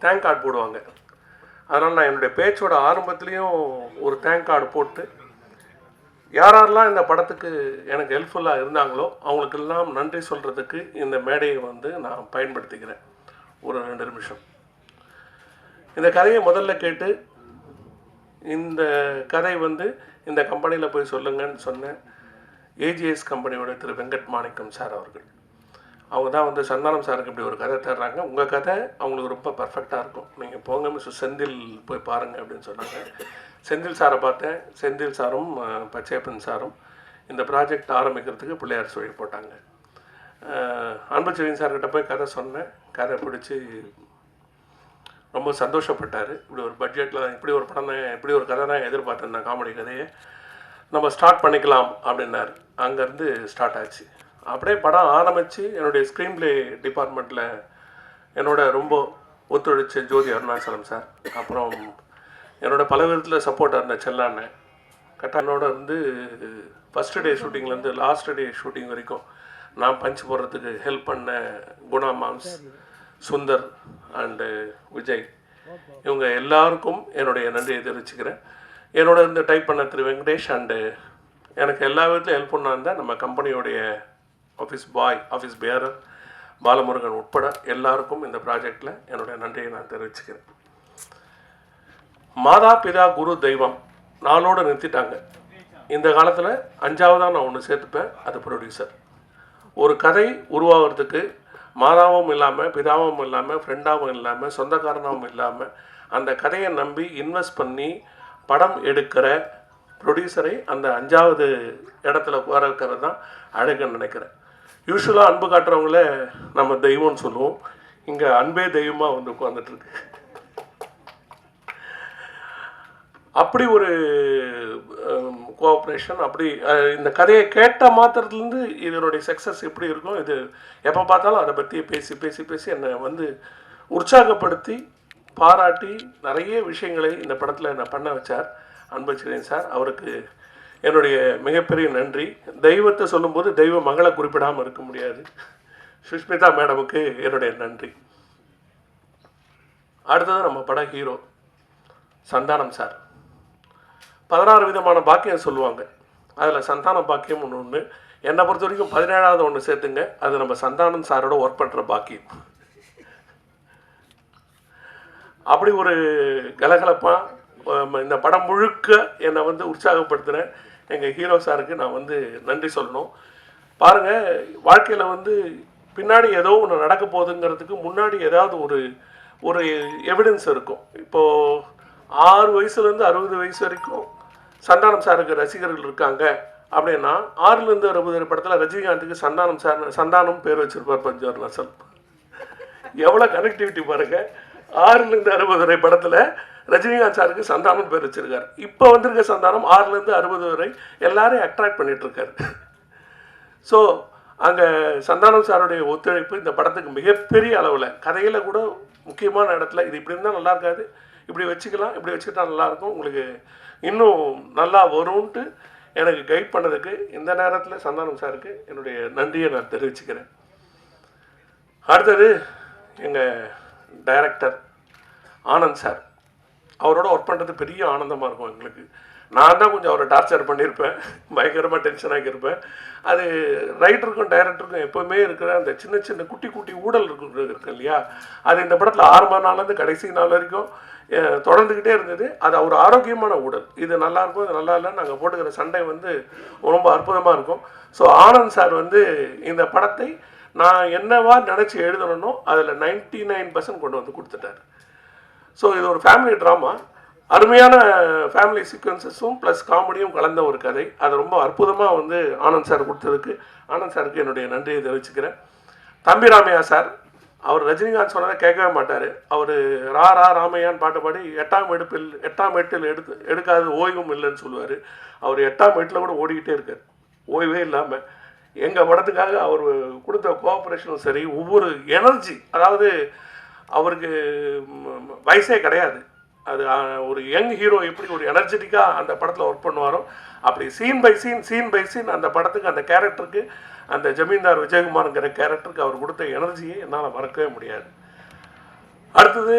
Thank card போடுவாங்க. அதனால் நான் என்னுடைய பேச்சோட ஆரம்பத்துலேயும் ஒரு தேங்க் கார்டு போட்டு யாரெல்லாம் இந்த படத்துக்கு எனக்கு ஹெல்ப்ஃபுல்லாக இருந்தாங்களோ அவங்களுக்கெல்லாம் நன்றி சொல்கிறதுக்கு இந்த மேடையை வந்து நான் பயன்படுத்திக்கிறேன். ஒரு 2 நிமிஷம் இந்த கதையை முதல்ல கேட்டு இந்த கதை வந்து இந்த கம்பெனியில் போய் சொல்லுங்கன்னு சொன்ன ஏஜிஎஸ் கம்பெனியோட திரு வெங்கட் மாணிக்கம் சார் அவர்கள். அவங்க தான் வந்து சந்தானம் சாருக்கு இப்படி ஒரு கதை தர்றாங்க, உங்கள் கதை அவங்களுக்கு ரொம்ப பர்ஃபெக்டாக இருக்கும், நீங்கள் போங்க மிஸ்டர் செந்தில் போய் பாருங்கள் அப்படின்னு சொன்னாங்க. செந்தில் சாரை பார்த்தேன். செந்தில் சாரும் பச்சையப்பன் சாரும் இந்த ப்ராஜெக்ட் ஆரம்பிக்கிறதுக்கு பிள்ளையார் சொல்லி போட்டாங்க. அன்புச்செழியன் சார்கிட்ட போய் கதை சொன்னேன். கதை பிடிச்சி ரொம்ப சந்தோஷப்பட்டார். இப்படி ஒரு பட்ஜெட்டில் இப்படி ஒரு படம் தான், இப்படி ஒரு கதை தான் எதிர்பார்த்தேன், நான் காமெடி கதையை நம்ம ஸ்டார்ட் பண்ணிக்கலாம் அப்படின்னாரு. அங்கேருந்து ஸ்டார்ட் ஆச்சு. அப்படியே படம் ஆரம்பித்து என்னுடைய ஸ்க்ரீன் ப்ளே டிபார்ட்மெண்ட்டில் என்னோட ரொம்ப ஒத்துழைச்ச ஜோதி அருணாச்சலம் சார், அப்புறம் என்னோட பல விதத்தில் சப்போர்ட்டாக இருந்த செல்லாண்ணன் கட்டானோட இருந்து ஃபஸ்ட்டு டே ஷூட்டிங்லேருந்து லாஸ்ட் டே ஷூட்டிங் வரைக்கும் நான் பஞ்ச் போடுறதுக்கு ஹெல்ப் பண்ண குணா மாம்ஸ், சுந்தர் அண்டு விஜய், இவங்க எல்லாருக்கும் என்னுடைய நன்றியை தெரிவிச்சுக்கிறேன். என்னோட இருந்து டைப் பண்ண திரு வெங்கடேஷ் அண்டு எனக்கு எல்லா விதத்துலையும் ஹெல்ப் பண்ணாங்க நம்ம கம்பெனியோடைய ஆஃபீஸ் பாய், ஆஃபீஸ் பேரர் பாலமுருகன் உட்பட எல்லாருக்கும் இந்த ப்ராஜெக்டில் என்னுடைய நன்றியை நான் தெரிவிச்சுக்கிறேன். மாதா பிதா குரு தெய்வம் நாளோடு நிறுத்திட்டாங்க. இந்த காலத்தில் 5ஆவதாக நான் ஒன்று சேர்த்துப்பேன், அது ப்ரொடியூசர். ஒரு கதை உருவாகிறதுக்கு மாதாவும் இல்லாமல், பிதாவும் இல்லாமல், ஃப்ரெண்டாகவும் இல்லாமல், சொந்தக்காரனாகவும் இல்லாமல் அந்த கதையை நம்பி இன்வெஸ்ட் பண்ணி படம் எடுக்கிற ப்ரொடியூசரை அந்த 5ஆவது இடத்துல உட்கார வைக்கிறது தான் அழகுன்னு நினைக்கிறேன். யூஸ்வலாக அன்பு காட்டுறவங்கள நம்ம தெய்வம்னு சொல்லுவோம். இங்கே அன்பே தெய்வமாக வந்து உட்காந்துட்ருக்கு. அப்படி ஒரு கோஆப்ரேஷன். அப்படி இந்த கதையை கேட்ட மாத்திரத்துலேருந்து இதனுடைய சக்ஸஸ் எப்படி இருக்கும், இது எப்போ பார்த்தாலும் அதை பற்றி பேசி பேசி பேசி என்னை வந்து உற்சாகப்படுத்தி பாராட்டி நிறைய விஷயங்களை இந்த படத்தில் என்னை பண்ண வச்சார் அன்புச்செழியன் சார். அவருக்கு என்னுடைய மிகப்பெரிய நன்றி. தெய்வத்தை சொல்லும்போது தெய்வ மகளை குறிப்பிடாமல் இருக்க முடியாது. சுஷ்மிதா மேடமுக்கு என்னுடைய நன்றி. அடுத்தது நம்ம பட ஹீரோ சந்தானம் சார். 16 விதமான பாக்கியம் சொல்லுவாங்க, அதில் சந்தான பாக்கியம் ஒன்று. என்னை பொறுத்த வரைக்கும் 17ஆவது ஒன்று சேர்த்துங்க, அது நம்ம சந்தானம் சாரோட ஒர்க் பண்ணுற பாக்கியம். அப்படி ஒரு கலகலப்பாக இந்த படம் முழுக்க என்னை வந்து உற்சாகப்படுத்துகிறேன் எங்கள் ஹீரோ சாருக்கு நான் வந்து நன்றி சொல்லணும். பாருங்கள், வாழ்க்கையில் வந்து பின்னாடி ஏதோ ஒன்று நடக்க போகுதுங்கிறதுக்கு முன்னாடி ஏதாவது ஒரு எவிடன்ஸ் இருக்கும். இப்போது 6 வயசுலேருந்து 60 வயசு வரைக்கும் சந்தானம் சாருக்கு ரசிகர்கள் இருக்காங்க அப்படின்னா 6லேருந்து 60 படத்தில் ரஜினிகாந்துக்கு சந்தானம் பேர் வச்சுருப்பார் பஞ்சவர் நசல். எவ்வளோ கனெக்டிவிட்டி பாருங்கள். 6லேருந்து 60 வரை படத்தில் ரஜினிகாந்த் சாருக்கு சந்தானம் பேர் வச்சுருக்கார். இப்போ வந்திருக்க சந்தானம் 6லேருந்து 60 வரை எல்லாரையும் அட்ராக்ட் பண்ணிகிட்ருக்காரு. ஸோ அங்கே சந்தானம் சாருடைய ஒத்துழைப்பு இந்த படத்துக்கு மிகப்பெரிய அளவில், கதையில் கூட முக்கியமான இடத்துல இது இப்படி இருந்தால் நல்லா இருக்காது, இப்படி வச்சுக்கலாம், இப்படி வச்சுக்கிட்டா நல்லாயிருக்கும், உங்களுக்கு இன்னும் நல்லா வரும்ன்ட்டு எனக்கு கைட் பண்ணதுக்கு இந்த நேரத்தில் சந்தானம் சாருக்கு என்னுடைய நன்றியை நான் தெரிவிச்சுக்கிறேன். அடுத்தது எங்கள் டைரக்டர் ஆனந்த் சார். அவரோட ஒர்க் பண்ணுறது பெரிய ஆனந்தமாக இருக்கும் எங்களுக்கு. நான் தான் கொஞ்சம் அவரை டார்ச்சர் பண்ணியிருப்பேன், பயங்கரமாக டென்ஷன் ஆகியிருப்பேன். அது ரைட்டருக்கும் டைரக்டருக்கும் எப்போவுமே இருக்கிற அந்த சின்ன சின்ன குட்டி குட்டி ஊழல் இருக்கு இல்லையா, அது இந்த படத்தில் ஆரம்ப நாள்லேருந்து கடைசி நாள் வரைக்கும் தொடர்ந்துக்கிட்டே இருந்தது. அது ஒரு ஆரோக்கியமான ஊழல். இது நல்லாயிருக்கும், இது நல்லா இல்லைன்னு நாங்கள் போட்டுக்கிற சண்டை வந்து ரொம்ப அற்புதமாக இருக்கும். ஸோ ஆனந்த் சார் வந்து இந்த படத்தை நான் என்னவா நினச்சி எழுதணுன்னோ அதில் 99% கொண்டு வந்து கொடுத்துட்டார். ஸோ இது ஒரு ஃபேமிலி ட்ராமா, அருமையான ஃபேமிலி சீக்வன்சஸும் ப்ளஸ் காமெடியும் கலந்த ஒரு கதை. அது ரொம்ப அற்புதமாக வந்து ஆனந்த் சார் கொடுத்ததுக்கு ஆனந்த் சாருக்கு என்னுடைய நன்றியை தெரிவிச்சுக்கிறேன். தம்பி ராமையா சார், அவர் ரஜினிகாந்த் சொன்னதை கேட்கவே மாட்டார். அவர் ரா ராமையான்னு பாட்டு பாடி 8ஆம் எட்டில் எடுக்காத ஓய்வும் இல்லைன்னு சொல்லுவார். அவர் 8ஆம் எட்டில் கூட ஓடிக்கிட்டே இருக்கார், ஓய்வே இல்லாமல். எங்கள் படத்துக்காக அவர் கொடுத்த கோஆப்ரேஷனும் சரி, ஒவ்வொரு எனர்ஜி, அதாவது அவருக்கு வயசே கிடையாது. அது ஒரு யங் ஹீரோ எப்படி ஒரு எனர்ஜெட்டிக்காக அந்த படத்தில் ஒர்க் பண்ணுவாரோ அப்படி சீன் பை சீன் அந்த படத்துக்கு, அந்த கேரக்டருக்கு, அந்த ஜமீன்தார் விஜயகுமார்ங்கிற கேரக்டருக்கு அவர் கொடுத்த எனர்ஜியை என்னால் மறக்கவே முடியாது. அடுத்தது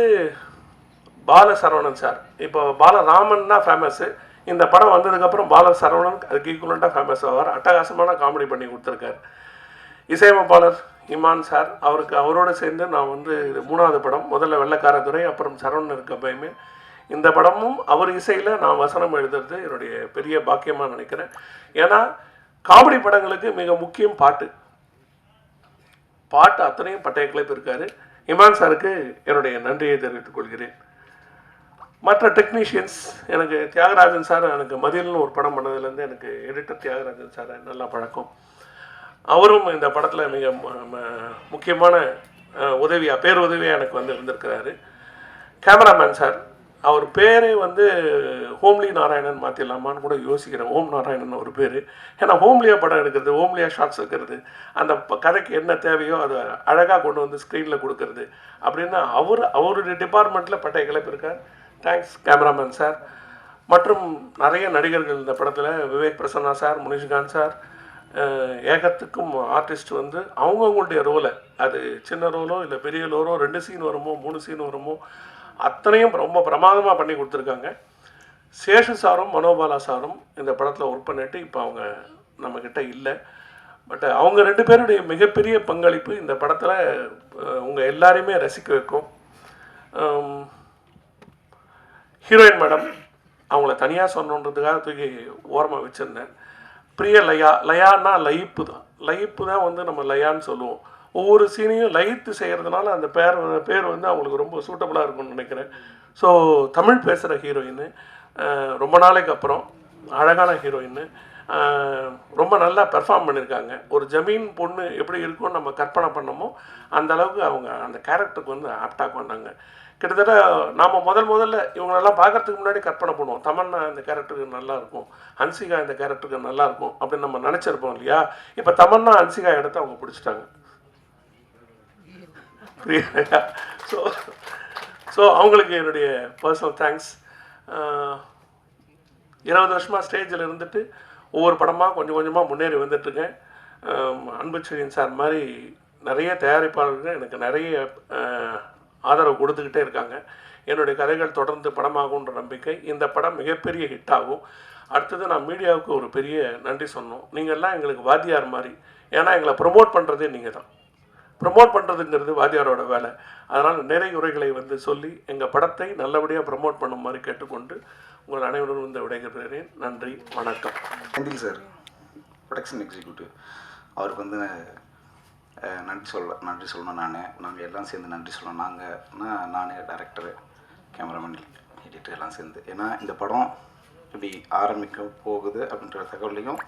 பாலசரவணன் சார். இப்போ பாலராமன் தான் ஃபேமஸ்ஸு. இந்த படம் வந்ததுக்கப்புறம் பாலசரவணன் அதுக்கு ஈக்குவலண்ட்டாக ஃபேமஸ் ஆவார். அட்டகாசமான காமெடி பண்ணி கொடுத்துருக்கார். இசையமைப்பாளர் இமான் சார், அவரோடு சேர்ந்து நான் வந்து இது 3வது படம். முதல்ல வெள்ளைக்காரதுரை, அப்புறம் சரவணன் இருக்க பயமே. இந்த படமும் அவர் இசையில் நான் வசனம் எழுதுறது என்னுடைய பெரிய பாக்கியமாக நினைக்கிறேன். ஏன்னா காமெடி படங்களுக்கு மிக முக்கியம் பாட்டு அத்தனையும் பட்டய கிளப்பு இருக்கார். இமான் சாருக்கு என்னுடைய நன்றியை தெரிவித்துக் கொள்கிறேன். மற்ற டெக்னீஷியன்ஸ், எனக்கு தியாகராஜன் சார், எனக்கு மதியல்னு ஒரு படம் பண்ணதுலேருந்து எனக்கு எடிட்டர் தியாகராஜன் சார் நல்லா பழக்கம். அவரும் இந்த படத்தில் மிக முக்கியமான பேருதவியாக எனக்கு வந்து இருந்திருக்கிறாரு. கேமராமேன் சார், அவர் பேரே வந்து ஹோம்லி நாராயணன் மாற்றிடலாமான்னு கூட யோசிக்கிறேன். ஓம் நாராயணன் ஒரு பேர். ஏன்னா ஹோம்லியாக படம் எடுக்கிறது, ஹோம்லியாக ஷார்ட்ஸ் எடுக்கிறது, அந்த கதைக்கு என்ன தேவையோ அதை அழகாக கொண்டு வந்து ஸ்க்ரீனில் கொடுக்கறது அப்படின்னு அவருடைய டிபார்ட்மெண்ட்டில் பட்டய கிளப்பு இருக்கார். Thanks cameraman sir. மற்றும் நிறைய நடிகர்கள் இந்த படத்தில், விவேக் பிரசன்னா சார், முனிஷ்காந்த் சார், ஏகத்துக்கும் ஆர்டிஸ்ட் வந்து அவங்கவுங்களுடைய ரோலை, அது சின்ன ரோலோ இல்லை பெரிய ரோலோ, 2 சீன் வருமோ 3 சீன் வருமோ அத்தனையும் ரொம்ப பிரமாதமாக பண்ணி கொடுத்துருக்காங்க. சேஷு சாரும் மனோபாலா சாரும் இந்த படத்தில் ஒர்க் பண்ணிட்டு இப்போ அவங்க நம்மக்கிட்ட இல்லை. பட் அவங்க 2 பேருடைய மிகப்பெரிய பங்களிப்பு இந்த படத்தில் உங்கள் எல்லாரையுமே ரசிக்க வைக்கும். ஹீரோயின் மேடம், அவங்கள தனியாக சொன்னோன்றதுக்காக தூக்கி ஓரமாக வச்சுருந்தேன். பிரிய லயான்னா லயிப்பு தான் வந்து நம்ம லயான்னு சொல்லுவோம். ஒவ்வொரு சீனையும் லயித்து செய்கிறதுனால அந்த பேர் வந்து அவங்களுக்கு ரொம்ப சூட்டபுளாக இருக்கும்னு நினைக்கிறேன். ஸோ தமிழ் பேசுகிற ஹீரோயின், ரொம்ப நாளைக்கு அப்புறம் அழகான ஹீரோயின், ரொம்ப நல்லா பெர்ஃபார்ம் பண்ணியிருக்காங்க. ஒரு ஜமீன் பொண்ணு எப்படி இருக்கும்னு நம்ம கற்பனை பண்ணமோ அந்த அளவுக்கு அவங்க அந்த கேரக்டருக்கு வந்து ஆப்டாக பண்ணாங்க. கிட்டத்தட்ட நாம் முதல்ல இவங்களெல்லாம் பார்க்குறதுக்கு முன்னாடி கற்பனை பண்ணுவோம், தமன்னா இந்த கேரக்டருக்கு நல்லாயிருக்கும், ஹன்சிகா இந்த கேரக்டருக்கு நல்லாயிருக்கும் அப்படின்னு நம்ம நினச்சிருப்போம் இல்லையா. இப்போ தமன்னா ஹன்சிகா இடத்த அவங்க பிடிச்சிட்டாங்க. புரியுதா? ஸோ அவங்களுக்கு என்னுடைய பர்சனல் தேங்க்ஸ். 20 வருஷமாக ஸ்டேஜில் இருந்துட்டு ஒவ்வொரு படமாக கொஞ்சமாக முன்னேறி வந்துட்டுருக்கேன். அன்புச்செழியன் சார் மாதிரி நிறைய தயாரிப்பாளர்கள் எனக்கு நிறைய ஆதரவு கொடுத்துக்கிட்டே இருக்காங்க. என்னுடைய கதைகள் தொடர்ந்து படமாகுன்ற நம்பிக்கை. இந்த படம் மிகப்பெரிய ஹிட் ஆகும். அடுத்தது நான் மீடியாவுக்கு ஒரு பெரிய நன்றி சொன்னோம். நீங்கள்லாம் எங்களுக்கு வாத்தியார் மாதிரி. ஏன்னா எங்களை ப்ரொமோட் பண்ணுறதே நீங்கள் தான். ப்ரொமோட் பண்ணுறதுங்கிறது வாத்தியாரோட வேலை. அதனால் நிறைய உரைகளை வந்து சொல்லி எங்கள் படத்தை நல்லபடியாக ப்ரொமோட் பண்ணும் மாதிரி கேட்டுக்கொண்டு உங்கள் அனைவரும் வந்து விடைபெறுகிறேன். நன்றி, வணக்கம். செந்தில் சார், ப்ரொடக்ஷன் எக்ஸிக்யூட்டிவ், அவருக்கு வந்து நன்றி சொல்லணும். நாங்கள் எல்லாம் சேர்ந்து நன்றி சொல்லணும். நான் டைரக்டரு, கேமராமேன், எடிட்டர் எல்லாம் சேர்ந்து. ஏன்னா இந்த படம் இப்படி ஆரம்பிக்க போகுது அப்படின்ற தகவலையும்,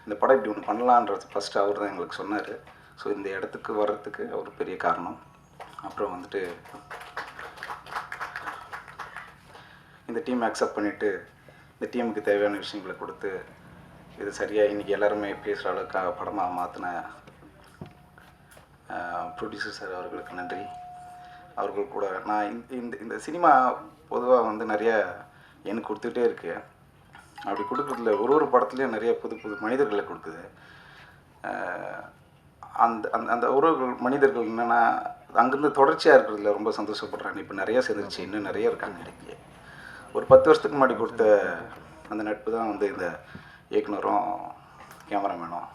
இந்த படம் இப்படி ஒன்று பண்ணலான்றது ஃபஸ்ட்டு அவர் தான் எங்களுக்கு சொன்னார். ஸோ இந்த இடத்துக்கு வர்றதுக்கு அவர் பெரிய காரணம். அப்புறம் வந்துட்டு இந்த டீம் அக்செப்ட் பண்ணிவிட்டு இந்த டீமுக்கு தேவையான விஷயங்களை கொடுத்து இது சரியாக இன்றைக்கி எல்லாருமே பேசுகிற அளவுக்கு படமாக மாற்றின ப்ரொடியூசர் சார் அவர்களுக்கு நன்றி. அவர்கள் கூட நான் இந்த சினிமா பொதுவாக வந்து நிறைய எனக்கு கொடுத்துட்டே இருக்கு. அப்படி கொடுக்குறதுல ஒரு படத்துலேயும் நிறைய புது மனிதர்களை கொடுக்குது. அந்த அந்த உறவுகள் மனிதர்கள் என்னென்னா அங்கேருந்து தொடர்ச்சியாக இருக்கிறதுல ரொம்ப சந்தோஷப்படுறாங்க. இப்போ நிறையா சேர்ந்துருச்சு, இன்னும் நிறைய இருக்காங்க. இன்றைக்கி ஒரு 10 வருஷத்துக்கு முன்னாடி கொடுத்த அந்த நட்பு தான் வந்து இந்த இயக்குனரும் கேமராமேனும்.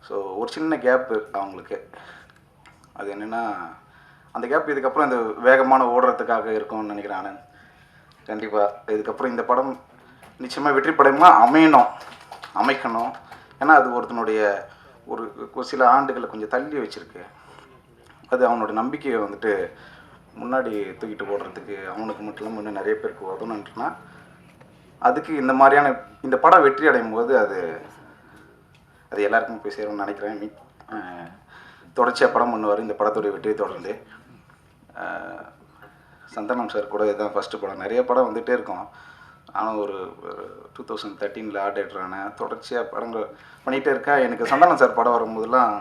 ஸோ ஒரு சின்ன கேப்பு அவங்களுக்கு. அது என்னென்னா அந்த கேப் இதுக்கப்புறம் இந்த வேகமான ஓடுறதுக்காக இருக்கும்னு நினைக்கிறேன் நான். கண்டிப்பாக இதுக்கப்புறம் இந்த படம் நிச்சயமாக வெற்றி படமாக அமைக்கணும். ஏன்னா அது ஒருத்தனுடைய ஒரு சில ஆண்டுகளை கொஞ்சம் தள்ளி வச்சுருக்கு. அது அவனோட நம்பிக்கையை வந்துட்டு முன்னாடி தூக்கிட்டு போடுறதுக்கு அவனுக்கு மட்டும் இல்லாமல் இன்னும் நிறைய பேருக்கு உதவணுன்ட்டுனா அதுக்கு இந்த மாதிரியான இந்த படம் வெற்றி அடையும் போது அது எல்லாருக்கும் போய் சேரும்னு நினைக்கிறேன். தொடர்ச்சியாக படம் பண்ணுவார். இந்த படத்துடைய வெற்றியை தொடர்ந்து சந்தானம் சார் கூட இதுதான் ஃபஸ்ட்டு படம். நிறைய படம் வந்துகிட்டே இருக்கும். ஆனால் ஒரு 2013 ஆர்டேட்டரான தொடர்ச்சியாக படங்கள் பண்ணிகிட்டே இருக்கேன். எனக்கு சந்தானம் சார் படம் வரும்போதெல்லாம்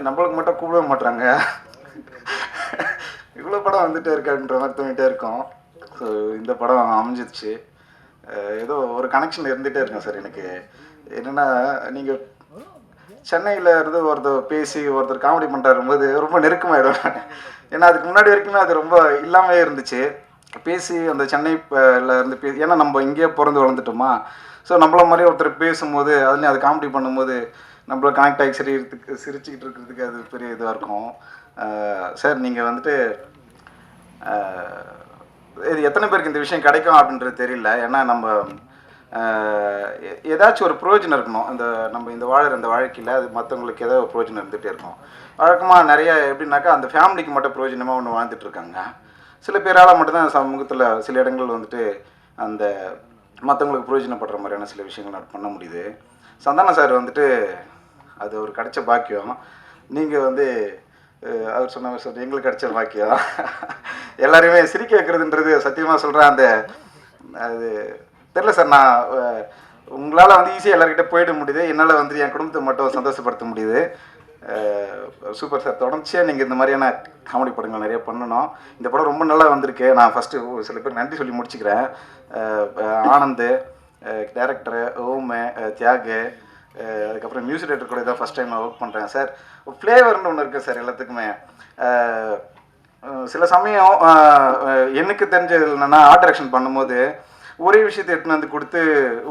நம்மளுக்கு மட்டும் கூப்பிட மாட்டுறாங்க, இவ்வளோ படம் வந்துகிட்டே இருக்கான்ற மாதிரி தோணிகிட்டே இருக்கும். ஸோ இந்த படம் அமைஞ்சிருச்சு. ஏதோ ஒரு கனெக்ஷன் இருந்துகிட்டே இருக்கேன் சார். எனக்கு என்னென்னா நீங்கள் சென்னையில் இருந்து ஒருத்தர் பேசி ஒருத்தர் காமெடி பண்ணுறாரு போது ரொம்ப நெருக்கமாயிடும் நான். ஏன்னா அதுக்கு முன்னாடி வரைக்குமே அது ரொம்ப இல்லாமே இருந்துச்சு. பேசி அந்த சென்னையில் இருந்து ஏன்னா நம்ம இங்கேயே பிறந்து வளர்ந்துட்டோமா, ஸோ நம்மள மாதிரி ஒருத்தர் பேசும்போது அதுலேயும் அது காமெடி பண்ணும்போது நம்மள கனெக்ட் ஆகி சிரிச்சுக்கிட்டு இருக்கிறதுக்கு அது பெரிய இதாக இருக்கும். சார் நீங்கள் வந்துட்டு இது எத்தனை பேருக்கு இந்த விஷயம் கிடைக்கும் அப்படின்றது தெரியல. ஏன்னா நம்ம ஏதாச்சும் ஒரு பிரயோஜனம் இருக்கணும். நம்ம இந்த வாழற இந்த வாழ்க்கையில் அது மற்றவங்களுக்கு ஏதோ ஒரு பிரயோஜனம் இருந்துகிட்டே இருக்கும். வழக்கமாக நிறைய எப்படின்னாக்கா அந்த ஃபேமிலிக்கு மட்டும் பிரயோஜனமாக ஒன்று வாழ்ந்துட்டுருக்காங்க. சில பேரால் மட்டும்தான் சமூகத்தில் சில இடங்கள் வந்துட்டு அந்த மற்றவங்களுக்கு பிரயோஜனப்படுற மாதிரியான சில விஷயங்கள் பண்ண முடியுது. சந்தானம் சார் வந்துட்டு அது ஒரு கிடைச்ச பாக்கியம். நீங்கள் வந்து அவர் சொன்ன சார் எங்களுக்கு கிடைச்ச பாக்கியம். எல்லாரையுமே சிரிக்க வைக்கிறதுன்றது சத்தியமாக சொல்கிறேன். அது தெரில சார், நான் உங்களால் வந்து ஈஸியாக எல்லாருக்கிட்ட போயிட முடியுது. என்னால் வந்துட்டு என் குடும்பத்தை மட்டும் சந்தோஷப்படுத்த முடியுது. சூப்பர் சார், தொடர்ச்சியாக நீங்கள் இந்த மாதிரியான காமெடி படங்கள் நிறைய பண்ணணும். இந்த படம் ரொம்ப நல்லா வந்திருக்கு. நான் ஃபஸ்ட்டு சில பேர் நன்றி சொல்லி முடிச்சுக்கிறேன். ஆனந்த், டேரக்டரு ஓமு, தியாகு, அதுக்கப்புறம் மியூசிக் டைரக்டர் கூட இதான் ஃபஸ்ட் டைம் நான் ஒர்க் பண்ணுறேன் சார். ஃப்ளேவர்னு ஒன்று இருக்குது சார் எல்லாத்துக்குமே. சில சமயம் எனக்கு தெரிஞ்சது என்னென்னா ஆர்ட் டைரக்ஷன் பண்ணும்போது ஒரே விஷயத்தை எடுத்துன்னு வந்து கொடுத்து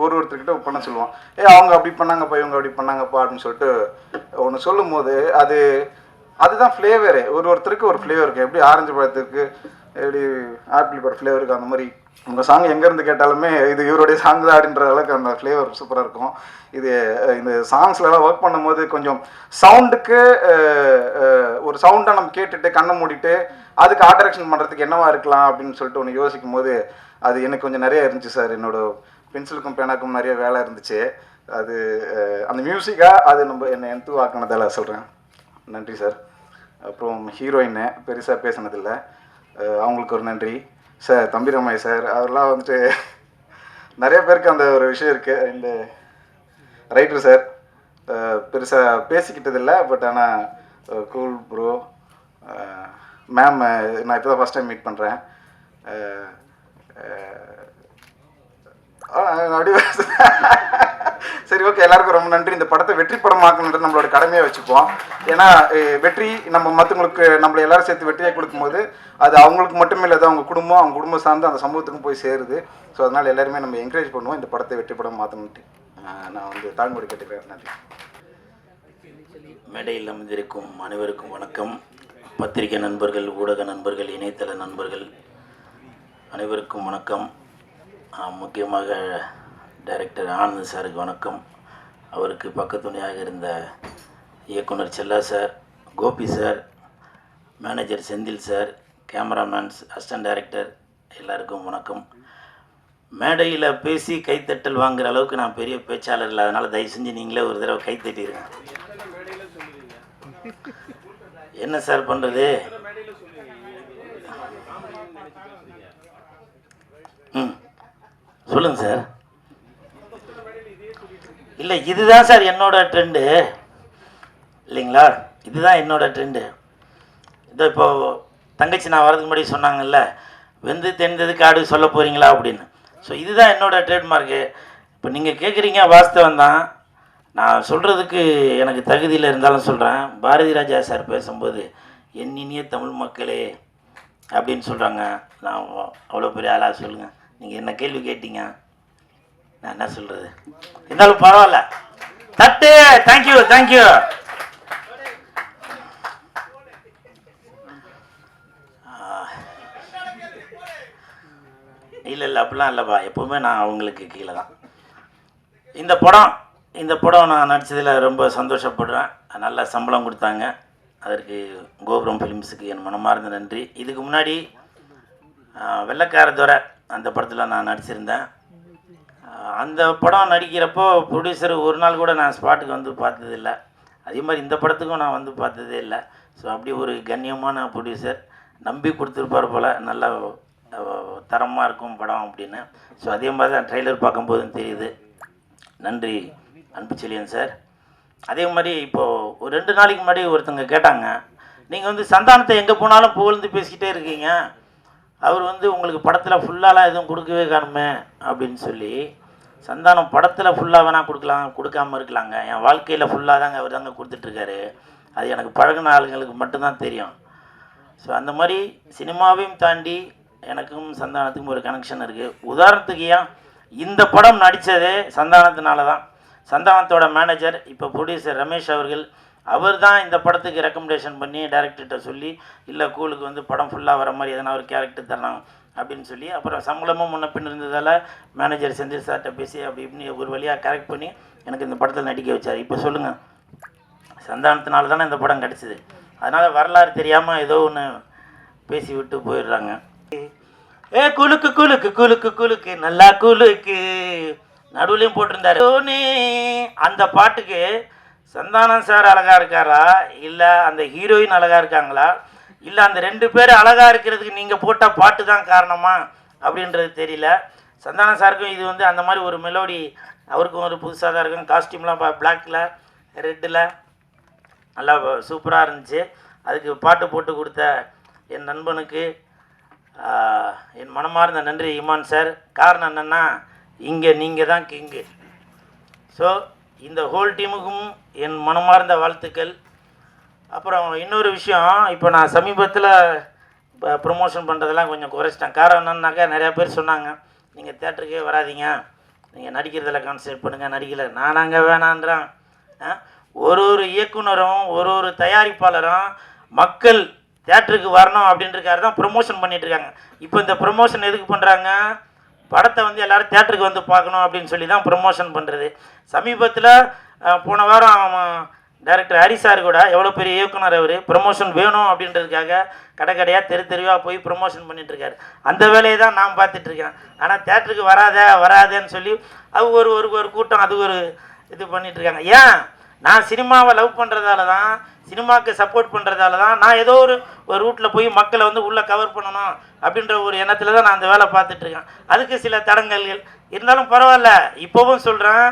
ஒருத்தர்கிட்ட பண்ண சொல்லுவோம். அவங்க அப்படி பண்ணாங்கப்பா, இவங்க அப்படி பண்ணாங்கப்பா அப்படின்னு சொல்லிட்டு ஒன்று சொல்லும் போது அதுதான் ஃப்ளேவரு. ஒருத்தருக்கு ஒரு ஃப்ளேவர் இருக்குது. எப்படி ஆரஞ்சு பழத்துக்கு, எப்படி ஆப்பிளுக்கு ஒரு ஃப்ளேவர் இருக்குது, அந்த மாதிரி உங்கள் சாங் எங்கேருந்து கேட்டாலுமே இது இவருடைய சாங் தான் அப்படின்ற அளவுக்கு அந்த ஃப்ளேவர் சூப்பராக இருக்கும். இந்த சாங்ஸ்லலாம் ஒர்க் பண்ணும்போது கொஞ்சம் சவுண்டுக்கு ஒரு சவுண்டாக நம்ம கேட்டுட்டு கண்ணை மூடிட்டு அதுக்கு ஆர்ட் டைரக்ஷன் பண்ணுறதுக்கு என்னவா இருக்கலாம் அப்படின்னு சொல்லிட்டு ஒன்று யோசிக்கும் போது அது எனக்கு கொஞ்சம் நிறைய இருந்துச்சு சார். என்னோடய பென்சிலுக்கும் பேனாக்கும் நிறைய வேலை இருந்துச்சு. அது அந்த மியூசிக்காக அது என்னை எந்தூவாக்கினதால் சொல்கிறேன். நன்றி சார். அப்புறம் ஹீரோயின்னு பெருசாக பேசினதில்லை, அவங்களுக்கு ஒரு நன்றி சார். தம்பிராமையா சார், அதெல்லாம் வந்துட்டு நிறைய பேருக்கு அந்த ஒரு விஷயம் இருக்குது. இந்த ரைட்டர் சார் பெருசாக பேசிக்கிட்டதில்லை, பட் ஆனால் கூல் ப்ரோ. மேம் நான் இப்போ தான் ஃபஸ்ட் டைம் மீட் பண்ணுறேன். அப்படி சரி, ஓகே, எல்லாருக்கும் ரொம்ப நன்றி. இந்த படத்தை வெற்றி படமாக்கணுன்றது நம்மளோட கடமையாக வச்சுப்போம். ஏன்னா வெற்றி நம்ம மற்றவங்களுக்கு நம்மளை எல்லாரும் சேர்த்து வெற்றியாக கொடுக்கும்போது அது அவங்களுக்கு மட்டுமே இல்லை, அவங்க குடும்பம் சார்ந்து அந்த சமூகத்துக்கும் போய் சேருது. ஸோ அதனால் எல்லாருமே நம்ம என்கரேஜ் பண்ணுவோம் இந்த படத்தை வெற்றி படம் மாற்றணுன்ட்டு நான் வந்து தாழ்மொழி கேட்டுக்கிறேன். நன்றி. மேடையில் அமைந்திருக்கும் அனைவருக்கும் வணக்கம். பத்திரிகை நண்பர்கள், ஊடக நண்பர்கள், இணையதள நண்பர்கள் அனைவருக்கும் வணக்கம். முக்கியமாக டைரக்டர் ஆனந்த் சாருக்கு வணக்கம். அவருக்கு பக்கத்துணையாக இருந்த இயக்குனர் Chella sir, Gopi sir, manager Senthil sir, cameramen, assistant director எல்லாருக்கும் வணக்கம். மேடையில் பேசி கைத்தட்டல் வாங்குகிற அளவுக்கு நான் பெரிய பேச்சாளர் இல்லை, அதனால் தயவு செஞ்சு நீங்களே ஒரு தடவை கைத்தட்டிடுங்க. என்ன சார் பண்ணுறது? சொல்லுங்கள் சார். இல்லை, இதுதான் சார் என்னோட ட்ரெண்டு இல்லைங்களா? இதுதான் என்னோட ட்ரெண்டு. இதோ இப்போது தங்கச்சி நான் வரதுக்கு முன்னாடி சொன்னாங்கல்ல, வெந்து தெரிந்தது காடு சொல்ல போகிறீங்களா அப்படின்னு. ஸோ இதுதான் என்னோடய ட்ரேட்மார்க்கு. இப்போ நீங்கள் கேட்குறீங்க, வாஸ்தவம் தான். நான் சொல்கிறதுக்கு எனக்கு தகுதியில் இருந்தாலும் சொல்கிறேன். பாரதி ராஜா சார் பேசும்போது என் இனிய தமிழ் மக்களே அப்படின்னு சொல்கிறாங்க. நான் அவ்வளோ பெரிய ஆளாக சொல்லுங்கள். நீங்கள் என்ன கேள்வி கேட்டீங்க, நான் என்ன சொல்கிறது? இருந்தாலும் பரவாயில்ல. தட்டு. Thank you thank you. இல்லை அப்படிலாம் இல்லைப்பா, எப்போவுமே நான் அவங்களுக்கு கீழே தான். இந்த படம் நான் நடித்ததில் ரொம்ப சந்தோஷப்படுறேன். நல்ல சம்பளம் கொடுத்தாங்க, அதற்கு கோபுரம் ஃபிலிம்ஸுக்கு என் மனமார்ந்த நன்றி. இதுக்கு முன்னாடி வெள்ளைக்கார துரை அந்த படத்தில் நான் நடிச்சிருந்தேன். அந்த படம் நடிக்கிறப்போ ப்ரொடியூசர் ஒரு நாள் கூட நான் ஸ்பாட்டுக்கு வந்து பார்த்ததில்லை. அதே மாதிரி இந்த படத்துக்கும் நான் வந்து பார்த்ததே இல்லை. ஸோ அப்படி ஒரு கண்ணியமான ப்ரொடியூசர் நம்பி கொடுத்துருப்பார் போல், நல்லா தரமாக இருக்கும் படம் அப்படின்னு. ஸோ அதே மாதிரி தான் ட்ரெய்லர் பார்க்கும்போதும் தெரியுது. நன்றி அன்புச்செழியன் சார். அதே மாதிரி இப்போது ஒரு 2 நாளைக்கு முன்னாடி ஒருத்தங்க கேட்டாங்க, நீங்கள் வந்து சந்தானத்தை எங்கே போனாலும் புகழ்ந்து பேசிக்கிட்டே இருக்கீங்க, அவர் வந்து உங்களுக்கு படத்தில் ஃபுல்லாலாம் எதுவும் கொடுக்கவே காணுமே அப்படின்னு சொல்லி. சந்தானம் படத்தில் ஃபுல்லாக வேணால் கொடுக்காம இருக்கலாங்க. என் வாழ்க்கையில் ஃபுல்லாக தாங்க அவர் தாங்க கொடுத்துட்ருக்காரு. அது எனக்கு பழகின ஆளுங்களுக்கு மட்டும்தான் தெரியும். ஸோ அந்த மாதிரி சினிமாவையும் தாண்டி எனக்கும் சந்தானத்துக்கும் ஒரு கனெக்ஷன் இருக்குது. உதாரணத்துக்கு ஏன் இந்த படம் நடித்ததே சந்தானத்தினால தான். சந்தானத்தோட மேனேஜர் இப்போ ப்ரொடியூசர் ரமேஷ் அவர்கள், அவர் தான் இந்த படத்துக்கு ரெக்கமெண்டேஷன் பண்ணி டைரக்டர்கிட்ட சொல்லி, இல்லை கூலுக்கு வந்து படம் ஃபுல்லாக வர மாதிரி எதனா ஒரு கேரக்டர் தரலாம் அப்படின்னு சொல்லி, அப்புறம் சம்பளமும் முன்ன பின் இருந்ததால் மேனேஜர் செந்தில் சார்கிட்ட பேசி அப்படி இப்படின்னு ஒரு வழியாக கரெக்ட் பண்ணி எனக்கு இந்த படத்தில் நடிக்க வச்சார். இப்போ சொல்லுங்கள், சந்தானத்தினால தானே இந்த படம் கிடச்சிது. அதனால் வரலாறு தெரியாமல் ஏதோ ஒன்று பேசி விட்டு போயிடுறாங்க. ஏ குலுக்கு குலுக்கு குலுக்கு குலுக்கு நல்லா குலுக்கு நடுவுலையும் போட்டிருந்தாரு. அந்த பாட்டுக்கு சந்தானம் சார் அழகாக இருக்காரா, இல்லை அந்த ஹீரோயின் அழகாக இருக்காங்களா, இல்லை அந்த 2 பேர் அழகாக இருக்கிறதுக்கு நீங்கள் போட்ட பாட்டு தான் காரணமா அப்படின்றது தெரியல. சந்தானம் சாருக்கும் இது வந்து அந்த மாதிரி ஒரு மெலோடி அவருக்கும் ஒரு புதுசாக தான் இருக்கும். காஸ்டியூம்லாம் பிளாக்கில் ரெட்டில் நல்லா சூப்பராக இருந்துச்சு. அதுக்கு பாட்டு போட்டு கொடுத்த என் நண்பனுக்கு என் மனமார்ந்த நன்றி இமான் சார். காரணம் என்னென்னா, இங்கே நீங்கள் தான் கிங்கு. ஸோ இந்த ஹோல் டீமுக்கும் என் மனமார்ந்த வாழ்த்துக்கள். அப்புறம் இன்னொரு விஷயம், இப்போ நான் சமீபத்தில் ப்ரொமோஷன் பண்ணுறதெல்லாம் கொஞ்சம் குறைச்சிட்டேன். காரணம் என்னன்னாக்கா, நிறையா பேர் சொன்னாங்க நீங்கள் தேட்டருக்கே வராதிங்க, நீங்கள் நடிக்கிறதில் கான்சன்ட்ரேட் பண்ணுங்கள், நடிக்கலை. நானாங்க வேணான்றேன். ஒரு இயக்குனரும் ஒரு தயாரிப்பாளரும் மக்கள் தேட்டருக்கு வரணும் அப்படின்றக்காக தான் ப்ரொமோஷன் பண்ணிகிட்ருக்காங்க. இப்போ இந்த ப்ரொமோஷன் எதுக்கு பண்ணுறாங்க, படத்தை வந்து எல்லோரும் தேட்டருக்கு வந்து பார்க்கணும் அப்படின்னு சொல்லி தான் ப்ரொமோஷன் பண்ணுறது. சமீபத்தில் போன வாரம் டைரக்டர் ஹரி சார் கூட, எவ்வளோ பெரிய இயக்குனர் அவர், ப்ரொமோஷன் வேணும் அப்படின்றதுக்காக கடையாக தெருவாக போய் ப்ரொமோஷன் பண்ணிகிட்ருக்காரு. அந்த வேலையை தான் நான் பார்த்துட்ருக்கேன். ஆனால் தேட்டருக்கு வராதேன்னு சொல்லி அது ஒரு கூட்டம், அது ஒரு இது பண்ணிகிட்ருக்காங்க. ஏன், நான் சினிமாவை லவ் பண்ணுறதால தான், சினிமாவுக்கு சப்போர்ட் பண்ணுறதால தான், நான் ஏதோ ஒரு ரூட்டில் போய் மக்களை வந்து உள்ளே கவர் பண்ணணும் அப்படின்ற ஒரு எண்ணத்தில் தான் நான் அந்த வேலை பார்த்துட்ருக்கேன். அதுக்கு சில தடங்கல்கள் இருந்தாலும் பரவாயில்ல. இப்போவும் சொல்கிறேன்,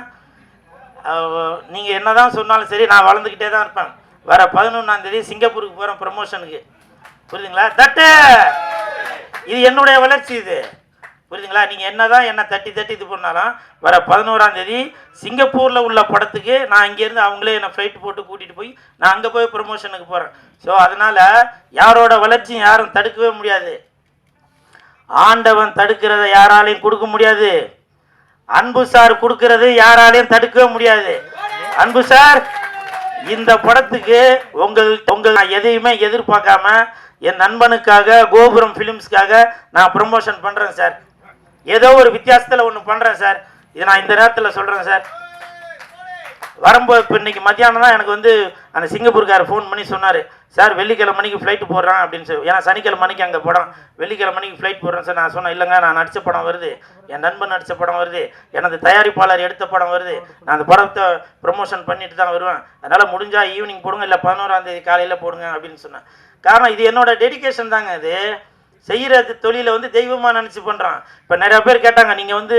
நீங்கள் என்ன தான் சொன்னாலும் சரி, நான் வளர்ந்துக்கிட்டே தான் இருப்பேன். வர 11ஆம் தேதி சிங்கப்பூருக்கு போகிறேன் ப்ரமோஷனுக்கு. புரியுதுங்களா? இது என்னுடைய வளர்ச்சி. இது புரியுதுங்களா? நீங்கள் என்ன தான் என்னை தட்டி இது பண்ணாலும் வர 11ஆம் தேதி சிங்கப்பூரில் உள்ள படத்துக்கு நான் இங்கேருந்து அவங்களே என்னை ஃப்ளைட் போட்டு கூட்டிகிட்டு போய் நான் அங்கே போய் ப்ரமோஷனுக்கு போகிறேன். ஸோ அதனால் யாரோட வளர்ச்சியும் யாரும் தடுக்கவே முடியாது. ஆண்டவன் தடுக்கிறத யாராலையும் கொடுக்க முடியாது. அன்பு சார் கொடுக்கறது யாராலையும் தடுக்கவே முடியாது. அன்பு சார், இந்த படத்துக்கு உங்கள் நான் எதையுமே எதிர்பார்க்காம என் நண்பனுக்காக, கோபுரம் ஃபிலிம்ஸ்க்காக நான் ப்ரமோஷன் பண்ணுறேன் சார். ஏதோ ஒரு வித்தியாசத்தில் ஒன்று பண்ணுறேன் சார். இதை நான் இந்த நேரத்தில் சொல்கிறேன் சார். வரும்போது இப்போ இன்றைக்கி மத்தியானம் தான் எனக்கு வந்து அந்த சிங்கப்பூர்காரர் ஃபோன் பண்ணி சொன்னார், சார் வெள்ளிக்கிழமை மணிக்கு ஃப்ளைட்டு போடுறான் அப்படின்னு சொல்லி. ஏன்னா சனிக்கிழமை மணிக்கு அங்கே படம், வெள்ளிக்கிழமை மணிக்கு ஃப்ளைட் போடுறேன் சார். நான் சொன்னேன், இல்லைங்க, நான் நடித்த படம் வருது, என் நண்பன் நடித்த படம் வருது, எனது தயாரிப்பாளர் எடுத்த படம் வருது, நான் அந்த படத்தை ப்ரொமோஷன் பண்ணிட்டு தான் வருவேன். அதனால் முடிஞ்சால் ஈவினிங் போடுங்க, இல்லை 11ஆம் தேதி காலையில் போடுங்க அப்படின்னு சொன்னேன். காரணம், இது என்னோட டெடிகேஷன் தாங்க. இது செய்கிற தொழிலை வந்து தெய்வமாக நினச்சி பண்ணுறான். இப்போ நிறையா பேர் கேட்டாங்க, நீங்கள் வந்து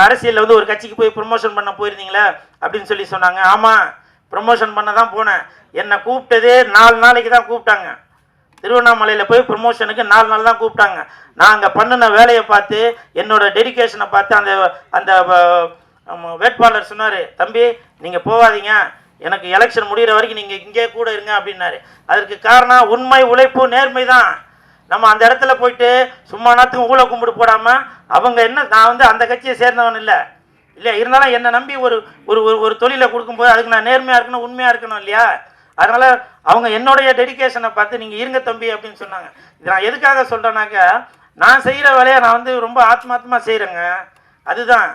அரசியலில் வந்து ஒரு கட்சிக்கு போய் ப்ரொமோஷன் பண்ண போயிருந்தீங்களே அப்படின்னு சொல்லி சொன்னாங்க. ஆமாம், ப்ரொமோஷன் பண்ண தான் போனேன். என்னை கூப்பிட்டதே 4 நாளைக்கு தான் கூப்பிட்டாங்க. திருவண்ணாமலையில் போய் ப்ரொமோஷனுக்கு 4 நாள் தான் கூப்பிட்டாங்க. நான் அங்கே பண்ணின வேலையை பார்த்து, என்னோட டெடிகேஷனை பார்த்து அந்த வேட்பாளர் சொன்னார், தம்பி நீங்கள் போகாதீங்க, எனக்கு எலெக்ஷன் முடிகிற வரைக்கும் நீங்கள் இங்கே கூட இருங்க அப்படின்னாரு. அதற்கு காரணம் உண்மை, உழைப்பு, நேர்மை தான். நம்ம அந்த இடத்துல போயிட்டு சும்மா நேரத்துக்கு ஊழ கும்பிடு போடாமல், அவங்க என்ன, நான் வந்து அந்த கட்சியை சேர்ந்தவன் இல்லை இருந்தாலும் என்னை நம்பி ஒரு தொழிலை கொடுக்கும்போது அதுக்கு நான் நேர்மையாக இருக்கணும், உண்மையாக இருக்கணும் இல்லையா? அதனால் அவங்க என்னுடைய டெடிகேஷனை பார்த்து நீங்கள் இருங்க தம்பி அப்படின்னு சொன்னாங்க. இது நான் எதுக்காக சொல்கிறேன்னாக்கா, நான் செய்கிற வேலையை நான் வந்து ரொம்ப ஆத்மார்த்தமாக செய்கிறேங்க. அதுதான்,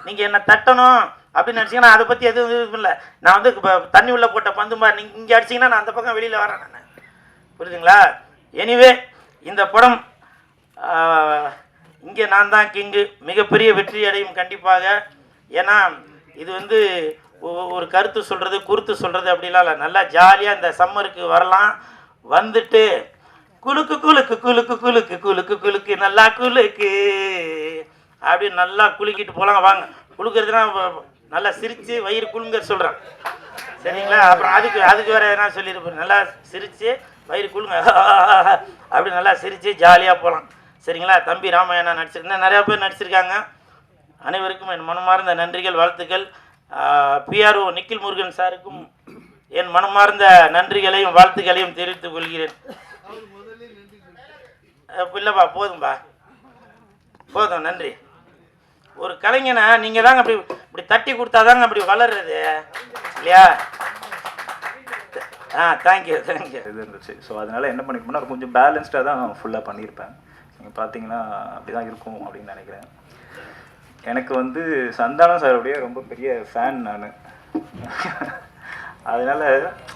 நீங்கள் என்னை தட்டணும் அப்படின்னு நினச்சிங்கன்னா அதை பற்றி எதுவும் இது இல்லை. நான் வந்து இப்போ தண்ணி உள்ளே போட்ட பந்து மாதிரி நீங்கள் இங்கே அடிச்சிங்கன்னா நான் அந்த பக்கம் வெளியில் வரேன் நான். புரியுதுங்களா? எனிவே, இந்த படம் இங்கே நான் தான் கிங்கு மிகப்பெரிய வெற்றி அடையும் கண்டிப்பாக. ஏன்னா இது வந்து ஒரு கருத்து சொல்கிறது, குருத்து சொல்கிறது அப்படிலாம் இல்லை. நல்லா ஜாலியாக இந்த சம்மருக்கு வரலாம், வந்துட்டு குலுக்கு குலுக்கு குலுக்கு குலுக்கு குலுக்கு குலுக்கு நல்லா குலுக்கு அப்படின்னு நல்லா குலுக்கிட்டு போகலாம். வாங்க, குலுக்கிறதுனா நல்லா சிரித்து வயிறு குலுங்க சொல்கிறேன், சரிங்களா? அப்புறம் அதுக்கு வேறு எதனா சொல்லியிருப்பேன். நல்லா சிரித்து வயிறு குலுங்க அப்படி நல்லா சிரித்து ஜாலியாக போகலாம், சரிங்களா? தம்பி ராமாயணா நடிச்சிருக்கேன், நிறையா பேர் நடிச்சிருக்காங்க. அனைவருக்கும் என் மனமார்ந்த நன்றிகள், வாழ்த்துக்கள். பிஆர்ஓ நிக்கில் முருகன் சாருக்கும் என் மனமார்ந்த நன்றிகளையும் வாழ்த்துக்களையும் தெரிவித்துக் கொள்கிறேன். இல்லைப்பா, போதும்பா, போதும், நன்றி. ஒரு கலைஞனை நீங்கள் தாங்க அப்படி இப்படி தட்டி கொடுத்தாதாங்க அப்படி வளர்றது இல்லையா? தேங்க்யூ. இது இருந்துச்சு. ஸோ அதனால் என்ன பண்ணிக்கணும்னா கொஞ்சம் பேலன்ஸ்டாக தான் ஃபுல்லாக பண்ணியிருப்பேன். நீங்கள் பார்த்தீங்கன்னா அப்படி தான் இருக்கும் அப்படின்னு நினைக்கிறேன். எனக்கு வந்து சந்தானம் சாருடைய ரொம்ப பெரிய ஃபேன் நான். அதனால்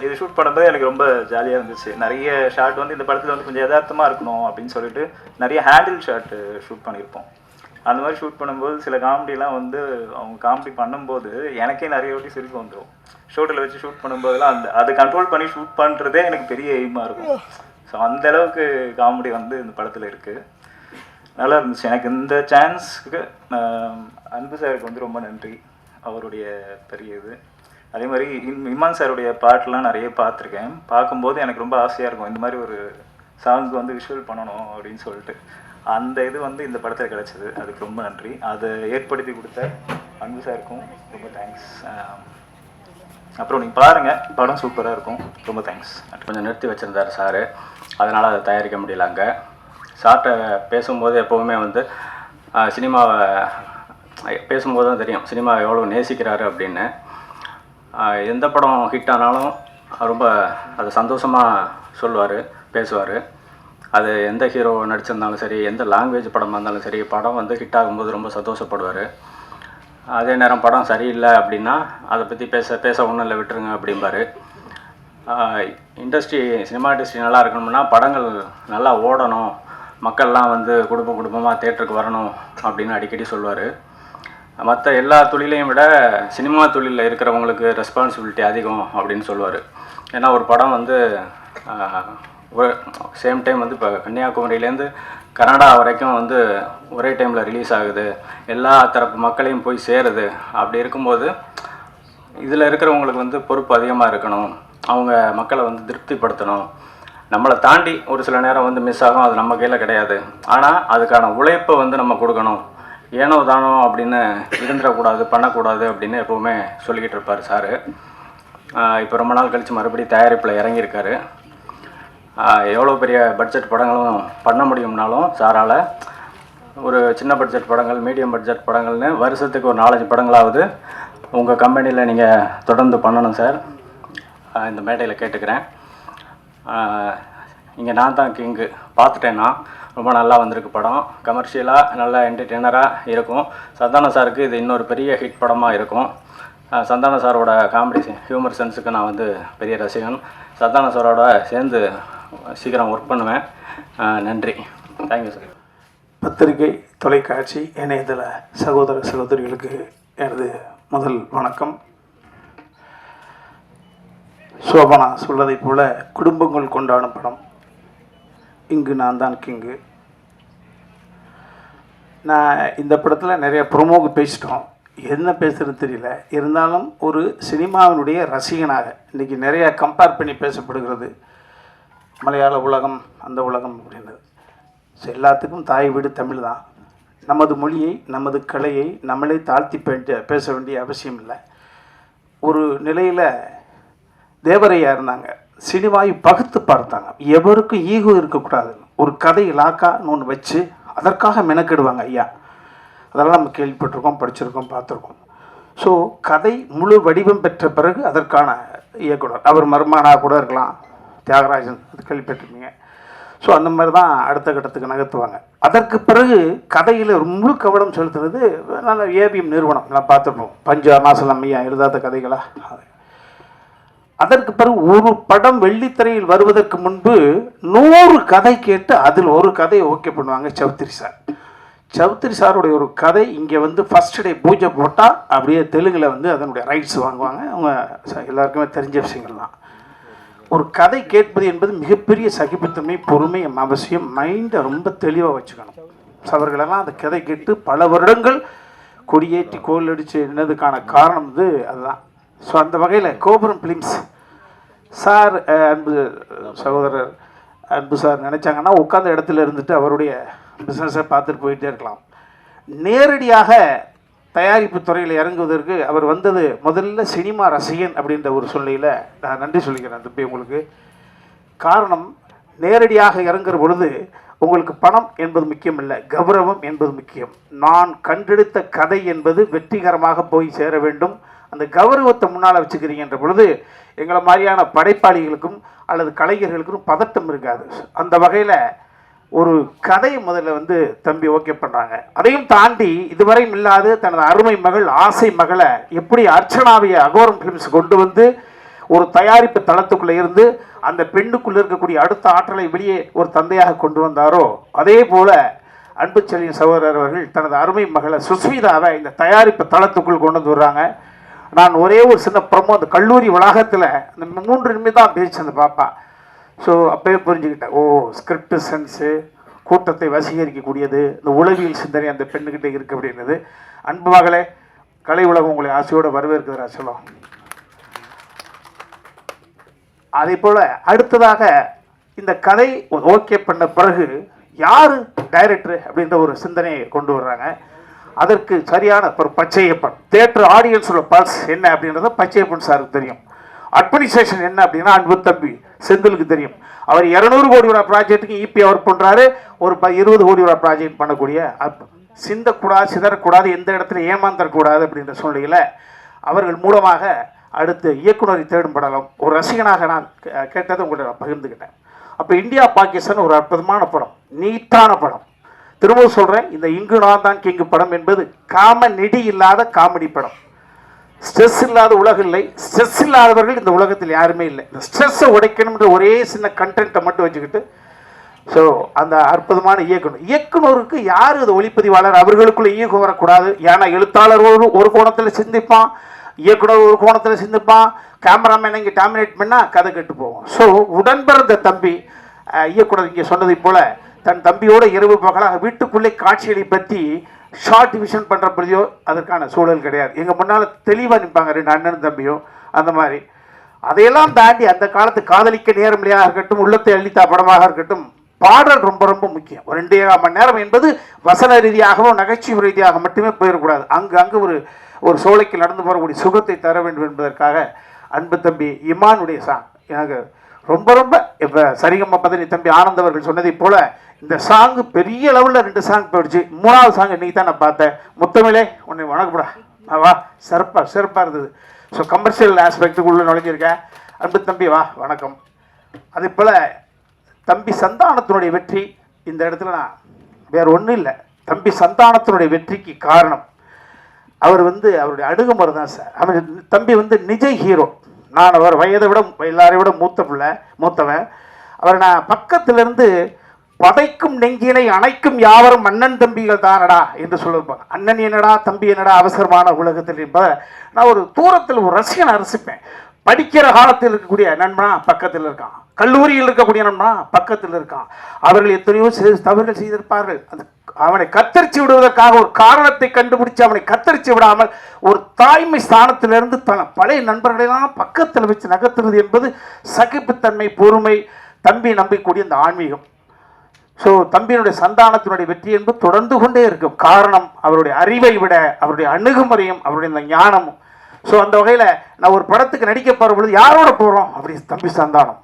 இது ஷூட் பண்ணும்போது எனக்கு ரொம்ப ஜாலியாக இருந்துச்சு. நிறைய ஷாட் வந்து இந்த படத்தில் வந்து கொஞ்சம் யதார்த்தமாக இருக்கணும் அப்படின்னு சொல்லிட்டு நிறைய ஹேண்டில் ஷாட் ஷூட் பண்ணியிருப்போம். அந்த மாதிரி ஷூட் பண்ணும்போது சில காமெடிலாம் வந்து அவங்க காமெடி பண்ணும்போது எனக்கே நிறைய வாட்டி சிரிப்பு வந்துடும். ஷூட்டில் வச்சு ஷூட் பண்ணும்போதெல்லாம் அதை கண்ட்ரோல் பண்ணி ஷூட் பண்ணுறதே எனக்கு பெரிய எய்மாக இருக்கும். ஸோ அந்தளவுக்கு காமெடி வந்து இந்த படத்தில் இருக்குது. நல்லா இருந்துச்சு. எனக்கு இந்த சான்ஸுக்கு அன்பு சாருக்கு வந்து ரொம்ப நன்றி. அவருடைய பெரிய இது. அதே மாதிரி இமான் சாருடைய பாட்டெலாம் நிறைய பார்த்துருக்கேன். பார்க்கும்போது எனக்கு ரொம்ப ஆசையாக இருக்கும் இந்த மாதிரி ஒரு சாங்க்கு வந்து விஷுவல் பண்ணணும் அப்படின்னு சொல்லிட்டு. அந்த இது வந்து இந்த படத்தில் கிடச்சிது. அதுக்கு ரொம்ப நன்றி. அதை ஏற்படுத்தி கொடுத்த அன்பு சாருக்கும் ரொம்ப தேங்க்ஸ். அப்புறம் நீங்கள் பாருங்கள், படம் சூப்பராக இருக்கும். ரொம்ப தேங்க்ஸ். கொஞ்சம் நிறுத்தி வச்சுருந்தார் சார், அதனால் அதை தயாரிக்க முடியல. அங்கே சார்கிட்ட பேசும்போது எப்போவுமே வந்து சினிமாவை பேசும்போது தான் தெரியும் சினிமா எவ்வளோ நேசிக்கிறாரு அப்படின்னு. எந்த படம் ஹிட் ஆனாலும் ரொம்ப அது சந்தோஷமாக சொல்லுவார், பேசுவார். அது எந்த ஹீரோ நடிச்சிருந்தாலும் சரி, எந்த லாங்குவேஜ் படமாக இருந்தாலும் சரி, படம் வந்து ஹிட் ஆகும்போது ரொம்ப சந்தோஷப்படுவார். அதே நேரம் படம் சரியில்லை அப்படின்னா அதை பற்றி பேச ஒன்றும் இல்லை, விட்டுருங்க அப்படிம்பார். சினிமா இண்டஸ்ட்ரி நல்லா இருக்கணும்னா படங்கள் நல்லா ஓடணும், மக்கள்லாம் வந்து குடும்பமாக தேட்டருக்கு வரணும் அப்படின்னு அடிக்கடி சொல்லுவார். மற்ற எல்லா தொழிலையும் விட சினிமா தொழிலில் இருக்கிறவங்களுக்கு ரெஸ்பான்சிபிலிட்டி அதிகம் அப்படின்னு சொல்லுவார். ஏன்னா ஒரு படம் வந்து சேம் டைம் வந்து இப்போ கன்னியாகுமரியிலேருந்து கனடா வரைக்கும் வந்து ஒரே டைமில் ரிலீஸ் ஆகுது, எல்லா தரப்பு மக்களையும் போய் சேருது. அப்படி இருக்கும்போது இதில் இருக்கிறவங்களுக்கு வந்து பொறுப்பு அதிகமாக இருக்கணும், அவங்க மக்களை வந்து திருப்திப்படுத்தணும். நம்மளை தாண்டி ஒரு சில நேரம் வந்து மிஸ் ஆகும், அது நம்ம கையில் கிடையாது. ஆனால் அதுக்கான உழைப்பை வந்து நம்ம கொடுக்கணும். ஏனோ தானோ அப்படின்னு இருந்துடக்கூடாது, பண்ணக்கூடாது அப்படின்னு எப்போவுமே சொல்லிக்கிட்டு இருப்பார் சார். இப்போ ரொம்ப நாள் கழித்து மறுபடியும் தயாரிப்பில் இறங்கியிருக்காரு. எவ்வளோ பெரிய பட்ஜெட் படங்களும் பண்ண முடியும்னாலும் சாரால் ஒரு சின்ன பட்ஜெட் படங்கள், மீடியம் பட்ஜெட் படங்கள்னு வருஷத்துக்கு ஒரு 4-5 படங்களாவது உங்கள் கம்பெனியில் நீங்கள் தொடர்ந்து பண்ணணும் சார். இந்த மேடையில் கேட்டுக்கிறேன். இங்கே நான் தான் கிங்கு பார்த்துட்டேன்னா ரொம்ப நல்லா வந்திருக்கு படம். கமர்ஷியலாக நல்லா என்டர்டெய்னராக இருக்கும். சந்தானம் சாருக்கு இது இன்னொரு பெரிய ஹிட் படமாக இருக்கும். சந்தானம் சாரோட காமெடி ஹியூமர் சென்ஸுக்கு நான் வந்து பெரிய ரசிகன். சந்தானம் சாரோட சேர்ந்து சீக்கிரம் ஒர்க் பண்ணுவேன். நன்றி. Thank you sir. பத்திரிகை, தொலைக்காட்சி, இணையதள சகோதர சகோதரிகளுக்கு எனது முதல் வணக்கம். சோபனா சொல்வதைப் போல குடும்பங்கள் கொண்டாடும் படம். இங்கு நான் தான் கிங்கு. நான் இந்த படத்தில் நிறைய ப்ரொமோக்கு பேசிட்டோம், என்ன பேசுகிறதுன்னு தெரியல. இருந்தாலும் ஒரு சினிமாவினுடைய ரசிகனாக இன்றைக்கி நிறையா கம்பேர் பண்ணி பேசப்படுகிறது, மலையாள உலகம் அந்த உலகம் அப்படின்றது. ஸோ எல்லாத்துக்கும் தாய் வீடு தமிழ் தான். நமது மொழியை, நமது கலையை நம்மளே தாழ்த்தி பேச வேண்டிய அவசியம் இல்லை. ஒரு நிலையில் தேவரையா இருந்தாங்க, சினிமாவை பகுத்து பார்த்தாங்க. எவருக்கும் ஈகோ இருக்கக்கூடாது, ஒரு கதை இலாக்கான்னு ஒன்று வச்சு அதற்காக மெனக்கெடுவாங்க ஐயா. அதெல்லாம் நம்ம கேள்விப்பட்டிருக்கோம், படிச்சிருக்கோம், பார்த்துருக்கோம். ஸோ கதை முழு வடிவம் பெற்ற பிறகு அதற்கான இயக்குனர், அவர் மருமானாக கூட இருக்கலாம், தியாகராஜன், அது கேள்விப்பட்டிருப்பீங்க. ஸோ அந்த மாதிரி தான் அடுத்த கட்டத்துக்கு நகர்த்துவாங்க. அதற்கு பிறகு கதையில் முழு கவனம் செலுத்துறது நல்ல ஏபிஎம் நிறுவனம், நான் பார்த்துருப்போம். பஞ்சு அருணாசலம் ஐயா எழுதாத கதைகளா. அதற்கு பிறகு ஒரு படம் வெள்ளித்திரையில் வருவதற்கு முன்பு 100 கதை கேட்டு அதில் ஒரு கதையை ஓகே பண்ணுவாங்க சௌத்ரி சார். சௌத்ரி சாருடைய ஒரு கதை இங்கே வந்து ஃபஸ்ட் டே பூஜை போட்டால் அப்படியே தெலுங்கில் வந்து அதனுடைய ரைட்ஸ் வாங்குவாங்க. அவங்க எல்லாருக்குமே தெரிஞ்ச விஷயங்கள் தான். ஒரு கதை கேட்பது என்பது மிகப்பெரிய சகிப்புத்தன்மை, பொறுமை அவசியம். மைண்டை ரொம்ப தெளிவாக வச்சுக்கணும். அவர்களெல்லாம் அந்த கதை கேட்டு பல வருடங்கள் கொடியேற்றி கோல் அடித்து என்னதுக்கான காரணம் வந்து அதுதான். ஸோ அந்த வகையில் கோபுரம் ஃபிலிம்ஸ் சார், அன்பு சகோதரர் அன்பு சார் நினச்சாங்கன்னா உட்கார்ந்த இடத்துல இருந்துட்டு அவருடைய பிஸ்னஸை பார்த்துட்டு போயிட்டே இருக்கலாம். நேரடியாக தயாரிப்பு துறையில் இறங்குவதற்கு அவர் வந்தது முதல்ல சினிமா ரசிகன் அப்படின்ற ஒரு சொல்லையில் நான் நன்றி சொல்லிக்கிறேன் தம்பி உங்களுக்கு. காரணம், நேரடியாக இறங்குற பொழுது உங்களுக்கு பணம் என்பது முக்கியம் இல்லை, கௌரவம் என்பது முக்கியம். நான் கண்டெடுத்த கதை என்பது வெற்றிகரமாக போய் சேர வேண்டும். அந்த கௌரவத்தை முன்னால் வச்சுக்கிறீங்கன்ற பொழுது எங்களை மாதிரியான படைப்பாளிகளுக்கும் அல்லது கலைஞர்களுக்கும் பதட்டம் இருக்காது. அந்த வகையில் ஒரு கதையை முதல்ல வந்து தம்பி ஓகே பண்ணுறாங்க. அதையும் தாண்டி இதுவரையும் இல்லாது தனது அருமை மகள் ஆசை மகளை எப்படி அர்ச்சனாவை அகோரம் ஃபிலிம்ஸ் கொண்டு வந்து ஒரு தயாரிப்பு தளத்துக்குள்ளே இருந்து அந்த பெண்ணுக்குள்ளே இருக்கக்கூடிய அடுத்த ஆற்றலை வெளியே ஒரு தந்தையாக கொண்டு வந்தாரோ, அதே போல் அன்பு செல்லியின் சகோதரர் அவர்கள் தனது அருமை மகளை சுஸ்மிதாவை இந்த தயாரிப்பு தளத்துக்குள் கொண்டு வந்து வர்றாங்க. நான் ஒரே ஒரு சின்ன ப்ரமோ அந்த கல்லூரி வளாகத்தில் அந்த 3 நிமிடம் தான் பேச்சு அந்த பாப்பா. ஸோ அப்போயே புரிஞ்சுக்கிட்டேன், ஓ ஸ்கிரிப்ட் சென்ஸு கூட்டத்தை வசீகரிக்கக்கூடியது, இந்த உளவியல் சிந்தனை அந்த பெண்ணுக்கிட்ட இருக்குது அப்படின்றது. அன்பு மகளே, கலை உலகம் உங்களை ஆசையோடு வரவேற்கிறதா சொல்லும். அதே போல் அடுத்ததாக இந்த கதை ஓகே பண்ண பிறகு யார் டைரக்டர் அப்படின்ற ஒரு சிந்தனையை கொண்டு வர்றாங்க. அதற்கு சரியான ஒரு பச்சையப்பன் தேட்டர் ஆடியன்ஸோட பல்ஸ் என்ன அப்படின்றத பச்சையப்பன் சாருக்கு தெரியும். அட்மினிஸ்ட்ரேஷன் என்ன அப்படின்னா அன்பு தம்பி செந்திலுக்கு தெரியும். அவர் 200 கோடி ரூபா ப்ராஜெக்ட்டுக்கு இபி ஒர்க் பண்ணுறாரு. ஒரு 20 கோடி ரூபா ப்ராஜெக்ட் பண்ணக்கூடிய சிந்தக்கூடாது, சிதறக்கூடாது, எந்த இடத்துல ஏமாந்தரக்கூடாது அப்படின்ற சூழ்நிலையில் அவர்கள் மூலமாக அடுத்து இயக்குனரை தேடும் படலம் ஒரு ரசிகனாக நான் கேட்டதை உங்களை நான் பகிர்ந்துக்கிட்டேன். அப்போ இந்தியா பாகிஸ்தான் ஒரு அற்புதமான படம், நீட்டான படம். திரும்பவும் சொல்கிறேன், இந்த இங்கு நான் தான் கிங்கு படம் என்பது நெடி இல்லாத காமெடி படம். ஸ்ட்ரெஸ் இல்லாத உலகம் இல்லை, ஸ்ட்ரெஸ் இல்லாதவர்கள் இந்த உலகத்தில் யாருமே இல்லை. இந்த ஸ்ட்ரெஸ்ஸை உடைக்கணுன்ற ஒரே சின்ன கண்டென்ட்டை மட்டும் வச்சுக்கிட்டு ஸோ அந்த அற்புதமான இயக்குனருக்கு யார் இது ஒளிப்பதிவாளர் அவர்களுக்குள்ள ஈகோ வரக்கூடாது. ஏன்னா எழுத்தாளர் ஒரு கோணத்தில் சிந்திப்பான், இயக்குனர் ஒரு கோணத்தில் சிந்திப்பான், கேமராமேன் இங்கே டாமினேட் பண்ணால் கதை கெட்டு போகும். ஸோ உடன்பிறந்த தம்பி இயக்குனர் இங்கே சொன்னதை போல் தன் தம்பியோட இரவு பகலாக வீட்டுக்குள்ளே காட்சிகளை பற்றி ஷார்ட் டிவிஷன் பண்ணுறப்படியோ அதற்கான சூழல் கிடையாது. எங்கள் முன்னால் தெளிவாக நிற்பாங்க 2 அண்ணன் தம்பியோ அந்த மாதிரி. அதையெல்லாம் தாண்டி அந்த காலத்து காதலிக்க நேரமில்லையாக இருக்கட்டும், உள்ளத்தை அள்ளித்தா படமாக இருக்கட்டும், பாடல் ரொம்ப ரொம்ப முக்கியம். ஒரு 2.5 மணி நேரம் என்பது வசன ரீதியாகவும் நகைச்சுவை ரீதியாக மட்டுமே போயிடக்கூடாது. அங்கு ஒரு சோலைக்கு நடந்து போகக்கூடிய சுகத்தை தர வேண்டும் என்பதற்காக அன்பு தம்பி இமானுடைய சாங் எனக்கு ரொம்ப ரொம்ப இப்போ சரிகம்மா பதனி தம்பி ஆனந்த் அவர்கள் சொன்னதை போல் இந்த சாங்கு பெரிய லெவலில் 2 சாங் போயிடுச்சு. 3வது சாங் இன்றைக்கி தான் நான் பார்த்தேன். முத்தமிழே உன்னை வணக்கப்படா வா, சிறப்பாக இருந்தது. ஸோ கமர்ஷியல் ஆஸ்பெக்டுக்குள்ளே நுழைஞ்சிருக்கேன். அன்பு தம்பி வா வணக்கம். அதே போல் தம்பி சந்தானத்தினுடைய வெற்றி இந்த இடத்துல நான் வேறு ஒன்றும் இல்லை, தம்பி சந்தானத்தினுடைய வெற்றிக்கு காரணம் அவர் அவருடைய அணுகுமுறை தான் சார். அவர் தம்பி நிஜ ஹீரோ. நான் அவர் வயதை விட எல்லாரையும் விட மூத்தவன். அவர் நான் பக்கத்திலிருந்து பதைக்கும் நெஞ்சினை அணைக்கும் யாவரும் அண்ணன் தம்பிகள் தானடா என்று சொல்லியிருப்பாங்க. அண்ணன் என்னடா தம்பி என்னடா அவசரமான உலகத்தில் என்பதை நான் ஒரு தூரத்தில் ஒரு ரசிகனை ரசிப்பேன். படிக்கிற காலத்தில் இருக்கக்கூடிய நண்பனா பக்கத்தில் இருக்கான், கல்லூரியில் இருக்கக்கூடிய நண்பனா பக்கத்தில் இருக்கான். அவர்கள் எத்தனையோ தவறுகள் செய்திருப்பார்கள். அந்த அவனை கத்தரிச்சு விடுவதற்காக ஒரு காரணத்தை கண்டுபிடிச்சு அவனை கத்தரிச்சு விடாமல் ஒரு தாய்மை ஸ்தானத்திலிருந்து தன பழைய நண்பர்களெல்லாம் பக்கத்தில் வச்சு நகர்த்துறது என்பது சகிப்புத்தன்மை, பொறுமை, தம்பி நம்பிக்கூடிய இந்த ஆன்மீகம். ஸோ தம்பியினுடைய சந்தானத்தினுடைய வெற்றி என்பது தொடர்ந்து கொண்டே இருக்கும். காரணம் அவருடைய அறிவை விட அவருடைய அணுகுமுறையும் அவருடைய இந்த ஞானமும். ஸோ அந்த வகையில் நான் ஒரு படத்துக்கு நடிக்க போகிற பொழுது யாரோட போகிறோம் அப்படி தம்பி சந்தானம்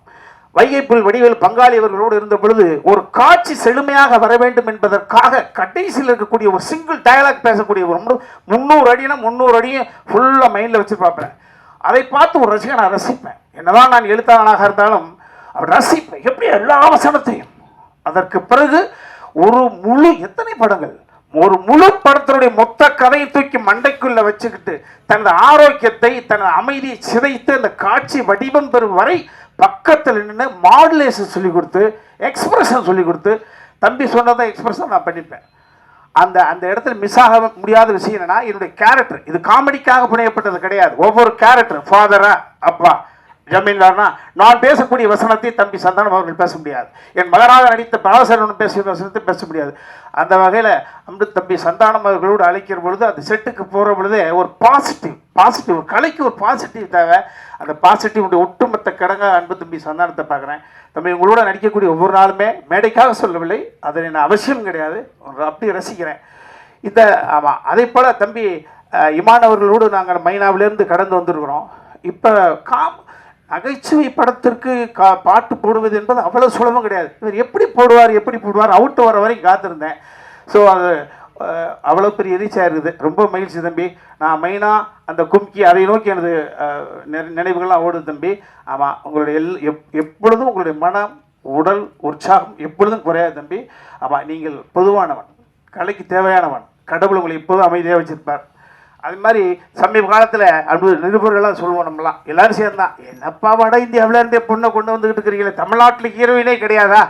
வைகைப்புல் வடிவேல் பங்காளி அவர்களோடு இருந்த பொழுது ஒரு காட்சி செழுமையாக வர வேண்டும் என்பதற்காக கடைசியில் இருக்கக்கூடிய ஒரு சிங்கிள் டயலாக் பேசக்கூடிய ஒரு 300 அடினா 300 அடியும் ஃபுல்லாக மைண்டில் வச்சு பார்ப்பேன். அதை பார்த்து ஒரு ரசிகனை நான் ரசிப்பேன். என்னதான் நான் எழுத்தாளனாக இருந்தாலும் அவர் ரசிப்பேன் எப்படி எல்லா வசனத்தையும். அதற்கு பிறகு ஒரு எத்தனை படங்கள், ஒரு முழு படத்தினுடைய மொத்த கதையை தூக்கி மண்டைக்குள்ள வச்சுக்கிட்டு தனது ஆரோக்கியத்தை தனது அமைதியை சிதைத்து அந்த காட்சி வடிவம் பெறும் வரை பக்கத்தில் நின்று மாடுலேஷன் சொல்லிக் கொடுத்து எக்ஸ்பிரஷன் சொல்லிக் கொடுத்து தம்பி சொன்னதான் எக்ஸ்பிரஷன் நான் பண்ணிப்பேன். அந்த இடத்துல மிஸ் ஆக முடியாத விஷயம் என்னன்னா என்னுடைய கேரக்டர் இது காமெடிக்காக புனையப்பட்டது கிடையாது. ஒவ்வொரு கேரக்டர் ஃபாதரா அப்பா ஜமீன்தார்னா நான் பேசக்கூடிய வசனத்தை தம்பி சந்தானம் அவர்கள் பேச முடியாது. என் மகனாக நடித்த பாலசரன் பேசிய வசனத்தை பேச முடியாது. அந்த வகையில் அம்பு தம்பி சந்தானம் அவர்களோடு அழைக்கிற பொழுது அந்த செட்டுக்கு போகிற பொழுதே ஒரு பாசிட்டிவ் கலைக்கு ஒரு பாசிட்டிவ் தேவை. அந்த பாசிட்டிவ் ஒட்டுமொத்த கடங்க அன்பு தம்பி சந்தானத்தை பார்க்குறேன். தம்பி உங்களோட நடிக்கக்கூடிய ஒவ்வொரு நாளுமே மேடைக்காக சொல்லவில்லை, அதை நான் அவசியம் கிடையாது, அப்படி ரசிக்கிறேன். ஆமாம் அதே போல் தம்பி இமான் அவர்களோடு நாங்கள் மைனாவிலேருந்து கடந்து வந்திருக்கிறோம். இப்போ நகைச்சுவை படத்திற்கு பாட்டு போடுவது என்பது அவ்வளோ சுலபம் கிடையாது. இவர் எப்படி போடுவார் அவுட்டு வர வரைக்கும் காத்திருந்தேன். ஸோ அது அவ்வளோ பெரிய ரீச்சாக இருக்குது. ரொம்ப மகிழ்ச்சி தம்பி. நான் மெயினாக அந்த கும்கி அதை நோக்கி எனது நினைவுகள்லாம் ஓடுது தம்பி. ஆமாம், உங்களுடைய எப்பொழுதும் உங்களுடைய மனம் உடல் உற்சாகம் எப்பொழுதும் குறையாது தம்பி. ஆமாம், நீங்கள் பொதுவானவன், கலைக்கு தேவையானவன், கடவுள் உங்களை எப்போதும் அமைதியாக வச்சுருப்பார். அது மாதிரி சமீப காலத்தில் அன்பு நிருபர்கள்லாம் சொல்லுவோம், நம்மளாம் எல்லோரும் சேர்ந்தான், என்னப்பா வட இந்தியாவில் இருந்தே பொண்ணை கொண்டு வந்துக்கிட்டு இருக்கிறீங்களே, தமிழ்நாட்டில் ஹீரோயினே கிடையாதா?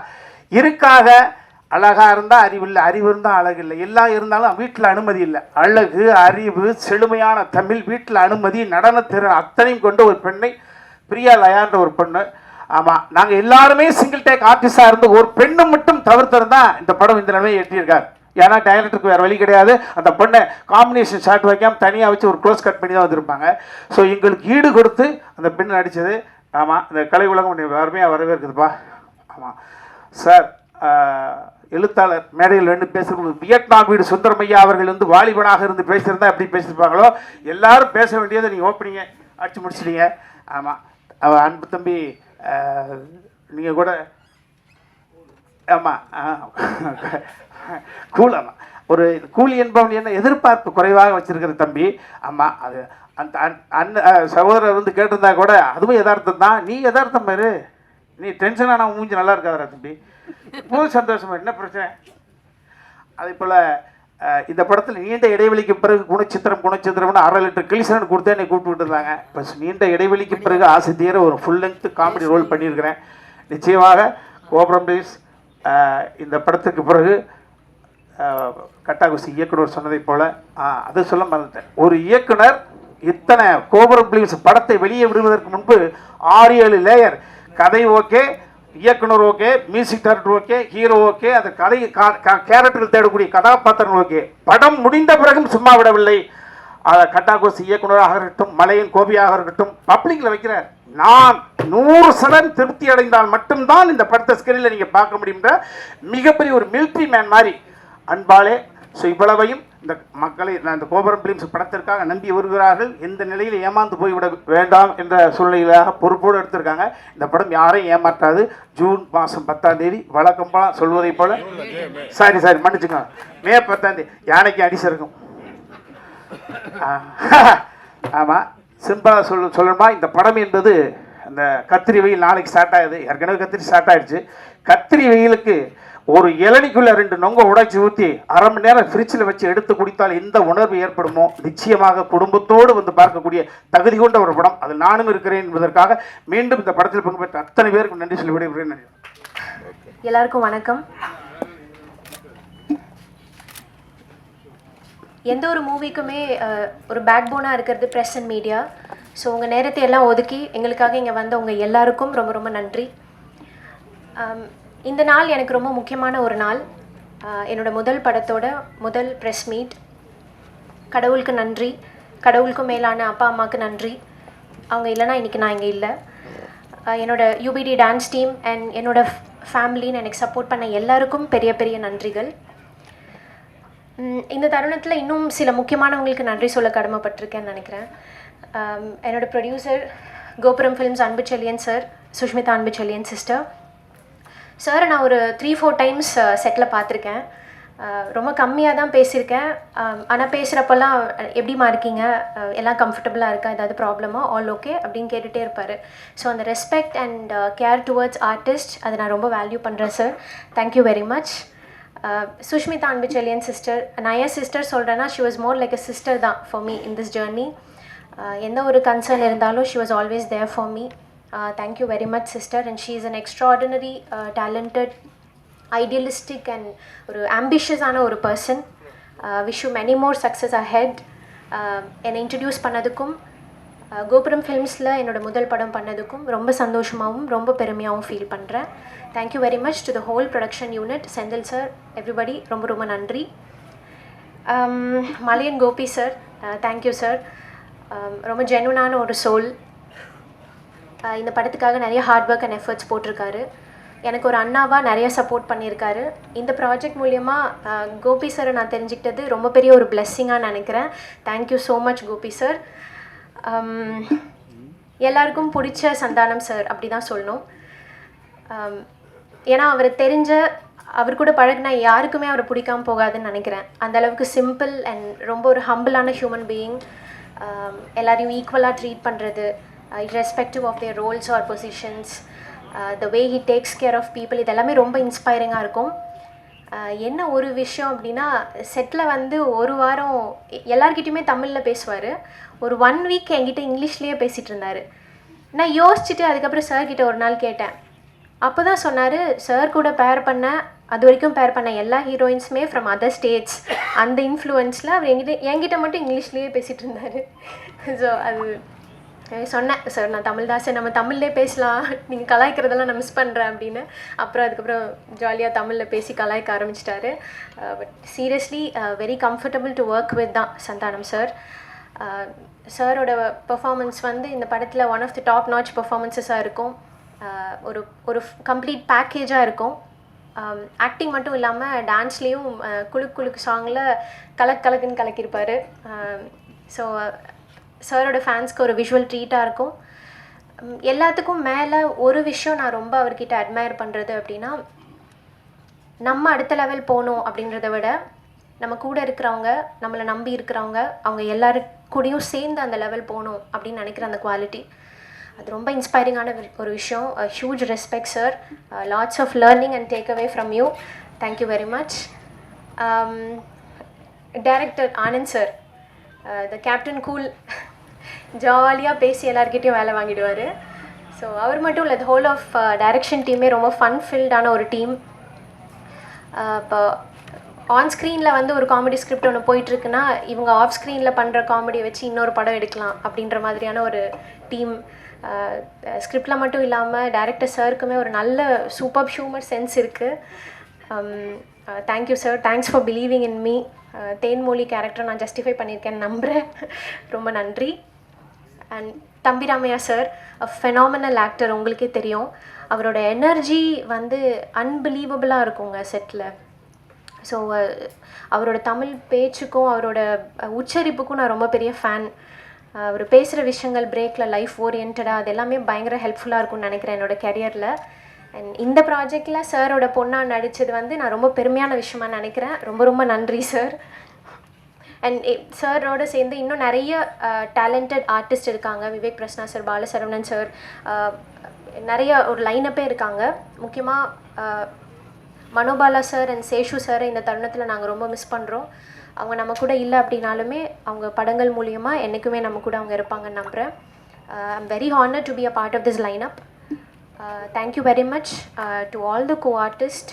இருக்காக அழகாக இருந்தால் அறிவில்லை, அறிவு இருந்தால் அழகு இல்லை, எல்லாம் இருந்தாலும் வீட்டில் அனுமதி இல்லை. அழகு, அறிவு, செழுமையான தமிழ், வீட்டில் அனுமதி, நடனத்திறன் அத்தனையும் கொண்ட ஒரு பெண்ணை, பிரியா லயான்ற ஒரு பெண்ணு. ஆமாம், நாங்கள் எல்லாருமே சிங்கிள் டேக் ஆர்டிஸ்டாக இருந்து ஒரு பெண்ணை மட்டும் தவிர்த்திருந்தான் இந்த படம் இந்த நிலைமையை எட்டியிருக்கார். ஏன்னா டைரக்டருக்கு வேறு வழி கிடையாது. அந்த பொண்ணை காம்பினேஷன் ஷாட் வைக்காமல் தனியாக வச்சு ஒரு க்ளோஸ் கட் பண்ணி தான் வந்திருப்பாங்க. ஸோ எங்களுக்கு ஈடு கொடுத்து அந்த பெண் நடித்தது. ஆமாம், இந்த கலை உலகம் அருமையாக வரவேற்குதுப்பா. ஆமாம் சார், எழுத்தாளர் மேடையில் ரெண்டு பேசுகிறது, வியட்நாம் வீடு சுந்தரமையா அவர்கள் வந்து வாலிபனாக இருந்து பேசியிருந்தா எப்படி பேசியிருப்பாங்களோ, எல்லாரும் பேச வேண்டியதை நீங்கள் ஓப்பனிங்க அடிச்சு முடிச்சிட்டீங்க. ஆமாம், அன்பு தம்பி நீங்கள் கூட ஆமாம் கூலம்மா ஒரு கூலி என்பவன் என்ன எதிர்பார்ப்பு குறைவாக வச்சிருக்கிற தம்பி. ஆமாம், அது அந்த சகோதரர் வந்து கேட்டிருந்தா கூட அதுவும் யதார்த்தம் தான். நீ யதார்த்தம் பாரு, நீ டென்ஷனாக நான் மூஞ்சி நல்லா இருக்காதரா தம்பி, இப்போது சந்தோஷமா, என்ன பிரச்சனை? அதே போல் இந்த படத்தில் நீண்ட இடைவெளிக்கு பிறகு குணச்சித்திரம்னு 1/2 லிட்டர் கிளிசரன் கொடுத்தே என்னை கூப்பிட்டு இருந்தாங்க. இப்போ நீண்ட இடைவெளிக்கு பிறகு ஆசை தீர ஒரு ஃபுல் லென்த் காமெடி ரோல் பண்ணியிருக்கிறேன். நிச்சயமாக கோபுரம் பிளீஸ் இந்த படத்துக்கு பிறகு கட்டாகுசி இயக்குனர் சொன்னதைப் போல் அதை சொல்ல மறந்துட்டேன். ஒரு இயக்குனர் இத்தனை கோபுரம் பிளீஸ் படத்தை வெளியே விடுவதற்கு முன்பு 6-7 லேயர், கதை ஓகே, இயக்குனர் okay, music director okay, hero okay, அந்த கதை கேரக்டர்கள் தேடக்கூடிய கதாபாத்திரங்கள் ஓகே. படம் முடிந்த பிறகும் சும்மா விடவில்லை. அதை கட்டாகோசி இயக்குனராக இருக்கட்டும், மலையன் கோபியாக இருக்கட்டும், பப்ளிக்கில் வைக்கிறார். நான் 100% திருப்தி அடைந்தால் மட்டும்தான் இந்த படத்தை ஸ்கிரீனில் நீங்கள் பார்க்க முடியுன்ற மிகப்பெரிய ஒரு மிலிட்ரி மேன் மாதிரி அன்பாலே. ஸோ இவ்வளவையும் இந்த மக்களை இந்த கோபுரம் பிலிம்ஸ் படத்திற்காக நம்பி வருகிறார்கள். எந்த நிலையில் ஏமாந்து போய்விட வேண்டாம் என்ற சூழ்நிலையாக பொறுப்போடு எடுத்திருக்காங்க. இந்த படம் யாரையும் ஏமாற்றாது. ஜூன் மாதம் 10ஆம் தேதி வழக்கமாக சொல்வதை போல, சாரி மன்னிச்சுங்க, மே 10ஆம் தேதி யானைக்கு அடிச்சிருக்கும். ஆமாம், சிம்பிளாக சொல்லணுமா, இந்த படம் என்பது அந்த கத்திரி வெயில் நாளைக்கு ஸ்டார்ட் ஆகுது. ஏற்கனவே கத்திரி ஸ்டார்ட் ஆகிடுச்சு. கத்திரி வெயிலுக்கு ஒரு இளநிக்குள்ளே 2 நொங்க உடைச்சி ஊற்றி 1/2 மணி நேரம் ஃப்ரிட்ஜில் வச்சு எடுத்து குடித்தால் எந்த உணர்வு ஏற்படுமோ, நிச்சயமாக குடும்பத்தோடு வந்து பார்க்கக்கூடிய தகுதி கொண்ட ஒரு படம். அதில் நானும் இருக்கிறேன் என்பதற்காக மீண்டும் இந்த படத்தில் பங்கு பெற்ற அத்தனை பேருக்கு நன்றி சொல்லி விடைபெறுகிறேன். எல்லாருக்கும் வணக்கம். எந்த ஒரு மூவிக்குமே ஒரு பேக் போனாக இருக்கிறது ப்ரெஸ் அண்ட் மீடியா. ஸோ உங்கள் நேரத்தை எல்லாம் ஒதுக்கி எங்களுக்காக இங்கே வந்த உங்கள் எல்லாருக்கும் ரொம்ப ரொம்ப நன்றி. இந்த நாள் எனக்கு ரொம்ப முக்கியமான ஒரு நாள். என்னோட முதல் படத்தோட முதல் ப்ரெஸ் மீட். கடவுளுக்கு நன்றி, கடவுளுக்கும் மேலான அப்பா அம்மாவுக்கு நன்றி. அவங்க இல்லைனா இன்றைக்கி நான் இங்கே இல்லை. என்னோட யூபிடி டான்ஸ் டீம் அண்ட் என்னோட ஃபேமிலின்னு எனக்கு சப்போர்ட் பண்ண எல்லாருக்கும் பெரிய பெரிய நன்றிகள். இந்த தருணத்தில் இன்னும் சில முக்கியமானவங்களுக்கு நன்றி சொல்ல கடமைப்பட்டிருக்கேன்னு நினைக்கிறேன். என்னோடய ப்ரொடியூசர் கோபுரம் ஃபிலிம்ஸ் அன்பு Selliyan sir, Sushmita Anbu Selliyan sister. Sir நான் ஒரு 3-4 டைம்ஸ் செட்டில் பார்த்துருக்கேன். ரொம்ப கம்மியாக தான் பேசியிருக்கேன். ஆனால் பேசுகிறப்பெல்லாம் எப்படிமா இருக்கீங்க, எல்லாம் கம்ஃபர்டபுளாக இருக்கா, ஏதாவது ப்ராப்ளமா, ஆல் ஓகே அப்படின்னு கேட்டுகிட்டே இருப்பார். ஸோ அந்த respect and care towards artist அதை நான் ரொம்ப வேல்யூ பண்ணுறேன் sir. Thank you very much. Sushmita Anbu Selliyan sister, நான் ஏன் சிஸ்டர் சொல்கிறேன்னா, she was more like a sister தான் for me in this journey. எந்த ஒரு கன்சர்ன் இருந்தாலும் she was always there for me. Thank you very much sister, and she is an extraordinary talented, idealistic and ஒரு ambitious ஆன ஒரு person. Wish you many more success ahead. என்னை introduce பண்ணதுக்கும் கோபுரம் ஃபிலிம்ஸில் என்னோட முதல் படம் பண்ணதுக்கும் ரொம்ப சந்தோஷமாகவும் ரொம்ப பெருமையாகவும் ஃபீல் பண்ணுறேன். Thank you very much to the whole production unit, Senthil sir, everybody ரொம்ப ரொம்ப நன்றி. Malayan Gopi sir, thank you sir. ரொம்ப ஜென்யூனான ஒரு சோல். இந்த படத்துக்காக நிறைய ஹார்ட் ஒர்க் அண்ட் எஃபர்ட்ஸ் போட்டிருக்காரு. எனக்கு ஒரு அண்ணாவாக நிறைய சப்போர்ட் பண்ணியிருக்காரு. இந்த ப்ராஜெக்ட் மூலியமாக கோபி சாரை நான் தெரிஞ்சுக்கிட்டது ரொம்ப பெரிய ஒரு பிளெஸ்ஸிங்காக நினைக்கிறேன். Thank you so much Gopi sir. எல்லாருக்கும் பிடிச்ச சந்தானம் சார் அப்படி தான் சொல்லணும். ஏன்னா அவர் கூட பழகினா யாருக்குமே அவரை பிடிக்காமல் போகாதுன்னு நினைக்கிறேன். அந்தளவுக்கு சிம்பிள் அண்ட் ரொம்ப ஒரு ஹம்பிளான ஹியூமன் பீயிங். எல்லாரையும் ஈக்குவலாக ட்ரீட் பண்ணுறது, irrespective of their roles or positions, the way he takes care of people, இதெல்லாமே ரொம்ப இன்ஸ்பைரிங்காக இருக்கும். என்ன ஒரு விஷயம் அப்படின்னா, செட்டில் வந்து ஒரு வாரம் எல்லார்கிட்டையுமே தமிழில் பேசுவார். ஒரு 1 வீக் என்கிட்ட இங்கிலீஷ்லேயே பேசிகிட்டு இருந்தார். நான் யோசிச்சுட்டு அதுக்கப்புறம் சார்கிட்ட ஒரு நாள் கேட்டேன். அப்போ தான் சொன்னார், சார் கூட அது வரைக்கும் பேர் பண்ண எல்லா ஹீரோயின்ஸுமே ஃப்ரம் அதர் ஸ்டேட்ஸ். அந்த இன்ஃப்ளூயன்ஸில் அவர் என்கிட்ட மட்டும் இங்கிலீஷ்லேயே பேசிகிட்டு இருந்தார். ஸோ அது சொன்னேன், சார் நான் தமிழ் தான் சார், நம்ம தமிழ்லேயே பேசலாம், நீங்கள் கலாய்க்கிறதெல்லாம் நான் மிஸ் பண்ணுறேன் அப்படின்னு. அதுக்கப்புறம் ஜாலியாக தமிழில் பேசி கலாய்க்க ஆரம்பிச்சிட்டாரு. But seriously very comfortable to work with தான் சந்தானம் சார். சாரோட பெர்ஃபார்மன்ஸ் வந்து இந்த படத்தில் one of the top notch பெர்ஃபார்மன்ஸஸாக இருக்கும். ஒரு கம்ப்ளீட் பேக்கேஜாக இருக்கும். ஆக்டிங் மட்டும் இல்லாமல் டான்ஸ்லேயும் குலுக்கு சாங்கில் கலக்குன்னு கலக்கியிருப்பார். ஸோ சாரோட ஃபேன்ஸ்க்கு ஒரு விஷுவல் ட்ரீட்டாக இருக்கும். எல்லாத்துக்கும் மேலே ஒரு விஷயம் நான் ரொம்ப அவர்கிட்ட அட்மையர் பண்ணுறது அப்படின்னா, நம்ம அடுத்த லெவல் போகணும் அப்படின்றத விட நம்ம கூட இருக்கிறவங்க, நம்மளை நம்பி இருக்கிறவங்க, அவங்க எல்லாருக்கூடையும் சேர்ந்து அந்த லெவல் போகணும் அப்படின்னு நினைக்கிற அந்த குவாலிட்டி, அது ரொம்ப இன்ஸ்பைரிங்கான ஒரு விஷயம். Huge respect sir. Lots of learning and take away from you. Thank you very much. Director Anand sir, the captain cool, ஜாலியாக பேசி எல்லாருக்கிட்டையும் வேலை வாங்கிடுவார். ஸோ அவர் மட்டும் இல்லை, த ஹோல் ஆஃப் டைரக்ஷன் டீமே ரொம்ப ஃபன் ஃபில்டான ஒரு டீம். இப்போ ஆன் ஸ்க்ரீனில் வந்து ஒரு காமெடி ஸ்கிரிப்ட் ஒன்று போயிட்டுருக்குன்னா, இவங்க ஆஃப் ஸ்க்ரீனில் பண்ணுற காமெடியை வச்சு இன்னொரு படம் எடுக்கலாம் அப்படின்ற மாதிரியான ஒரு டீம். ஸ்கிரிப்டில் மட்டும் இல்லாமல் டைரக்டர் சாருக்குமே ஒரு நல்ல சூப்பர் ஹியூமர் சென்ஸ் இருக்குது. Thank you sir, thanks for believing in me. Thenmozhi கேரக்டரை நான் ஜஸ்டிஃபை பண்ணியிருக்கேன்னு நம்புகிறேன். ரொம்ப நன்றி. அண்ட் தம்பி ராமையா சார், ஃபெனாமினல் ஆக்டர், உங்களுக்கே தெரியும். அவரோட எனர்ஜி வந்து அன்பிலீவபிளாக இருக்குங்க செட்டில். ஸோ அவரோட தமிழ் பேச்சுக்கும் அவரோட உச்சரிப்புக்கும் நான் ரொம்ப பெரிய ஃபேன். அவர் பேசுகிற விஷயங்கள் பிரேக்கில் லைஃப் ஓரியன்டாக அது எல்லாமே பயங்கர ஹெல்ப்ஃபுல்லாக இருக்கும்னு நினைக்கிறேன் என்னோடய கெரியரில். அண்ட் இந்த ப்ராஜெக்டில் சாரோட பொண்ணாக நடித்தது வந்து நான் ரொம்ப பெருமையான விஷயமா நினைக்கிறேன். ரொம்ப ரொம்ப நன்றி சார். அண்ட் சாரோட சேர்ந்து இன்னும் நிறைய டேலண்டட் ஆர்டிஸ்ட் இருக்காங்க. விவேக் பிரசன்னா சார், பாலசரவணன் சார், நிறைய ஒரு லைனப்பே இருக்காங்க. முக்கியமாக மனோபாலா சார் அண்ட் சேஷு சாரை இந்த தருணத்தில் நாங்கள் ரொம்ப மிஸ் பண்ணுறோம். அவங்க நம்ம கூட இல்லை அப்படின்னாலுமே அவங்க படங்கள் மூலியமாக என்றைக்குமே நம்ம கூட அவங்க இருப்பாங்கன்னு நம்புகிறேன். I'm very honoured to be a part of this lineup. Thank you very much to all the co-artist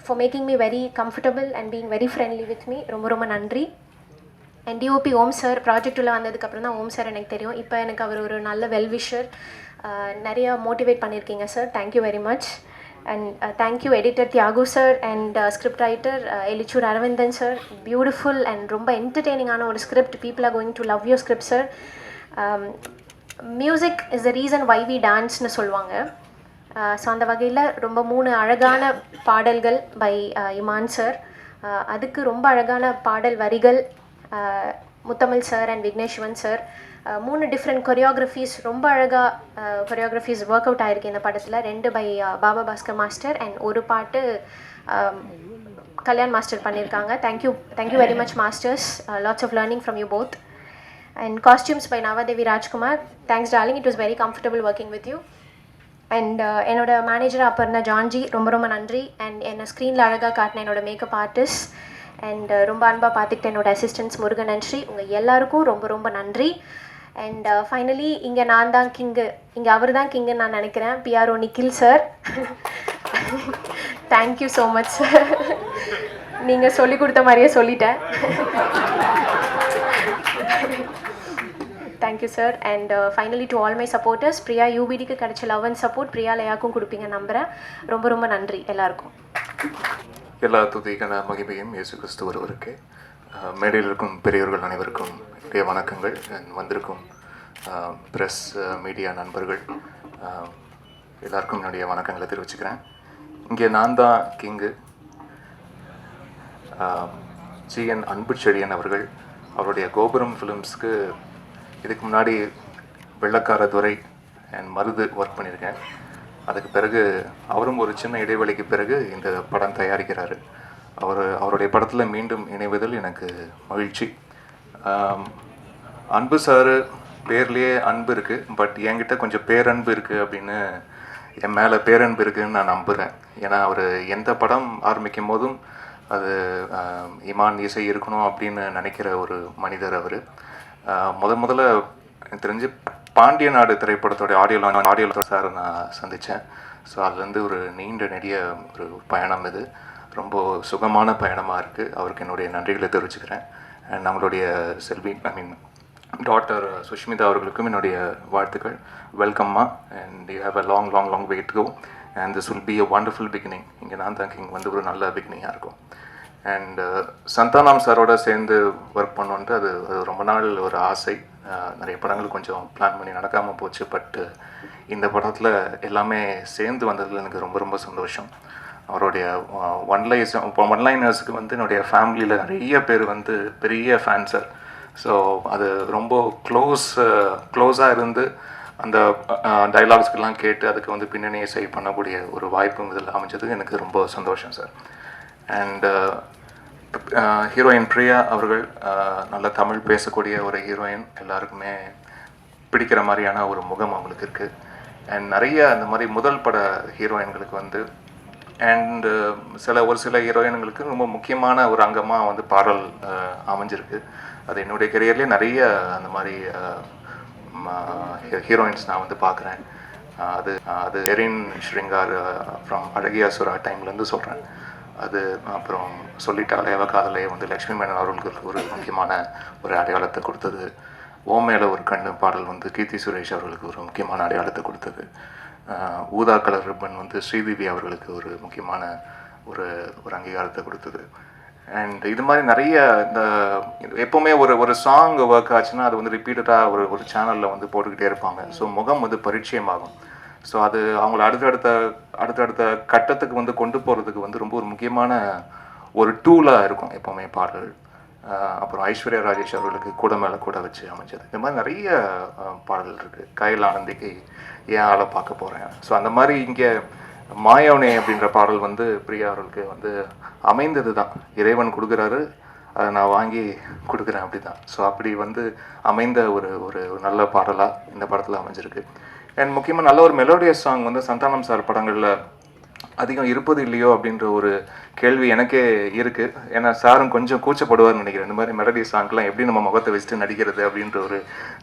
for making me very comfortable and being very friendly with me. ரொம்ப ரொம்ப நன்றி. And DOP Om sir, project உள்ள வந்ததுக்கப்புறம் தான் ஓம் sir எனக்கு தெரியும். இப்போ எனக்கு அவர் ஒரு நல்ல வெல்விஷர். நிறையா மோட்டிவேட் பண்ணியிருக்கீங்க sir. Thank you very much. And thank you editor Thiagu sir and script writer Elichur Aravindan sir. Beautiful and ரொம்ப entertaining-ஆன ஒரு script. People are going to love your script sir. Music is the reason why we dance னு சொல்லுவாங்க. So அந்த வகையில் ரொம்ப 3 அழகான பாடல்கள் by Imman sir. அதுக்கு ரொம்ப அழகான பாடல் வரிகள் Muthamizh sir and Vigneshwan sir. 3 different choreographies, ரொம்ப அழகாக கொரியோகிராஃபீஸ் ஒர்க் அவுட் ஆகிருக்கு இந்த படத்தில். 2 by Baba Bhaskar master and ஒரு பாட்டு கல்யாண் மாஸ்டர் பண்ணியிருக்காங்க. Thank you very much masters. Lots of learning from you both. And costumes by Navadevi Rajkumar. Thanks darling, it was very comfortable working with you. And என்னோட மேனேஜராக அப்போ இருந்த ஜான்ஜி, ரொம்ப ரொம்ப நன்றி. அண்ட் என்னை ஸ்க்ரீனில் அழகாக காட்டின என்னோட மேக்கப் ஆர்டிஸ்ட் அண்ட் ரொம்ப அன்பாக பார்த்துக்கிட்ட என்னோட அசிஸ்டன்ட்ஸ் முருகன் நன்றி. உங்கள் எல்லாருக்கும் ரொம்ப ரொம்ப நன்றி. அண்ட் ஃபைனலி இங்கே நான் தான் கிங்கு, இங்கே அவர் தான் கிங்குன்னு நான் நினைக்கிறேன். PRO Nikhil sir, thank you so much sir. நீங்கள் சொல்லி கொடுத்த மாதிரியே சொல்லிட்டேன். Thank you sir. And finally to all my supporters, Priya யூபிடிக்கு கிடைச்ச லவ் அண்ட் சப்போர்ட் பிரியா லயாக்கும் கொடுப்பீங்க நம்புகிறேன். ரொம்ப ரொம்ப நன்றி எல்லாருக்கும். எல்லா துதிக்கான மகிமையும் இயேசு கிறிஸ்து ஒருவருக்கு. மேடையில் இருக்கும் பெரியவர்கள் அனைவருக்கும் என்னுடைய வணக்கங்கள். வந்திருக்கும் ப்ரெஸ் மீடியா நண்பர்கள், எல்லாருக்கும் என்னுடைய வணக்கங்களை தெரிவிச்சுக்கிறேன். இங்கே நான் தான் கிங்கு. ஜிஎன் அன்புச்செழியன் அவர்கள் அவருடைய கோபுரம் ஃபிலிம்ஸ்க்கு இதுக்கு முன்னாடி வெள்ளக்கார துரை அண்ட் மருது ஒர்க் பண்ணியிருக்கேன். அதுக்கு பிறகு அவரும் ஒரு சின்ன இடைவெளிக்கு பிறகு இந்த படம் தயாரிக்கிறாரு. அவருடைய படத்தில் மீண்டும் இணைவதில் எனக்கு மகிழ்ச்சி. அன்பு சார் பேர்லேயே அன்பு இருக்குது, பட் என்கிட்ட கொஞ்சம் பேரன்பு இருக்குது அப்படின்னு, என் மேலே பேரன்பு இருக்குதுன்னு நான் நம்புகிறேன். ஏன்னா அவர் எந்த படம் ஆரம்பிக்கும் போதும் அது இமான் இசை இருக்கணும் அப்படின்னு நினைக்கிற ஒரு மனிதர் அவர். முதல்ல எனக்கு தெரிஞ்சு பாண்டிய நாடு திரைப்படத்தோட ஆடியோ சார் நான் சந்தித்தேன். ஸோ அதுலேருந்து ஒரு நீண்ட நெடிய ஒரு பயணம் இது, ரொம்ப சுகமான பயணமாக இருக்குது. அவருக்கு என்னுடைய நன்றிகளை தெரிவிச்சுக்கிறேன். அண்ட் நம்மளுடைய செல்வி டாட்டர் சுஷ்மிதா அவர்களுக்கும் என்னுடைய வாழ்த்துக்கள். வெல்கம்மா, and you have a long way to go, and this will be a wonderful beginning. இங்கே நான் தான் கிங் வந்து ஒரு நல்ல பிகினிங்காக இருக்கும். அண்ட் சந்தானம் சாரோட சேர்ந்து ஒர்க் பண்ணோன்ட்டு அது ரொம்ப நாள் ஒரு ஆசை. நிறைய படங்கள் கொஞ்சம் பிளான் பண்ணி நடக்காமல் போச்சு. பட் இந்த படத்தில் எல்லாமே சேர்ந்து வந்ததில் எனக்கு ரொம்ப ரொம்ப சந்தோஷம். அவருடைய ஒன்லைனர்ஸுக்கு வந்து என்னுடைய ஃபேமிலியில் நிறைய பேர் வந்து பெரிய ஃபேன்ஸர். ஸோ அது ரொம்ப க்ளோஸாக இருந்து அந்த டைலாக்ஸ்க்கெல்லாம் கேட்டு அதுக்கு வந்து பின்னணி இசை பண்ணக்கூடிய ஒரு வாய்ப்பும் இதில் அமைஞ்சது எனக்கு ரொம்ப சந்தோஷம் சார். அண்ட் ஹீரோயின் பிரியா அவர்கள் நல்ல தமிழ் பேசக்கூடிய ஒரு ஹீரோயின், எல்லாருக்குமே பிடிக்கிற மாதிரியான ஒரு முகம் அவங்களுக்கு இருக்குது. அண்ட் நிறைய அந்த மாதிரி முதல் பட ஹீரோயின்களுக்கு வந்து அண்டு ஒரு சில ஹீரோயின்களுக்கு ரொம்ப முக்கியமான ஒரு அங்கமாக வந்து பாடல் அமைஞ்சிருக்கு. அது என்னுடைய கெரியர்லேயே நிறைய அந்த மாதிரி ஹீரோயின்ஸ் நான் வந்து பார்க்குறேன். அது எரின் ஸ்ரிங்கார் ஃப்ரம் அழகியா சுரா டைம்லேருந்து சொல்கிறேன். அது அப்புறம் சொல்லிட்டாலே காதலே வந்து லக்ஷ்மி மேனன் அவர்களுக்கு ஒரு முக்கியமான ஒரு அடையாளத்தை கொடுத்தது. ஓமேல ஒரு கண்ணு பாடல் வந்து கீர்த்தி சுரேஷ் அவர்களுக்கு ஒரு முக்கியமான அடையாளத்தை கொடுத்தது. ஊதா கலர் ரிப்பன் வந்து ஸ்ரீதேவி அவர்களுக்கு ஒரு முக்கியமான ஒரு அங்கீகாரத்தை கொடுத்தது. அண்ட் இது மாதிரி நிறைய இந்த எப்போவுமே ஒரு சாங் ஒர்க் ஆச்சுன்னா அது வந்து ரிப்பீட்டடாக ஒரு சேனலில் வந்து போட்டுக்கிட்டே இருப்பாங்க. ஸோ முகம் வந்து பரிச்சயமாகும். ஸோ அது அவங்கள அடுத்தடுத்த கட்டத்துக்கு வந்து கொண்டு போகிறதுக்கு வந்து ரொம்ப ஒரு முக்கியமான ஒரு டூலாக இருக்கும் எப்போவுமே பாடல்கள். அப்புறம் ஐஸ்வர்யா ராஜேஷ் அவர்களுக்கு கூட மேலே கூட வச்சு அமைஞ்சது. இந்த மாதிரி நிறைய பாடல்கள் இருக்குது. கையில் ஆனந்திக்கு ஏன் ஆளை பார்க்க போகிறேன். ஸோ அந்த மாதிரி இங்கே மாயவனே அப்படின்ற பாடல் வந்து பிரியா அவர்களுக்கு வந்து அமைந்தது தான். இறைவன் கொடுக்குறாரு, அதை நான் வாங்கி கொடுக்குறேன், அப்படி தான். ஸோ அப்படி வந்து அமைந்த ஒரு நல்ல பாடலாக இந்த படத்தில் அமைஞ்சிருக்கு. அண்ட் முக்கியமாக நல்ல ஒரு மெலோடியஸ் சாங் வந்து சந்தானம் சார் படங்களில் அதிகம் இருப்பது இல்லையோ அப்படின்ற ஒரு கேள்வி எனக்கே இருக்குது. ஏன்னா சாரும் கொஞ்சம் கூச்சப்படுவார்னு நினைக்கிறேன். இந்த மாதிரி மெலடி சாங்லாம் எப்படி நம்ம முகத்தை வச்சுட்டு நடிக்கிறது அப்படின்ற ஒரு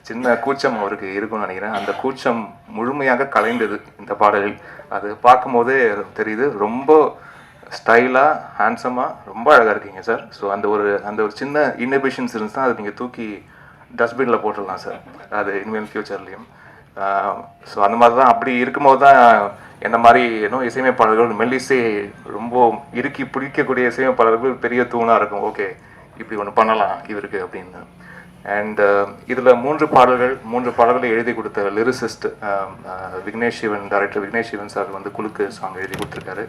சின்ன கூச்சம் அவருக்கு இருக்கும்னு நினைக்கிறேன். அந்த கூச்சம் முழுமையாக கலைந்தது இந்த பாடலில். அது பார்க்கும்போதே தெரியுது. ரொம்ப ஸ்டைலாக ஹேண்ட்ஸமாக ரொம்ப அழகாக இருக்கீங்க சார். ஸோ அந்த ஒரு சின்ன இன்ஹிபிஷன்ஸ் இருந்துச்சுன்னா அதை நீங்கள் தூக்கி டஸ்ட்பினில் போட்டுடலாம் சார், அது இனிமேல் ஃப்யூச்சர்லேயும். ஸோ அந்த மாதிரி தான். அப்படி இருக்கும்போது தான் என்ன மாதிரி இசையமைப்பாளர்கள் மெல்லிசை ரொம்ப இறுக்கி பிடிக்கக்கூடிய இசையமைப்பாளர்கள் பெரிய தூணாக இருக்கும். ஓகே, இப்படி ஒன்று பண்ணலாம் இவருக்கு அப்படின்னு. அண்ட் இதில் 3 பாடல்களை எழுதி கொடுத்த lyricist Vignesh Sivan, director Vignesh Sivan sir வந்து குழுக்கு சாங் எழுதி கொடுத்துருக்காரு.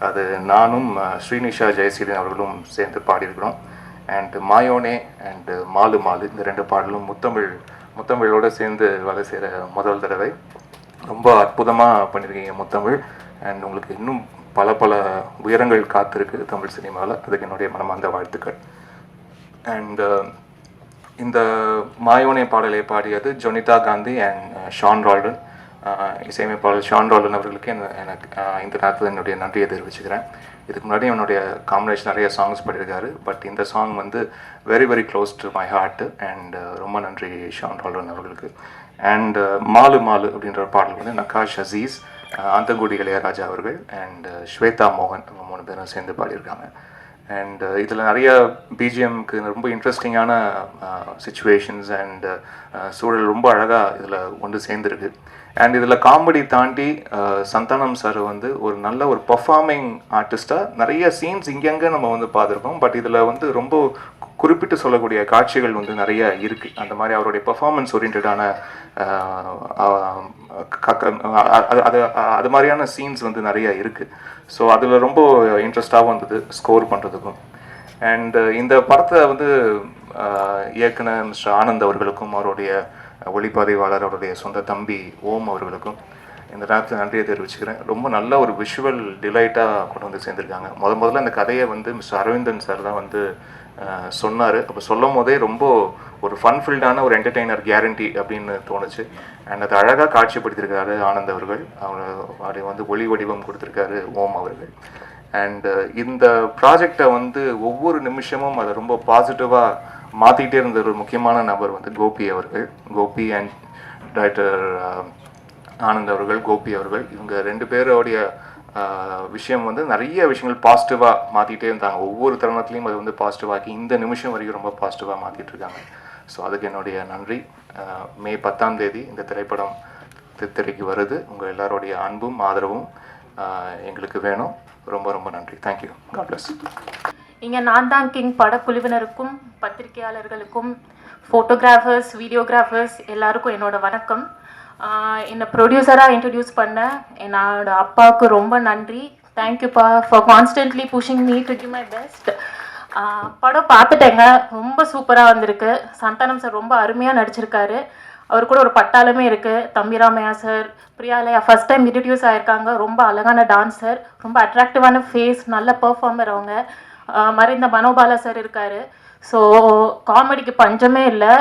அது நானும் ஸ்ரீனிஷா ஜெயசீலன் அவர்களும் சேர்ந்து பாடியிருக்கிறோம். அண்ட் மாயோனே அண்டு மாலு இந்த 2 பாடலும் முத்தமிழோடு சேர்ந்து வேலை செய்கிற முதல் தடவை. ரொம்ப அற்புதமாக பண்ணியிருக்கீங்க முத்தமிழ். அண்ட் உங்களுக்கு இன்னும் பல உயரங்கள் காத்திருக்கு தமிழ் சினிமாவில். அதுக்கு என்னுடைய மனமார்ந்த வாழ்த்துக்கள். அண்ட் இந்த மாயோனே பாடலை பாடியது ஜொனிதா காந்தி அண்ட் ஷான் ரால்டன். இசையமைப்பாளர் ஷான் ரால்டன் அவர்களுக்கு எனக்கு இந்த நேரத்தில் என்னுடைய நன்றியை தெரிவிச்சுக்கிறேன். இதுக்கு முன்னாடி என்னுடைய காம்பினேஷன் நிறைய சாங்ஸ் பாடியிருக்காரு. பட் இந்த சாங் வந்து very close to my heart. And ரொம்ப நன்றி ஷான் ரால்டன் அவர்களுக்கு. அண்ட் மாலு அப்படின்ற பாடல் வந்து நகாஷ் அசீஸ், அந்தங்குடி இளையராஜா அவர்கள் அண்ட் ஸ்வேதா மோகன் 3 பேரும் சேர்ந்து பாடியிருக்காங்க. அண்ட் இதில் நிறைய பிஜிஎம்க்கு ரொம்ப இன்ட்ரெஸ்டிங்கான சிச்சுவேஷன்ஸ் அண்ட் சூழல் ரொம்ப அழகாக இதில் ஒன்று சேர்ந்துருக்கு. அண்ட் இதில் காமெடி தாண்டி சந்தானம் சார் வந்து ஒரு நல்ல ஒரு பர்ஃபார்மிங் ஆர்டிஸ்டாக நிறைய சீன்ஸ் இங்கங்கே நம்ம வந்து பார்த்துருக்கோம். பட் இதில் வந்து ரொம்ப குறிப்பிட்டு சொல்லக்கூடிய காட்சிகள் வந்து நிறைய இருக்குது. அந்த மாதிரி அவருடைய பர்ஃபார்மன்ஸ் ஓரியன்டான அது மாதிரியான சீன்ஸ் வந்து நிறைய இருக்குது. ஸோ அதில் ரொம்ப இன்ட்ரெஸ்டாகவும் இருந்தது ஸ்கோர் பண்ணுறதுக்கும். அண்ட் இந்த படத்தை வந்து இயக்குனர் மிஸ்டர் ஆனந்த் அவர்களுக்கும் அவருடைய ஒளிப்பதிவாளர் அவருடைய சொந்த தம்பி ஓம் அவர்களுக்கும் இந்த நேரத்தில் நன்றியை தெரிவிச்சுக்கிறேன். ரொம்ப நல்ல ஒரு விஷுவல் டிலைட்டாக கொண்டு வந்து சேர்ந்துருக்காங்க. முதல்ல இந்த கதையை வந்து மிஸ்டர் அரவிந்தன் சார் தான் வந்து சொன்னார். அப்போ சொல்லும் போதே ரொம்ப ஒரு ஃபன்ஃபில்டான ஒரு என்டர்டெய்னர் கேரண்டி அப்படின்னு தோணுச்சு. அண்ட் அதை அழகாக காட்சிப்படுத்தியிருக்காரு ஆனந்த் அவர்கள். அவரை வந்து ஒளி வடிவம் கொடுத்துருக்காரு ஓம் அவர்கள். அண்டு இந்த ப்ராஜெக்டை வந்து ஒவ்வொரு நிமிஷமும் அதை ரொம்ப பாசிட்டிவாக மாற்றிக்கிட்டே இருந்த ஒரு முக்கியமான நபர் வந்து கோபி அவர்கள். கோபி அண்ட் டைரக்டர் ஆனந்த் அவர்கள், கோபி அவர்கள், இவங்க 2 பேரோடைய விஷயம் வந்து நிறைய விஷயங்கள் பாசிட்டிவாக மாற்றிக்கிட்டே இருந்தாங்க. ஒவ்வொரு தருணத்துலையும் அது வந்து பாசிட்டிவாக்கி இந்த நிமிஷம் வரைக்கும் ரொம்ப பாசிட்டிவாக மாற்றிட்டு இருக்காங்க. ஸோ அதுக்கு என்னுடைய நன்றி. மே 10ஆம் தேதி இந்த திரைப்படம் திரைக்கு வருது. உங்கள் எல்லாருடைய அன்பும் ஆதரவும் எங்களுக்கு வேணும். ரொம்ப ரொம்ப நன்றி. தேங்க்யூ. God bless. இங்கே நான் தான் கிங் படக்குழுவினருக்கும் பத்திரிகையாளர்களுக்கும் ஃபோட்டோகிராஃபர்ஸ் வீடியோகிராஃபர்ஸ் எல்லாருக்கும் என்னோட வணக்கம். என்னை ப்ரொடியூசராக இன்ட்ரடியூஸ் பண்ண என்னோட அப்பாவுக்கு ரொம்ப நன்றி. தேங்க்யூப்பா for constantly pushing me to give my best. படம் பார்த்துட்டேங்க, ரொம்ப சூப்பராக வந்திருக்கு. சந்தானம் சார் ரொம்ப அருமையாக நடிச்சிருக்காரு. அவர் கூட ஒரு பட்டாளமே இருக்குது. Thambi Ramaiah sir, Priyalaya first time introduce ஆகிருக்காங்க. ரொம்ப அழகான டான்ஸர், ரொம்ப அட்ராக்டிவான ஃபேஸ், நல்ல பெர்ஃபார்மர் அவங்க. மறைந்த மனோபாலா சார் இருக்கார். ஸோ காமெடிக்கு பஞ்சமே இல்லை.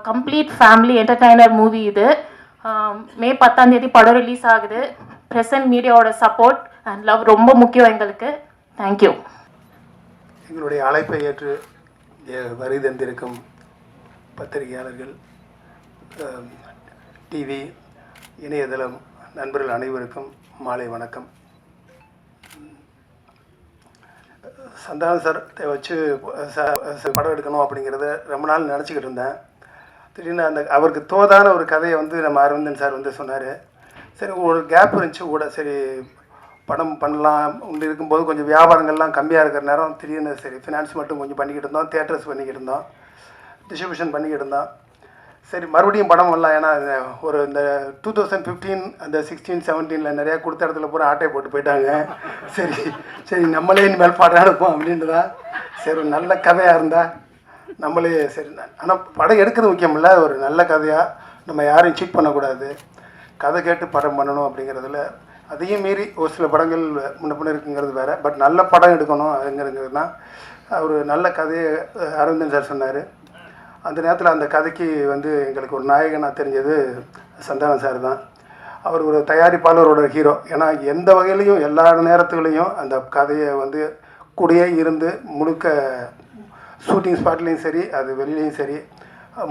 கம்ப்ளீட் ஃபேமிலி என்டர்டைனர் மூவி இது. மே 10ஆம் தேதி படம் ரிலீஸ் ஆகுது. ப்ரெசன்ட் மீடியாவோட சப்போர்ட் அண்ட் லவ் ரொம்ப முக்கியம் எங்களுக்கு. தேங்க்யூ. எங்களுடைய அழைப்பை ஏற்று வருகை தந்திருக்கும் பத்திரிகையாளர்கள், டிவி, இணையதளம் நண்பர்கள் அனைவருக்கும் மாலை வணக்கம். சந்தானம் சார் வச்சு படம் எடுக்கணும் அப்படிங்கிறத ரொம்ப நாள் நினச்சிக்கிட்டு இருந்தேன். திடீர்னு அவருக்கு தோதான ஒரு கதையை வந்து நம்ம அரவிந்தன் சார் வந்து சொன்னார். சரி, ஒரு கேப் இருந்துச்சு கூட, சரி படம் பண்ணலாம் இருக்கும்போது கொஞ்சம் வியாபாரங்கள்லாம் கம்மியாக இருக்கிற நேரம் திடீர்னு சரி ஃபினான்ஸ் மட்டும் கொஞ்சம் பண்ணிக்கிட்டு இருந்தோம், தியேட்டர்ஸ் பண்ணிக்கிட்டு இருந்தோம், டிஸ்ட்ரிபியூஷன் பண்ணிக்கிட்டு இருந்தோம். சரி மறுபடியும் படம் வரலாம். ஏன்னா ஒரு இந்த 2015 அந்த 16, 17 நிறையா கொடுத்த இடத்துல பூரா ஆட்டையை போட்டு போயிட்டாங்க. சரி நம்மளே இனிமேல் படம் எடுப்போம் அப்படின்ட்டு தான். சரி ஒரு நல்ல கதையாக இருந்தால் நம்மளே சரி. ஆனால் படம் எடுக்கிறது முக்கியம் இல்லை, ஒரு நல்ல கதையாக நம்ம யாரையும் சீட் பண்ணக்கூடாது, கதை கேட்டு படம் பண்ணணும் அப்படிங்கிறதுல. அதையும் மீறி ஒரு சில படங்கள் முன்ன இருக்குங்கிறது வேறு. பட் நல்ல படம் எடுக்கணும் அதுங்கிறது தான். ஒரு நல்ல கதையை அரவிந்தன் சார் சொன்னார். அந்த நேரத்தில் அந்த கதைக்கு வந்து எங்களுக்கு ஒரு நாயகனாக தெரிஞ்சது சந்தானம் சார் தான். அவர் ஒரு தயாரிப்பாளரோட ஹீரோ. ஏன்னா எந்த வகையிலையும் எல்லா நேரத்துலையும் அந்த கதையை வந்து கூடயே இருந்து முழுக்க ஷூட்டிங் ஸ்பாட்லேயும் சரி அது வெளியிலையும் சரி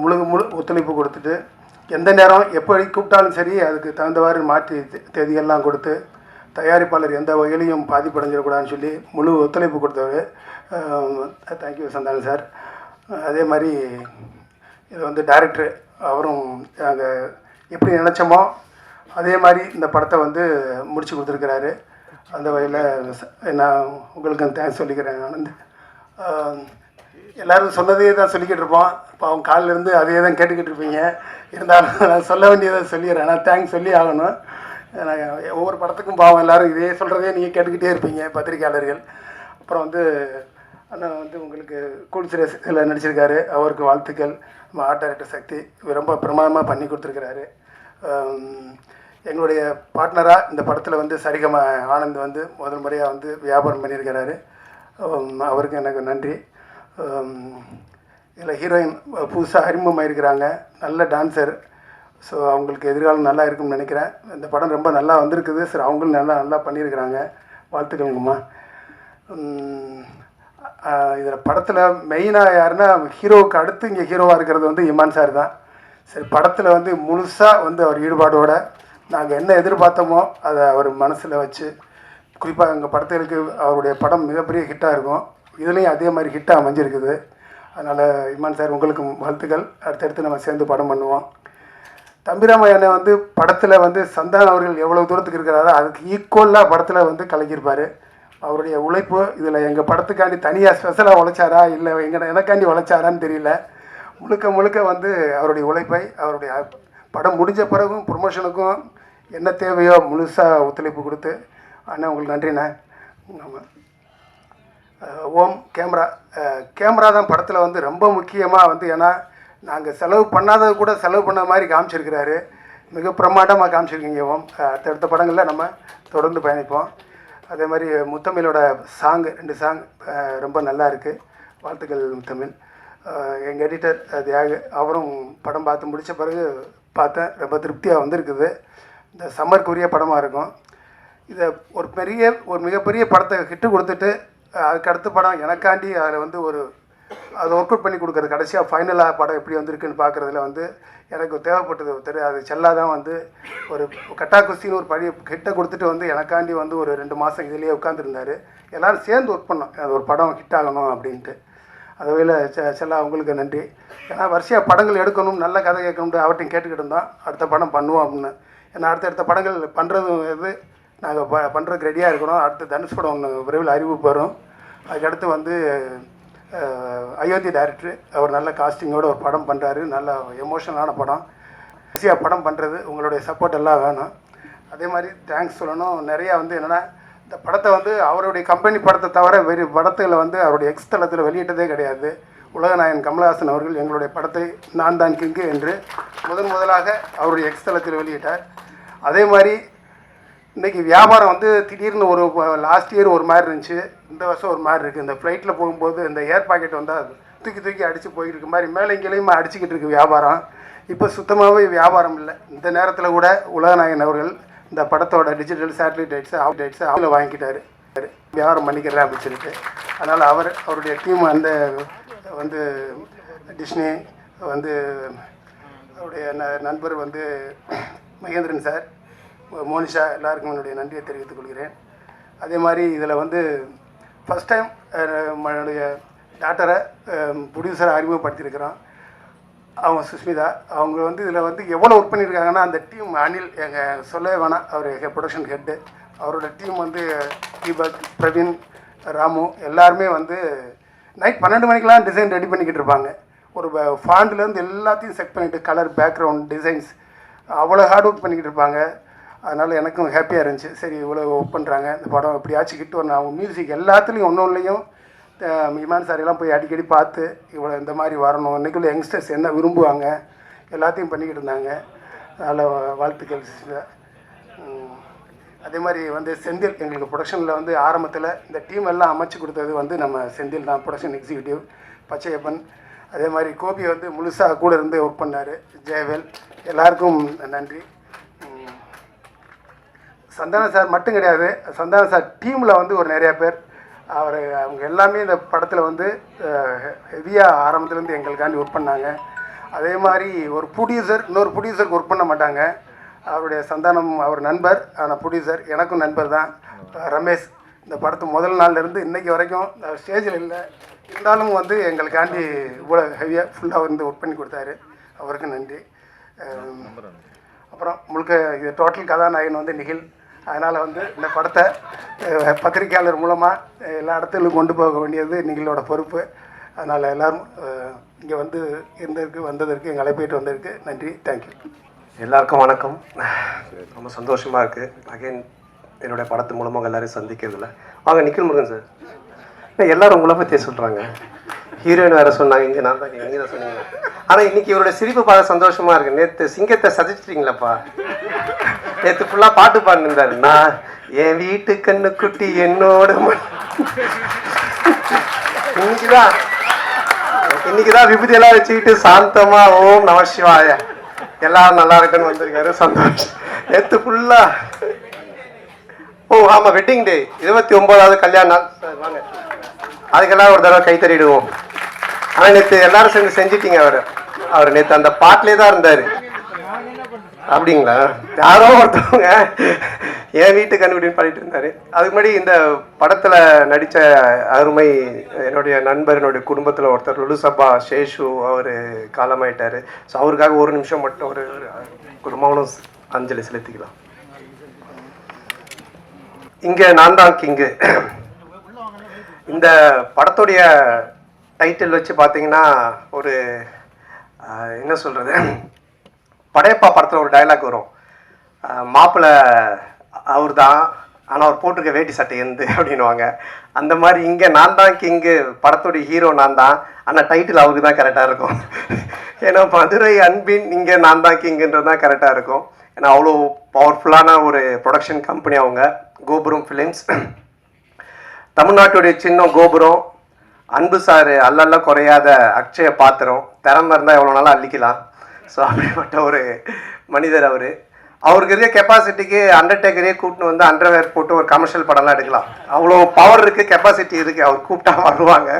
முழு ஒத்துழைப்பு கொடுத்துட்டு, எந்த நேரம் எப்படி கூப்பிட்டாலும் சரி அதுக்கு தகுந்தவாறு மாற்றி தேதியெல்லாம் கொடுத்து, தயாரிப்பாளர் எந்த வகையிலையும் பாதிப்படைஞ்சிடக்கூடாதுன்னு சொல்லி முழு ஒத்துழைப்பு கொடுத்தவர். Thank you Santhanam sir. அதே மாதிரி இது வந்து டைரக்டர் அவரும் நாங்கள் எப்படி நினச்சோமோ அதே மாதிரி இந்த படத்தை வந்து முடிச்சு கொடுத்துருக்கிறாரு. அந்த வகையில் நான் உங்களுக்கு தேங்க்ஸ் சொல்லிக்கிறேன். ஆனந்த், எல்லோரும் சொன்னதே தான் சொல்லிக்கிட்டு இருப்போம். இப்போ அவங்க காலிலேருந்து அதே தான் கேட்டுக்கிட்டு இருப்பீங்க. இருந்தாலும் நான் சொல்ல வேண்டியதை சொல்லிடுறேன். நான் தேங்க்ஸ் சொல்லி ஆகணும். நான் ஒவ்வொரு படத்துக்கும் பாவம் எல்லோரும் இதே சொல்கிறதே நீங்கள் கேட்டுக்கிட்டே இருப்பீங்க பத்திரிக்கையாளர்கள். அப்புறம் வந்து அண்ணன் வந்து உங்களுக்கு கூல் சிரஸில் நடிச்சிருக்காரு, அவருக்கு வாழ்த்துக்கள். நம்ம ஆர்ட் டைரக்டர் சக்தி ரொம்ப பிரமாதமாக பண்ணி கொடுத்துருக்கிறாரு. எங்களுடைய பார்ட்னராக இந்த படத்தில் வந்து சரிகம ஆனந்த் வந்து முதல் முறையாக வந்து வியாபாரம் பண்ணியிருக்கிறாரு. அவருக்கு எனக்கு நன்றி. இதில் ஹீரோயின் புதுசாக அறிமுகமாயிருக்கிறாங்க, நல்ல டான்ஸர். ஸோ அவங்களுக்கு எதிர்காலம் நல்லா இருக்குன்னு நினைக்கிறேன். இந்த படம் ரொம்ப நல்லா வந்திருக்குது. சரி, அவங்களும் நல்லா பண்ணியிருக்கிறாங்க. வாழ்த்துக்கள்ங்கம்மா. இதில் படத்தில் மெயினாக யாருன்னா ஹீரோவுக்கு அடுத்து இங்கே ஹீரோவாக இருக்கிறது வந்து இமான் சார் தான். சரி, படத்தில் வந்து முழுசாக வந்து அவர் ஈடுபாடோட நாங்கள் என்ன எதிர்பார்த்தோமோ அதை அவர் மனசில் வச்சு, குறிப்பாக எங்கள் படத்திற்கு அவருடைய படம் மிகப்பெரிய ஹிட்டாக இருக்கும். இதுலேயும் அதே மாதிரி ஹிட்டாக அமைஞ்சிருக்குது. அதனால் இமான் சார் உங்களுக்கு வாழ்த்துக்கள். அடுத்தடுத்து நம்ம சேர்ந்து படம் பண்ணுவோம். தம்பிராமையனை வந்து படத்தில் வந்து சந்தானம் அவர்கள் எவ்வளோ தூரத்துக்கு இருக்கிறாரோ அதுக்கு ஈக்குவலாக படத்தில் வந்து கலக்கியிருப்பார். அவருடைய உழைப்பு இதில் எங்கள் படத்துக்காண்டி தனியாக ஸ்பெஷலாக உழைச்சாரா இல்லை எனக்காண்டி உழைச்சாரான்னு தெரியல. முழுக்க முழுக்க வந்து அவருடைய உழைப்பை அவருடைய படம் முடிஞ்ச பிறகும் ப்ரொமோஷனுக்கும் என்ன தேவையோ முழுசாக ஒத்துழைப்பு கொடுத்து அண்ணா உங்களுக்கு நன்றிண்ணே. நம்ம ஓம் கேமரா தான் படத்தில் வந்து ரொம்ப முக்கியமாக வந்து, ஏன்னா நாங்கள் செலவு பண்ணாதது கூட செலவு பண்ண மாதிரி காமிச்சிருக்கிறாரு. மிக பிரமாண்டமாக காமிச்சிருக்கீங்க ஓம். அடுத்த படங்களில் நம்ம தொடர்ந்து பயணிப்போம். அதே மாதிரி முத்தமிழோட சாங்கு 2 சாங் ரொம்ப நல்லா இருக்குது. வாழ்த்துக்கள் முத்தமிழ். எங்கள் எடிட்டர் தியாக அவரும் படம் பார்த்து முடித்த பிறகு பார்த்தேன், ரொம்ப திருப்தியாக வந்திருக்குது. இந்த சம்மருக்குரிய படமாக இருக்கும். இதை ஒரு மிகப்பெரிய படத்தை ஹிட்டு கொடுத்துட்டு அதுக்கு அடுத்த படம் எனக்காண்டி அதில் வந்து அதை ஒர்க் அவுட் பண்ணி கொடுக்குறது, கடைசியாக ஃபைனலாக படம் எப்படி வந்திருக்குன்னு பார்க்குறதுல வந்து எனக்கு தேவைப்பட்டது ஒருத்தர். அது செல்லாதான் வந்து ஒரு கட்டா குஸ்தின்னு ஒரு ஹிட்டை கொடுத்துட்டு வந்து எனக்காண்டி வந்து ஒரு 2 மாதம் இதிலேயே உட்காந்துருந்தார். எல்லோரும் சேர்ந்து ஒர்க் பண்ணோம், அது ஒரு படம் ஹிட் ஆகணும் அப்படின்ட்டு. அதுவேல செல்லா உங்களுக்கு நன்றி. ஏன்னா வரிசையாக படங்கள் எடுக்கணும், நல்ல கதை கேட்கணும்னு அவர்கிட்டையும் கேட்டுக்கிட்டு இருந்தோம். அடுத்த படம் பண்ணுவோம் அப்படின்னு. ஏன்னா அடுத்த படங்கள் பண்ணுறதும் இது நாங்கள் பண்ணுறதுக்கு ரெடியாக இருக்கிறோம். அடுத்து தனுஷ் படம் ஒன்று விரைவில் அறிவிப்பு வரும். அதுக்கடுத்து வந்து அயோத்தி டைரக்டர் அவர் நல்ல காஸ்டிங்கோடு ஒரு படம் பண்ணுறாரு, நல்ல எமோஷனலான படம். ஈஸியாக படம் பண்ணுறது உங்களுடைய சப்போர்ட் எல்லாம் வேணும். அதே மாதிரி தேங்க்ஸ் சொல்லணும். நிறையா வந்து என்னென்னா இந்த படத்தை வந்து அவருடைய கம்பெனி படத்தை தவிர வேறு படத்தில் வந்து அவருடைய எக்ஸ் தளத்தில் வெளியிட்டதே கிடையாது. உலகநாயகன் கமலஹாசன் அவர்கள் எங்களுடைய படத்தை நான் தான் கிங்கு என்று முதலாக அவருடைய எக்ஸ் தளத்தில் வெளியிட்டார். அதே மாதிரி இன்றைக்கி வியாபாரம் வந்து திடீர்னு லாஸ்ட் இயர் ஒரு மாதிரி இருந்துச்சு, இந்த வருஷம் ஒரு மாதிரி இருக்குது. இந்த ஃப்ளைட்டில் போகும்போது இந்த ஏர் பாக்கெட் வந்தால் தூக்கி அடித்து போயிட்டு இருக்க மாதிரி மேலே இங்கேயும் அடிச்சுக்கிட்டு இருக்குது வியாபாரம். இப்போ சுத்தமாகவே வியாபாரம் இல்லை. இந்த நேரத்தில் கூட உலகநாயகன் அவர்கள் இந்த படத்தோட டிஜிட்டல் சேட்டலைட் ரைட்ஸை அவங்கள வாங்கிக்கிட்டாரு, வியாபாரம் பண்ணிக்கிறேன் அப்படின்னு சொல்லிட்டு. அதனால் அவருடைய டீம் வந்து டிஸ்னி வந்து அவருடைய நண்பர் வந்து மகேந்திரன் சார், மோனிஷா எல்லாருக்கும் என்னுடைய நன்றியை தெரிவித்துக் கொள்கிறேன். அதே மாதிரி இதில் வந்து ஃபஸ்ட் டைம் என்னுடைய டாக்டரை ப்ரொடியூசரை அறிமுகப்படுத்தியிருக்கிறோம். அவங்க சுஷ்மிதா அவங்க வந்து இதில் வந்து எவ்வளோ ஒர்க் பண்ணியிருக்காங்கன்னா அந்த டீம் அனில் எங்கள் சொல்லவே வேணாம், அவர் எங்கள் ப்ரொடக்ஷன் ஹெட்டு. அவரோட டீம் வந்து தீபக், பிரவீன், ராமு எல்லாருமே வந்து நைட் 12 மணிக்கெலாம் டிசைன் ரெடி பண்ணிக்கிட்டு இருப்பாங்க. ஒரு ஃபாண்ட்லேருந்து எல்லாத்தையும் செக் பண்ணிவிட்டு கலர், பேக்ரவுண்ட், டிசைன்ஸ் அவ்வளோ ஹார்ட் ஒர்க் பண்ணிக்கிட்டு இருப்பாங்க. அதனால் எனக்கும் ஹாப்பியாக இருந்துச்சு. சரி இவ்வளோ ஒர்க் பண்ணுறாங்க, இந்த படம் எப்படியாச்சும் கிட்ட வரணும். அவங்க மியூசிக் எல்லாத்துலேயும் ஒன்றுலையும் இமான் சாரெல்லாம் போய் அடிக்கடி பார்த்து இவ்வளோ இந்த மாதிரி வரணும், இன்றைக்குள்ள யங்ஸ்டர்ஸ் என்ன விரும்புவாங்க எல்லாத்தையும் பண்ணிக்கிட்டு இருந்தாங்க. அதனால் வாழ்த்துக்கள். அதே மாதிரி வந்து செந்தில் எங்களுக்கு ப்ரொடக்ஷனில் வந்து ஆரம்பத்தில் இந்த டீம் எல்லாம் அமைச்சு கொடுத்தது வந்து நம்ம செந்தில் தான், ப்ரொடக்ஷன் எக்ஸிக்யூட்டிவ் பச்சையப்பன். அதே மாதிரி கோபி வந்து முழுசாக கூட இருந்து ஒர்க் பண்ணார், ஜெயவேல். எல்லாருக்கும் நன்றி. சந்தானம் சார் மட்டும் கிடையாது, சந்தானம் சார் டீமில் வந்து ஒரு நிறையா பேர் அவங்க எல்லாமே இந்த படத்தில் வந்து ஹெவியாக ஆரம்பத்துலேருந்து எங்களுக்காண்டி ஒர்க் பண்ணாங்க. அதே மாதிரி ஒரு ப்ரொடியூசர் இன்னொரு ப்ரொடியூசருக்கு ஒர்க் பண்ண மாட்டாங்க. அவருடைய சந்தானம் அவர் நண்பர், ஆனால் ப்ரொடியூசர் எனக்கும் நண்பர் தான், ரமேஷ். இந்த படத்து முதல் நாள்லேருந்து இன்றைக்கி வரைக்கும் ஸ்டேஜில் இல்லை, இருந்தாலும் வந்து எங்களுக்காண்டி இவ்வளோ ஹெவியாக ஃபுல்லாக வந்து ஒர்க் பண்ணி கொடுத்தாரு, அவருக்கு நன்றி. அப்புறம் முழுக்க இது டோட்டல் கதாநாயகன் வந்து நிகில். அதனால் வந்து இந்த படத்தை பத்திரிகையாளர் மூலமாக எல்லா இடத்துலையும் கொண்டு போக வேண்டியது நிகிலோட பொறுப்பு. அதனால் எல்லோரும் இங்கே வந்து வந்ததற்கு எங்கள் அழைப்பிட்டு வந்ததற்கு நன்றி. தேங்க்யூ. எல்லாருக்கும் வணக்கம். ரொம்ப சந்தோஷமாக இருக்குது அகைன் என்னுடைய படத்து மூலமாக எல்லோரையும் சந்திக்கிறதுல. வாங்க நிக்கில் முருகன் சார். எல்லோரும் உங்களை பற்றியே சொல்கிறாங்க, ஹீரோயின் வேறு சொன்னாங்க, இங்கே நான் தான் இங்கே தான் சொன்னீங்க. ஆனால் இன்றைக்கி இவருடைய சிரிப்பு பார்க்க சந்தோஷமாக இருக்குது. நேற்று சிங்கத்தை சதிச்சிட்டிங்களப்பா, நேற்று ஃபுல்லாக பாட்டு பாடினிருந்தார். நான் என் வீட்டு கண்ணு குட்டி என்னோட இன்னைக்கு தான் விபூதியெல்லாம் வச்சுக்கிட்டு சாந்தமாக ஓம் நம சிவாய எல்லாரும் நல்லா இருக்குன்னு வந்திருக்காரு, சந்தோஷம். நேற்று ஃபுல்லாக ஆமாம் வெட்டிங் டே 29வது கல்யாண நாள் சார், வாங்க அதுக்கெல்லாம் ஒரு தடவை கைத்தறிடுவோம். ஆனால் நேற்று எல்லாரும் சேர்ந்து செஞ்சிட்டீங்க. அவர் நேற்று அந்த பாட்டிலே தான் இருந்தார். அப்படிங்களா? யாரோ ஒருத்தவங்க என் வீட்டு கண்டுபிடின்னு பாடிட்டு இருந்தாரு. அதுக்கு முன்னாடி இந்த படத்தில் நடித்த அருமை என்னுடைய நண்பர், என்னுடைய குடும்பத்தில் ஒருத்தர் லுலுசபா சேஷு, அவர் காலமாயிட்டார். ஸோ அவருக்காக ஒரு நிமிஷம் மட்டும் ஒரு மௌனம் அஞ்சலி செலுத்திக்கலாம். இங்கே நான் தான் கிங்கு. இந்த படத்துடைய டைட்டில் வச்சு பார்த்தீங்கன்னா ஒரு என்ன சொல்கிறது, படையப்பா படத்தில் ஒரு டைலாக் வரும், மாப்பிள்ளை அவர் தான் ஆனால் அவர் போட்டிருக்க வேட்டி சட்டை எந்த அப்படின்வாங்க. அந்த மாதிரி இங்கே நான் தான் கிங்கு, படத்துடைய ஹீரோ நான் தான், ஆனால் டைட்டில் அவருக்கு தான் கரெக்டாக இருக்கும். ஏன்னா மதுரை அன்பின் இங்கே நான் தான் கிங்குன்றது தான் கரெக்டாக இருக்கும். ஏன்னா அவ்வளோ பவர்ஃபுல்லான ஒரு ப்ரொடக்ஷன் கம்பெனி அவங்க, கோபுரம் ஃபிலிம்ஸ். தமிழ்நாட்டுடைய சின்னம் கோபுரம், அன்பு சார் அல்லல்ல குறையாத அக்ஷய பாத்திரம், திறமை இருந்தால் எவ்வளோ நாளும் அள்ளிக்கலாம். ஸோ அப்படிப்பட்ட ஒரு மனிதர் அவர். அவருக்கு இருக்க கெப்பாசிட்டிக்கு அண்டர்டேக்கரே கூப்பிட்டு வந்து அண்டர்வேர் போட்டு ஒரு கமர்ஷியல் படம்லாம் எடுக்கலாம். அவ்வளோ பவர் இருக்குது, கெப்பாசிட்டி இருக்குது. அவர் கூப்பிட்டா வருவாங்க.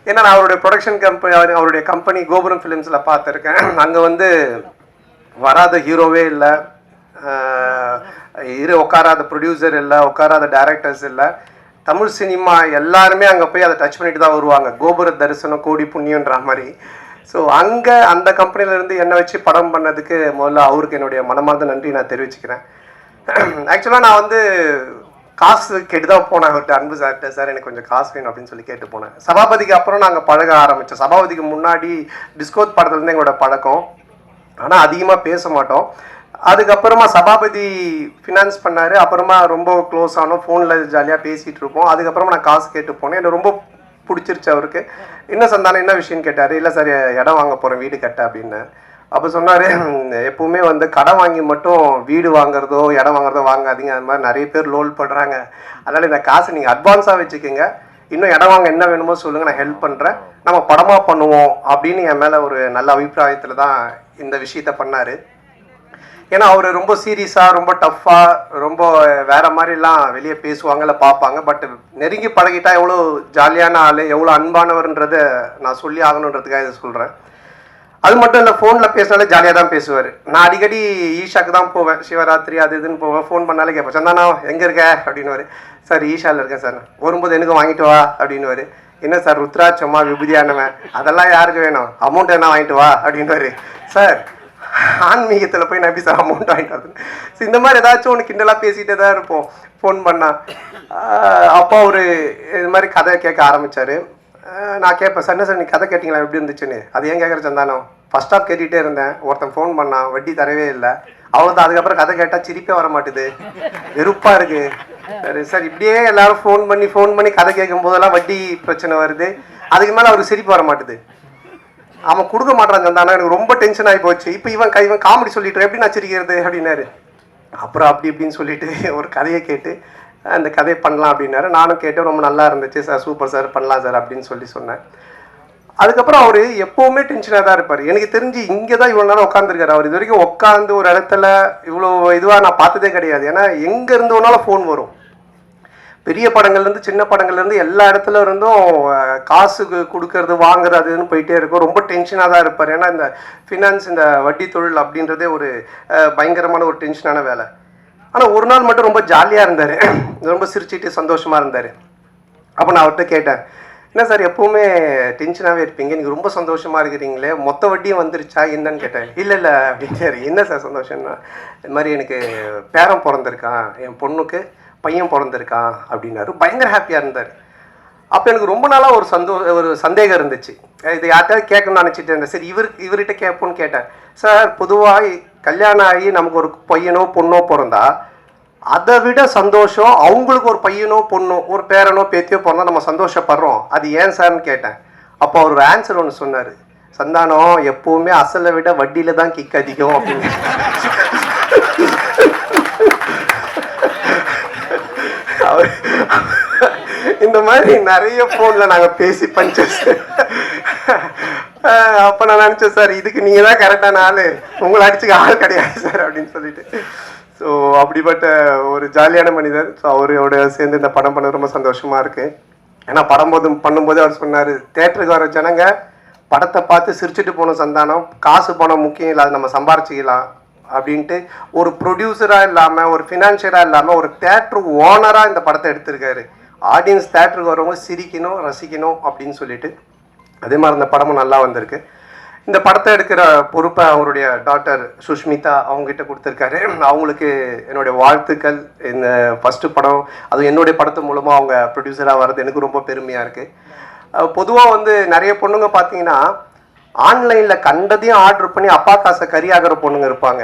ஏன்னா நான் அவருடைய ப்ரொடக்ஷன் கம்பெனி, அவருடைய கம்பெனி கோபுரம் ஃபிலிம்ஸில் பார்த்துருக்கேன். அங்கே வந்து வராத ஹீரோவே இல்லை, உட்காராத ப்ரொடியூசர் இல்லை, உட்காராத டைரக்டர்ஸ் இல்லை. தமிழ் சினிமா எல்லாருமே அங்கே போய் அதை டச் பண்ணிட்டு தான் வருவாங்க. கோபுர தரிசனம் கோடி புண்ணியன்ற மாதிரி. ஸோ அங்கே அந்த கம்பெனிலேருந்து என்னை வச்சு படம் பண்ணதுக்கு முதல்ல அவருக்கு என்னுடைய மனமார்ந்த நன்றி நான் தெரிவிச்சுக்கிறேன். ஆக்சுவலாக நான் வந்து காசு கேட்டு தான் போனேன் அவர்கிட்ட, அன்பு சார்கிட்ட. சார் எனக்கு கொஞ்சம் காசு வேணும் அப்படின்னு சொல்லி கேட்டு போனேன். சபாபதிக்கு அப்புறம் நாங்கள் பழக ஆரம்பித்தோம். சபாபதிக்கு முன்னாடி டிஸ்கோத் படத்துலேருந்து எங்களோட பழக்கம், ஆனால் அதிகமாக பேச மாட்டோம். அதுக்கப்புறமா சபாபதி ஃபினான்ஸ் பண்ணார். அப்புறமா ரொம்ப க்ளோஸ் ஆனோம், ஃபோனில் ஜாலியாக பேசிகிட்டு இருப்போம். அதுக்கப்புறமா நான் காசு கேட்டு போனேன். எனக்கு ரொம்ப பிடிச்சிருச்சு அவருக்கு. என்ன சந்தானம் என்ன விஷயம்னு கேட்டார். இல்லை சார் இடம் வாங்க போகிறேன், வீடு கட்ட அப்படின்னு. அப்போ சொன்னார், எப்பவுமே வந்து கடன் வாங்கி மட்டும் வீடு வாங்குறதோ இடம் வாங்குறதோ வாங்காதீங்க, அது மாதிரி நிறைய பேர் லோல் பண்ணுறாங்க. அதனால் இந்த காசை நீங்கள் அட்வான்ஸாக வச்சுக்கோங்க, இன்னும் இடம் வாங்க என்ன வேணுமோ சொல்லுங்கள், நான் ஹெல்ப் பண்ணுறேன், நம்ம படமாக பண்ணுவோம் அப்படின்னு என் மேலே ஒரு நல்ல அபிப்பிராயத்தில் தான் இந்த விஷயத்த பண்ணார். ஏன்னா அவர் ரொம்ப சீரியஸாக, ரொம்ப டஃப்பாக, ரொம்ப வேறு மாதிரிலாம் வெளியே பேசுவாங்கல்ல, பார்ப்பாங்க. பட் நெருங்கி பழகிட்டா எவ்வளோ ஜாலியான ஆள், எவ்வளோ அன்பானவர்ன்றதை நான் சொல்லி ஆகணுன்றதுக்காக இதை சொல்கிறேன். அது மட்டும் இல்லை, ஃபோனில் பேசினாலே ஜாலியாக தான் பேசுவார். நான் அடிக்கடி ஈஷாக்கு தான் போவேன், சிவராத்திரி அது இதுன்னு போவேன். ஃபோன் பண்ணாலே கேட்பேன், சந்தானா எங்கே இருக்க அப்படின்னுவார். சார் ஈஷாவில் இருக்கேன் சார். வரும்போது எனக்கும் வாங்கிட்டு வா அப்படின்னுவார். என்ன சார் ருத்ராட்சம்மா விபூதியானவன், அதெல்லாம் யாருக்கு வேணும், அமௌண்ட் என்ன வாங்கிட்டு வா அப்படின்னுவார். சார் ஆன்மீகத்தில் போய் நான் எப்படி சார் அமௌண்ட் வாங்கிட்டு வரது. ஸோ இந்த மாதிரி ஏதாச்சும் ஒன்று கிண்டலாக பேசிகிட்டே தான் இருப்போம் ஃபோன் பண்ணால். அப்போ அவர் இது மாதிரி கதை கேட்க ஆரம்பித்தார். நான் கேட்பேன், சார் என்ன சார் நீ கதை கேட்டிங்களா எப்படி இருந்துச்சுன்னு. அது ஏன் கேட்குற சந்தானம், ஃபஸ்ட் ஆஃப் கேட்டுகிட்டே இருந்தேன், ஒருத்தன் ஃபோன் பண்ணான், வட்டி தரவே இல்லை, அவ்வளோதான். அதுக்கப்புறம் கதை கேட்டால் சிரிப்பே வர மாட்டுது, வெறுப்பாக இருக்குது. சரி சார், இப்படியே எல்லோரும் ஃபோன் பண்ணி கதை கேட்கும் போதெல்லாம் வட்டி பிரச்சனை வருது, அதுக்கு மேலே அவருக்கு சிரிப்பு வர மாட்டுது. அவன் கொடுக்க மாட்டான் சந்தானா, எனக்கு ரொம்ப டென்ஷன் ஆகி போச்சு. இப்போ இவன் காமெடி சொல்லிட்டு எப்படி நான் சிரிக்கிறது அப்படின்னாரு. அப்புறம் அப்படி இப்படின்னு சொல்லிட்டு ஒரு கதையை கேட்டு அந்த கதையை பண்ணலாம் அப்படின்னாரு. நானும் கேட்டேன், ரொம்ப நல்லா இருந்துச்சு சார், சூப்பர் சார், பண்ணலாம் சார் அப்படின்னு சொன்னேன். அதுக்கப்புறம் அவர் எப்போவுமே டென்ஷனாக தான் இருப்பார். எனக்கு தெரிஞ்சு இங்கே தான் இவ்வளோ நேரம் உட்காந்துருக்காரு. அவர் இது வரைக்கும் உட்காந்து ஒரு இடத்துல இவ்வளோ இதுவாக நான் பார்த்ததே கிடையாது. ஏன்னா எங்கே இருந்தோனாலும் ஃபோன் வரும். பெரிய படங்கள்லேருந்து சின்ன படங்கள்லேருந்து எல்லா இடத்துல இருந்தும் காசு கொடுக்கறது வாங்குறது அதுன்னு போயிட்டே இருக்கும். ரொம்ப டென்ஷனாக தான் இருப்பார். ஏன்னா இந்த ஃபினான்ஸ், இந்த வட்டி தொழில் அப்படின்றதே ஒரு பயங்கரமான ஒரு டென்ஷனான வேலை. ஆனால் ஒரு நாள் மட்டும் ரொம்ப ஜாலியாக இருந்தார், ரொம்ப சிரிச்சிட்டு சந்தோஷமாக இருந்தார். அப்போ நான் அவர்கிட்ட கேட்டேன், என்ன சார் எப்போவுமே டென்ஷனாகவே இருப்பீங்க, நீங்கள் ரொம்ப சந்தோஷமாக இருக்கிறீங்களே, மொத்த வட்டியும் வந்துருச்சா என்னன்னு கேட்டேன். இல்லை அப்படின்ட்டாரு. என்ன சார் சந்தோஷம்னா, இது மாதிரி எனக்கு பேரன் பிறந்திருக்கான், என் பொண்ணுக்கு பையன் பிறந்திருக்கான் அப்படின்னாரு. பயங்கர ஹாப்பியாக இருந்தார். அப்போ எனக்கு ரொம்ப நாளாக ஒரு சந்தேகம் இருந்துச்சு. இது யார்கிட்ட கேட்கணும்னு நினச்சிட்டு இருந்தேன். சரி இவர்கிட்ட கேட்போன்னு கேட்டேன். சார் பொதுவாக கல்யாணம் ஆகி நமக்கு ஒரு பையனோ பொண்ணோ பிறந்தா அதை விட சந்தோஷம் அவங்களுக்கு ஒரு பையனோ பொண்ணோ ஒரு பேரனோ பேத்தியோ பிறந்தா நம்ம சந்தோஷப்படுறோம், அது ஏன் சார்னு கேட்டேன். அப்போ அவர் ஒரு ஆன்சர் ஒன்று சொன்னார், சந்தானம் எப்போவுமே அசலை விட வட்டியில் தான் கிக் அதிகம் அப்படின்னு. இந்த மாதிரி நிறைய ஃபோனில் நாங்கள் பேசி பஞ்சஸ். அப்போ நான் நினச்சேன், சார் இதுக்கு நீங்கள் தான் கரெக்டான ஆள், உங்களை அடிச்சுக்க ஆள் கிடையாது சார் அப்படின்னு சொல்லிட்டு. ஸோ அப்படிப்பட்ட ஒரு ஜாலியான மனிதர். ஸோ அவரோட சேர்ந்து இந்த படம் பண்ண ரொம்ப சந்தோஷமாக இருக்குது. ஏன்னா பண்ணும்போது அவர் சொன்னார், தேட்டருக்கு வர ஜனங்க படத்தை பார்த்து சிரிச்சுட்டு போன சந்தானம், காசு பணம் முக்கியம் இல்லை, அது நம்ம சம்பாரிச்சிக்கலாம், அப்படின்ட்டு ஒரு ப்ரொடியூசராக இல்லாமல் ஒரு ஃபினான்ஷியராக இல்லாமல் ஒரு தேட்ரு ஓனராக இந்த படத்தை எடுத்திருக்காரு. ஆடியன்ஸ் தேட்டருக்கு வரவங்க சிரிக்கணும் ரசிக்கணும் அப்படின்னு சொல்லிட்டு அதே மாதிரி இந்த படமும் நல்லா வந்திருக்கு. இந்த படத்தை எடுக்கிற பொறுப்பை அவருடைய டாக்டர் சுஷ்மிதா அவங்ககிட்ட கொடுத்துருக்காரு. அவங்களுக்கு என்னுடைய வாழ்த்துக்கள். இந்த ஃபஸ்ட்டு படம் அதுவும் என்னுடைய படத்து மூலமாக அவங்க ப்ரொடியூசராக வர்றது எனக்கு ரொம்ப பெருமையாக இருக்குது. பொதுவாக வந்து நிறைய பொண்ணுங்க பார்த்தீங்கன்னா ஆன்லைனில் கண்டதையும் ஆர்டர் பண்ணி அப்பா காசை கறியாகிற பொண்ணுங்க இருப்பாங்க.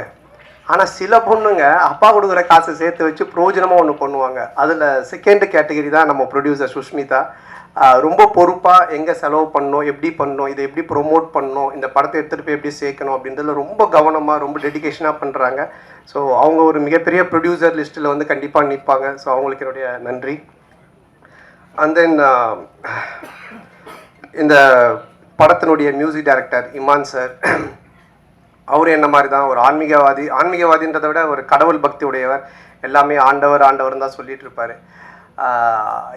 ஆனால் சில பொண்ணுங்க அப்பா கொடுக்குற காசை சேர்த்து வச்சு பிரயோஜனமாக ஒன்று பண்ணுவாங்க. அதில் செகண்ட் கேட்டகரி தான் நம்ம ப்ரொடியூசர் சுஷ்மிதா. ரொம்ப பொறுப்பாக எங்கே செலவு பண்ணணும், எப்படி பண்ணணும், இதை எப்படி ப்ரொமோட் பண்ணணும், இந்த படத்தை எடுத்துகிட்டு போய் எப்படி சேர்க்கணும் அப்படின்றதுல ரொம்ப கவனமாக ரொம்ப டெடிகேஷனாக பண்ணுறாங்க. ஸோ அவங்க ஒரு மிகப்பெரிய ப்ரொடியூசர் லிஸ்ட்டில் வந்து கண்டிப்பாக நிற்பாங்க. ஸோ அவங்களுக்கு என்னுடைய நன்றி. அண்ட் தென் இந்த படத்தினுடைய மியூசிக் டைரக்டர் இமான் சார், அவர் என்ன மாதிரி தான் ஒரு ஆன்மீகவாதின்றதை விட ஒரு கடவுள் பக்தி உடையவர். எல்லாமே ஆண்டவர்னு தான் சொல்லிட்டு இருப்பார்.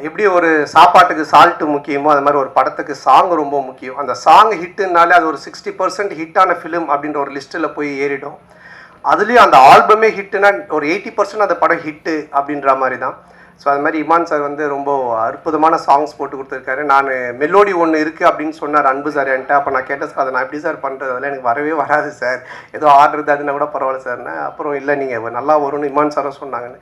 எப்படி ஒரு சாப்பாட்டுக்கு சால்ட்டு முக்கியமோ அது மாதிரி ஒரு படத்துக்கு சாங் ரொம்ப முக்கியம். அந்த சாங் ஹிட்டுனாலே அது ஒரு 60% ஹிட்டான ஃபிலிம் அப்படின்ற ஒரு லிஸ்ட்டில் போய் ஏறிடும். அதுலேயும் அந்த ஆல்பமே ஹிட்டுனா ஒரு 80% அந்த படம் ஹிட்டு அப்படின்ற மாதிரி தான். ஸோ அது மாதிரி இமான் சார் வந்து ரொம்ப அற்புதமான சாங்ஸ் போட்டு கொடுத்துருக்காரு. நான் மெலோடி ஒன்று இருக்குது அப்படின்னு சொன்னார் அன்பு சார் என்கிட்ட. அப்போ நான் கேட்டேன் சார் அதை நான் எப்படி சார் பண்ணுறது, அதெல்லாம் எனக்கு வரவே வராது சார், ஏதோ ஆர்டர் அதுன்னா கூட பரவாயில்ல சார்னு. அப்புறம் இல்லை நீங்கள் நல்லா வரும்னு இமான் சாரும் சொன்னாங்கன்னு.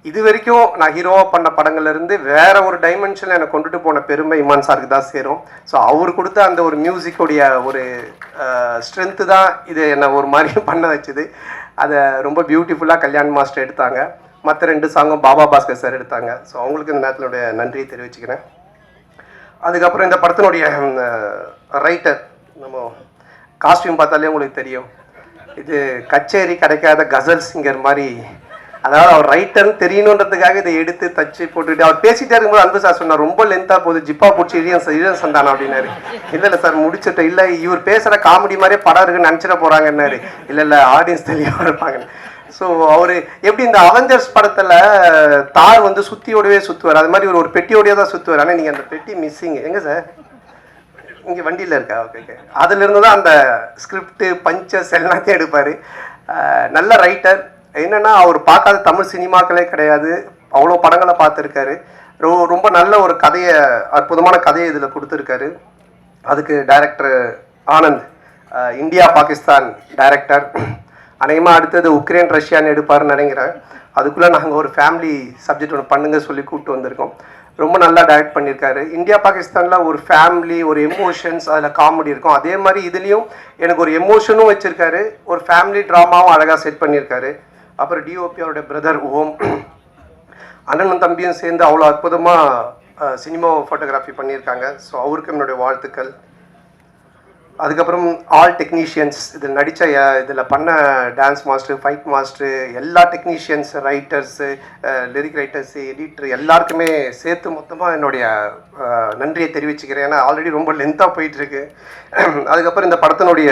இது வரைக்கும் நான் ஹீரோவாக பண்ண படங்கள்லேருந்து வேற ஒரு டைமென்ஷனில் என்னை கொண்டுட்டு போன பெருமை இமான் சாருக்கு தான் சேரும். ஸோ அவர் கொடுத்த அந்த ஒரு மியூசிக்குடைய ஒரு ஸ்ட்ரென்த்து தான் இது என்னை ஒரு மாதிரி பண்ண வச்சுது. அதை ரொம்ப பியூட்டிஃபுல்லாக கல்யாண் மாஸ்டர் எடுத்தாங்க. மற்ற 2 சாங்கும் பாபா பாஸ்கர் சார் எடுத்தாங்க. ஸோ அவங்களுக்கு இந்த நேரத்தினுடைய நன்றியை தெரிவிச்சுக்கிறேன். அதுக்கப்புறம் இந்த படத்தினுடைய ரைட்டர், நம்ம காஸ்டியூம் பார்த்தாலே உங்களுக்கு தெரியும், இது கச்சேரி கிடைக்காத கசல் சிங்கர் மாதிரி. அதாவது அவர் ரைட்டர்னு தெரியணுன்றதுக்காக இதை எடுத்து தச்சு போட்டுக்கிட்டு அவர் பேசிகிட்டே இருக்கும்போது அன்பு சார் சொன்னார் ரொம்ப லென்த்தாக போகுது, ஜிப்பா பிடிச்சி இழியன் சந்தானம் அப்படின்னாரு. இல்லை சார் முடிச்சுட்டேன். இல்லை இவர் பேசுகிற காமெடி மாதிரியே படம் இருக்குன்னு நினச்சிட போகிறாங்கன்னாரு. இல்லை ஆடியன்ஸ் தெளிவாக இருப்பாங்க. ஸோ அவர் எப்படி இந்த அவெஞ்சர்ஸ் படத்தில் தார் வந்து சுற்றியோடவே சுற்றுவார், அது மாதிரி ஒரு பெட்டியோடய தான் சுற்றுவார். ஆனால் நீங்கள் அந்த பெட்டி மிஸ்ஸிங் எங்கே சார், இங்கே வண்டியில் இருக்கா? ஓகே. அதிலிருந்து தான் அந்த ஸ்கிரிப்டு பஞ்சஸ் எல்லாத்தையும் எடுப்பார். நல்ல ரைட்டர். என்னென்னா அவர் பார்க்காத தமிழ் சினிமாக்களே கிடையாது, அவ்வளோ படங்களை பார்த்துருக்காரு. ரொம்ப நல்ல ஒரு கதையை, அற்புதமான கதையை இதில் கொடுத்துருக்காரு. அதுக்கு director Anand, India Pakistan director. அநேகமாக அடுத்தது உக்ரைன் ரஷ்யான்னு எடுப்பாருன்னு நினைக்கிறேன். அதுக்குள்ளே நாங்கள் ஒரு ஃபேமிலி சப்ஜெக்ட் ஒன்று பண்ணுங்க சொல்லி கூப்பிட்டு வந்திருக்கோம். ரொம்ப நல்லா டைரக்ட் பண்ணியிருக்காரு. இந்தியா பாகிஸ்தானில் ஒரு ஃபேமிலி, ஒரு எமோஷன்ஸ், அதில் காமெடி இருக்கும். அதே மாதிரி இதுலேயும் எனக்கு ஒரு எமோஷனும் வச்சுருக்காரு, ஒரு ஃபேமிலி ட்ராமாவும் அழகாக செட் பண்ணியிருக்காரு. அப்புறம் டிஓபி அவருடைய பிரதர் ஓம், அண்ணனும் தம்பியும் சேர்ந்து அவ்வளோ அற்புதமாக சினிமா ஃபோட்டோகிராஃபி பண்ணியிருக்காங்க. ஸோ அவருக்கு என்னுடைய வாழ்த்துக்கள். அதுக்கப்புறம் ஆல் டெக்னீஷியன்ஸ், இதில் நடித்த இதில் பண்ண டான்ஸ் மாஸ்டர், ஃபைட் மாஸ்டர், எல்லா technicians, writers, lyric writers, editor எல்லாருக்குமே சேர்த்து மொத்தமாக என்னுடைய நன்றியை தெரிவிச்சுக்கிறேன். ஏன்னா ஆல்ரெடி ரொம்ப லென்த்தாக போயிட்டுருக்கு. அதுக்கப்புறம் இந்த படத்தினுடைய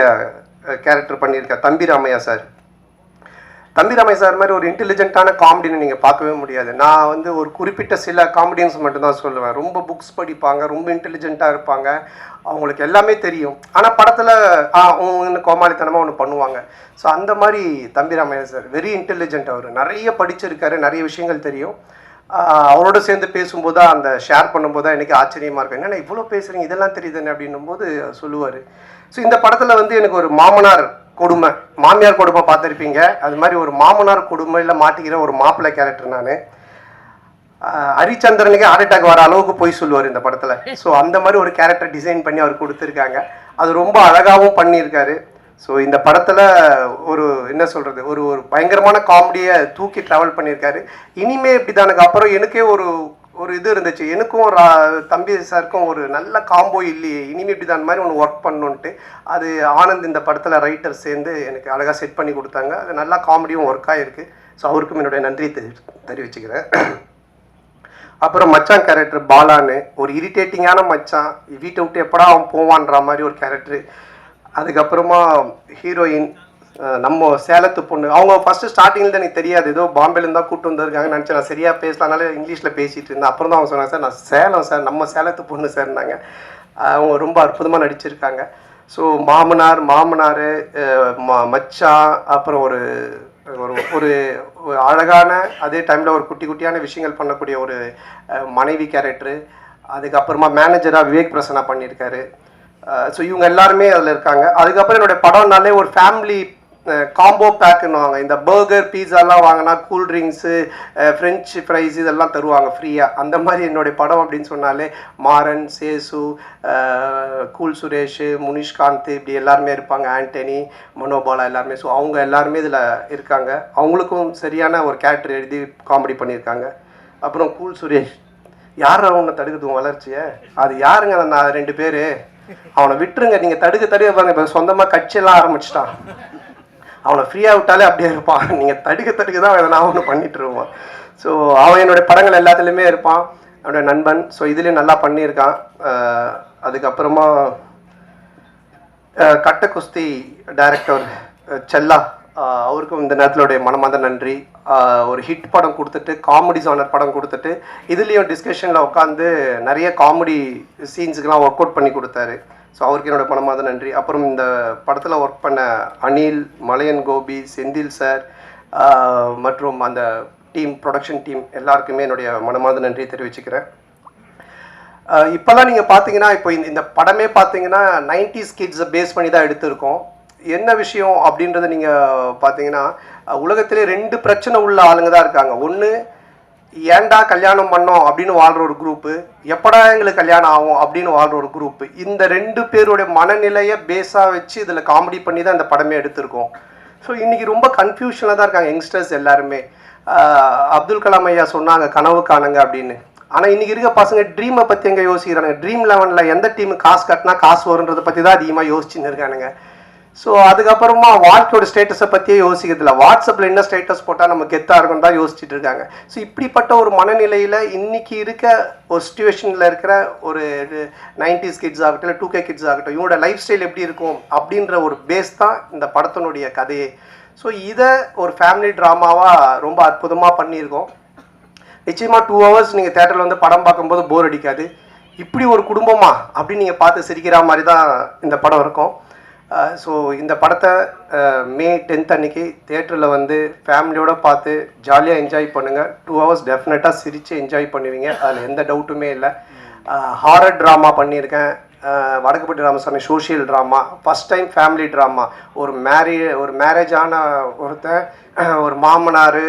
கேரக்டர் பண்ணியிருக்க தம்பி ராமையா சார். தம்பி ராமையா சார் மாதிரி ஒரு இன்டெலிஜென்ட்டான காமெடின்னு நீங்கள் பார்க்கவே முடியாது. நான் வந்து ஒரு குறிப்பிட்ட சில காமெடியன்ஸ் மட்டும்தான் சொல்லுவேன். ரொம்ப புக்ஸ் படிப்பாங்க, ரொம்ப இன்டெலிஜென்ட்டாக இருப்பாங்க, அவங்களுக்கு எல்லாமே தெரியும். ஆனால் படத்தில் அவங்க கோமாளித்தனமாக ஒன்று பண்ணுவாங்க. ஸோ அந்த மாதிரி தம்பி ராமையா சார் வெரி இன்டெலிஜென்ட். அவர் நிறைய படிச்சிருக்காரு, நிறைய விஷயங்கள் தெரியும். அவரோட சேர்ந்து பேசும்போது தான், அந்த ஷேர் பண்ணும்போது தான் எனக்கு ஆச்சரியமாக இருக்கும். என்னென்னா இவ்வளோ பேசுகிறீங்க, இதெல்லாம் தெரியுதுன்னு அப்படின்னும் போது சொல்லுவார். ஸோ இந்த படத்தில் வந்து எனக்கு ஒரு மாமனார் கொடுமை, மாமியார் கொடுமை பார்த்துருப்பீங்க, அது மாதிரி ஒரு மாமனார் கொடுமையில் மாட்டிக்கிற ஒரு மாப்பிள்ளை கேரக்டர் நான். ஹரிச்சந்திரனுக்கு ஹார்ட் அட்டாக் வர அளவுக்கு போய் சொல்லுவார் இந்த படத்தில். ஸோ அந்த மாதிரி ஒரு கேரக்டர் டிசைன் பண்ணி அவர் கொடுத்துருக்காங்க. அது ரொம்ப அழகாகவும் பண்ணியிருக்காரு. ஸோ இந்த படத்தில் ஒரு என்ன சொல்கிறது, ஒரு ஒரு பயங்கரமான காமெடியை தூக்கி ட்ராவல் பண்ணியிருக்காரு. இனிமே இப்படி தானுக்கு அப்புறம் எனக்கே ஒரு இது இருந்துச்சு, எனக்கும் தம்பி சாருக்கும் ஒரு நல்ல காம்போ இல்லையே, இனிமே இப்படி தான் மாதிரி ஒன்று ஒர்க் பண்ணணுன்ட்டு. அது ஆனந்த் இந்த படத்தில் ரைட்டர் சேர்ந்து எனக்கு அழகாக செட் பண்ணி கொடுத்தாங்க. அது நல்லா காமெடியும் ஒர்க் ஆகிருக்கு. ஸோ அவருக்கும் என்னுடைய நன்றியை தெரிவிச்சுக்கிறேன். அப்புறம் மச்சான் கேரக்டர் பாலான்னு, ஒரு இரிட்டேட்டிங்கான மச்சான், வீட்டை விட்டு எப்படா அவன் போவான்ற மாதிரி ஒரு கேரக்டரு. அதுக்கப்புறமா ஹீரோயின் நம்ம சேலத்து பொண்ணு. அவங்க ஃபஸ்ட்டு ஸ்டார்டிங்கில் தான் எனக்கு தெரியாது, ஏதோ பாம்பேலேருந்து தான் கூப்பிட்டு வந்திருக்காங்கன்னு நினச்சேன். நான் சரியாக பேசலானால இங்கிலீஷில் பேசிகிட்டு இருந்தேன். அப்புறம் தான் அவங்க சொன்னாங்க, சார் நான் சேலம் சார், நம்ம சேலத்து பொண்ணு சார்னாங்க. அவங்க ரொம்ப அற்புதமாக நடிச்சிருக்காங்க. ஸோ மாமனார் மச்சான், அப்புறம் ஒரு ஒரு ஒரு ஒரு அழகான அதே டைமில் ஒரு குட்டி குட்டியான விஷயங்கள் பண்ணக்கூடிய ஒரு மனைவி கேரக்டரு. அதுக்கப்புறமா மேனேஜராக விவேக் பிரசன்னா பண்ணியிருக்காரு. ஸோ இவங்க எல்லாருமே அதில் இருக்காங்க. அதுக்கப்புறம் என்னுடைய படம்னாலே ஒரு ஃபேமிலி காம்போ பேக்குன்னுவாங்க. இந்த பர்கர் பீஸாலாம் வாங்கினா கூல்ட்ரிங்க்ஸு, ஃப்ரெஞ்சு ஃப்ரைஸ் இதெல்லாம் தருவாங்க ஃப்ரீயாக. அந்த மாதிரி என்னுடைய படம் அப்படின்னு சொன்னாலே மாறன், சேசு, கூல் சுரேஷ், முனிஷ்காந்த் இப்படி எல்லாருமே இருப்பாங்க. ஆண்டனி, மனோபாலா எல்லாருமே. ஸோ அவங்க எல்லாருமே இதில் இருக்காங்க. அவங்களுக்கும் சரியான ஒரு கேரக்டர் எழுதி காமெடி பண்ணியிருக்காங்க. அப்புறம் கூல் சுரேஷ், யார் அவனை தடுக்குது வளர்ச்சியை? அது யாருங்க? நான் 2 பேர், அவனை விட்டுருங்க, நீங்கள் தடுக்க பாருங்க. இப்போ சொந்தமாக கட்சியெல்லாம் ஆரம்பிச்சிட்டான். அவனை ஃப்ரீயாக விட்டாலே அப்படியே இருப்பான். நீங்கள் தடுக்க தான் எதனா ஒன்று பண்ணிட்டு இருப்பான். ஸோ அவன் என்னுடைய படங்கள் எல்லாத்துலேயுமே இருப்பான், என்னுடைய நண்பன். ஸோ இதுலேயும் நல்லா பண்ணியிருக்கான். அதுக்கப்புறமா கட்ட குஸ்தி டைரக்டர் செல்லா, அவருக்கும் இந்த நேரத்திலுடைய மனமார்ந்த நன்றி. ஒரு ஹிட் படம் கொடுத்துட்டு, காமெடி ஜானர் படம் கொடுத்துட்டு, இதுலேயும் டிஸ்கஷனில் உட்காந்து நிறைய காமெடி சீன்ஸுக்கெலாம் ஒர்க் அவுட் பண்ணி கொடுத்தாரு. ஸோ அவருக்கு என்னோட மனமார்ந்த நன்றி. அப்புறம் இந்த படத்தில் ஒர்க் பண்ண அனில், மலையன் கோபி, செந்தில் சார் மற்றும் அந்த டீம், ப்ரொடக்ஷன் டீம் எல்லாருக்குமே என்னுடைய மனமார்ந்த நன்றி தெரிவிச்சுக்கிறேன். இப்போல்லாம் நீங்கள் பார்த்தீங்கன்னா, இப்போ இந்த படமே பார்த்தீங்கன்னா 90s கிட்ஸை பேஸ் பண்ணி தான் எடுத்திருக்கோம். என்ன விஷயம் அப்படின்றத நீங்கள் பார்த்தீங்கன்னா, உலகத்திலே 2 பிரச்சனை உள்ள ஆளுங்க தான் இருக்காங்க. ஒன்று, ஏன்டா கல்யாணம் பண்ணோம் அப்படின்னு வாழ்கிற ஒரு குரூப்பு, எப்படா எங்களுக்கு கல்யாணம் ஆகும் அப்படின்னு வாழ்கிற ஒரு குரூப்பு. இந்த 2 பேருடைய மனநிலையை பேஸாக வச்சு இதில் காமெடி பண்ணி தான் இந்த படமே எடுத்திருக்கோம். ஸோ இன்றைக்கி ரொம்ப கன்ஃபியூஷனில் தான் இருக்காங்க யங்ஸ்டர்ஸ் எல்லாருமே. அப்துல் கலாம் ஐயா சொன்னாங்க கனவு காணுங்க அப்படின்னு. ஆனால் இன்றைக்கி இருக்க பசங்க ட்ரீமை பற்றி எங்கே யோசிக்கிறானுங்க? ட்ரீம் 11 எந்த டீமு காசு கட்டினா காசு வருன்றதை பற்றி தான் அதிகமாக யோசிச்சுன்னு இருக்கானுங்க. ஸோ அதுக்கப்புறமா வாழ்க்கையோட ஸ்டேட்டஸை பற்றியே யோசிக்கிறதில்ல. வாட்ஸ்அப்பில் என்ன ஸ்டேட்டஸ் போட்டால் நம்ம கெத்தாக இருக்குன்னு தான் யோசிச்சுட்டு இருக்காங்க. ஸோ இப்படிப்பட்ட ஒரு மனநிலையில் இன்றைக்கி இருக்க ஒரு சுச்சுவேஷனில் இருக்கிற ஒரு 90s கிட்ஸ் ஆகட்டும், இல்லை 2K கிட்ஸ் ஆகட்டும், இவங்களோட லைஃப் ஸ்டைல் எப்படி இருக்கும் அப்படின்ற ஒரு பேஸ் தான் இந்த படத்தினுடைய கதையே. ஸோ இதை ஒரு ஃபேமிலி ட்ராமாவாக ரொம்ப அற்புதமாக பண்ணியிருக்கோம். நிச்சயமாக 2 ஹவர்ஸ் நீங்கள் தேட்டரில் வந்து படம் பார்க்கும்போது போர் அடிக்காது. இப்படி ஒரு குடும்பமா அப்படின்னு நீங்கள் பார்த்து சிரிக்கிற மாதிரி தான் இந்த படம் இருக்கும். ஸோ இந்த படத்தை May 10th அன்றைக்கி தேட்டரில் வந்து ஃபேமிலியோடு பார்த்து ஜாலியாக என்ஜாய் பண்ணுங்கள். 2 ஹவர்ஸ் டெஃபினட்டாக சிரித்து என்ஜாய் பண்ணுவீங்க, அதில் எந்த டவுட்டுமே இல்லை. ஹாரர் ட்ராமா பண்ணியிருக்கேன், Vadakkupatti Ramasamy social drama, first time family drama. ஒரு மேரேஜான ஒருத்தன், ஒரு மாமனார்,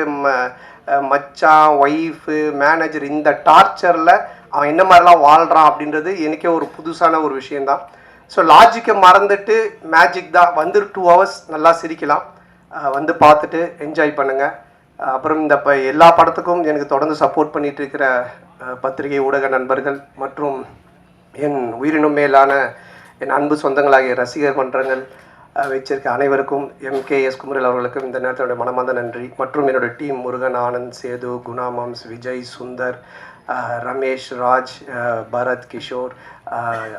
மச்சான், ஒய்ஃபு, மேனேஜர், இந்த டார்ச்சரில் அவன் என்ன மாதிரிலாம் வாழ்கிறான் அப்படின்றது எனக்கே ஒரு புதுசான ஒரு விஷயந்தான். ஸோ லாஜிக்கை மறந்துட்டு மேஜிக் தான். வந்து 2 ஹவர்ஸ் நல்லா சிரிக்கலாம், வந்து பார்த்துட்டு என்ஜாய் பண்ணுங்கள். அப்புறம் இந்த எல்லா படத்துக்கும் எனக்கு தொடர்ந்து சப்போர்ட் பண்ணிகிட்டு இருக்கிற பத்திரிகை ஊடக நண்பர்கள் மற்றும் என் உயிரினும் மேலான என் அன்பு சொந்தங்களாகிய ரசிகர் மன்றங்கள் வச்சிருக்க அனைவருக்கும், MKS குமரல் அவர்களுக்கும் இந்த நேரத்தோட மனமார்ந்த நன்றி. மற்றும் என்னோடய டீம் முருகன், ஆனந்த், சேது, குணா மாம்ஸ், விஜய், சுந்தர், ரமேஷ், ராஜ், பரத், கிஷோர்,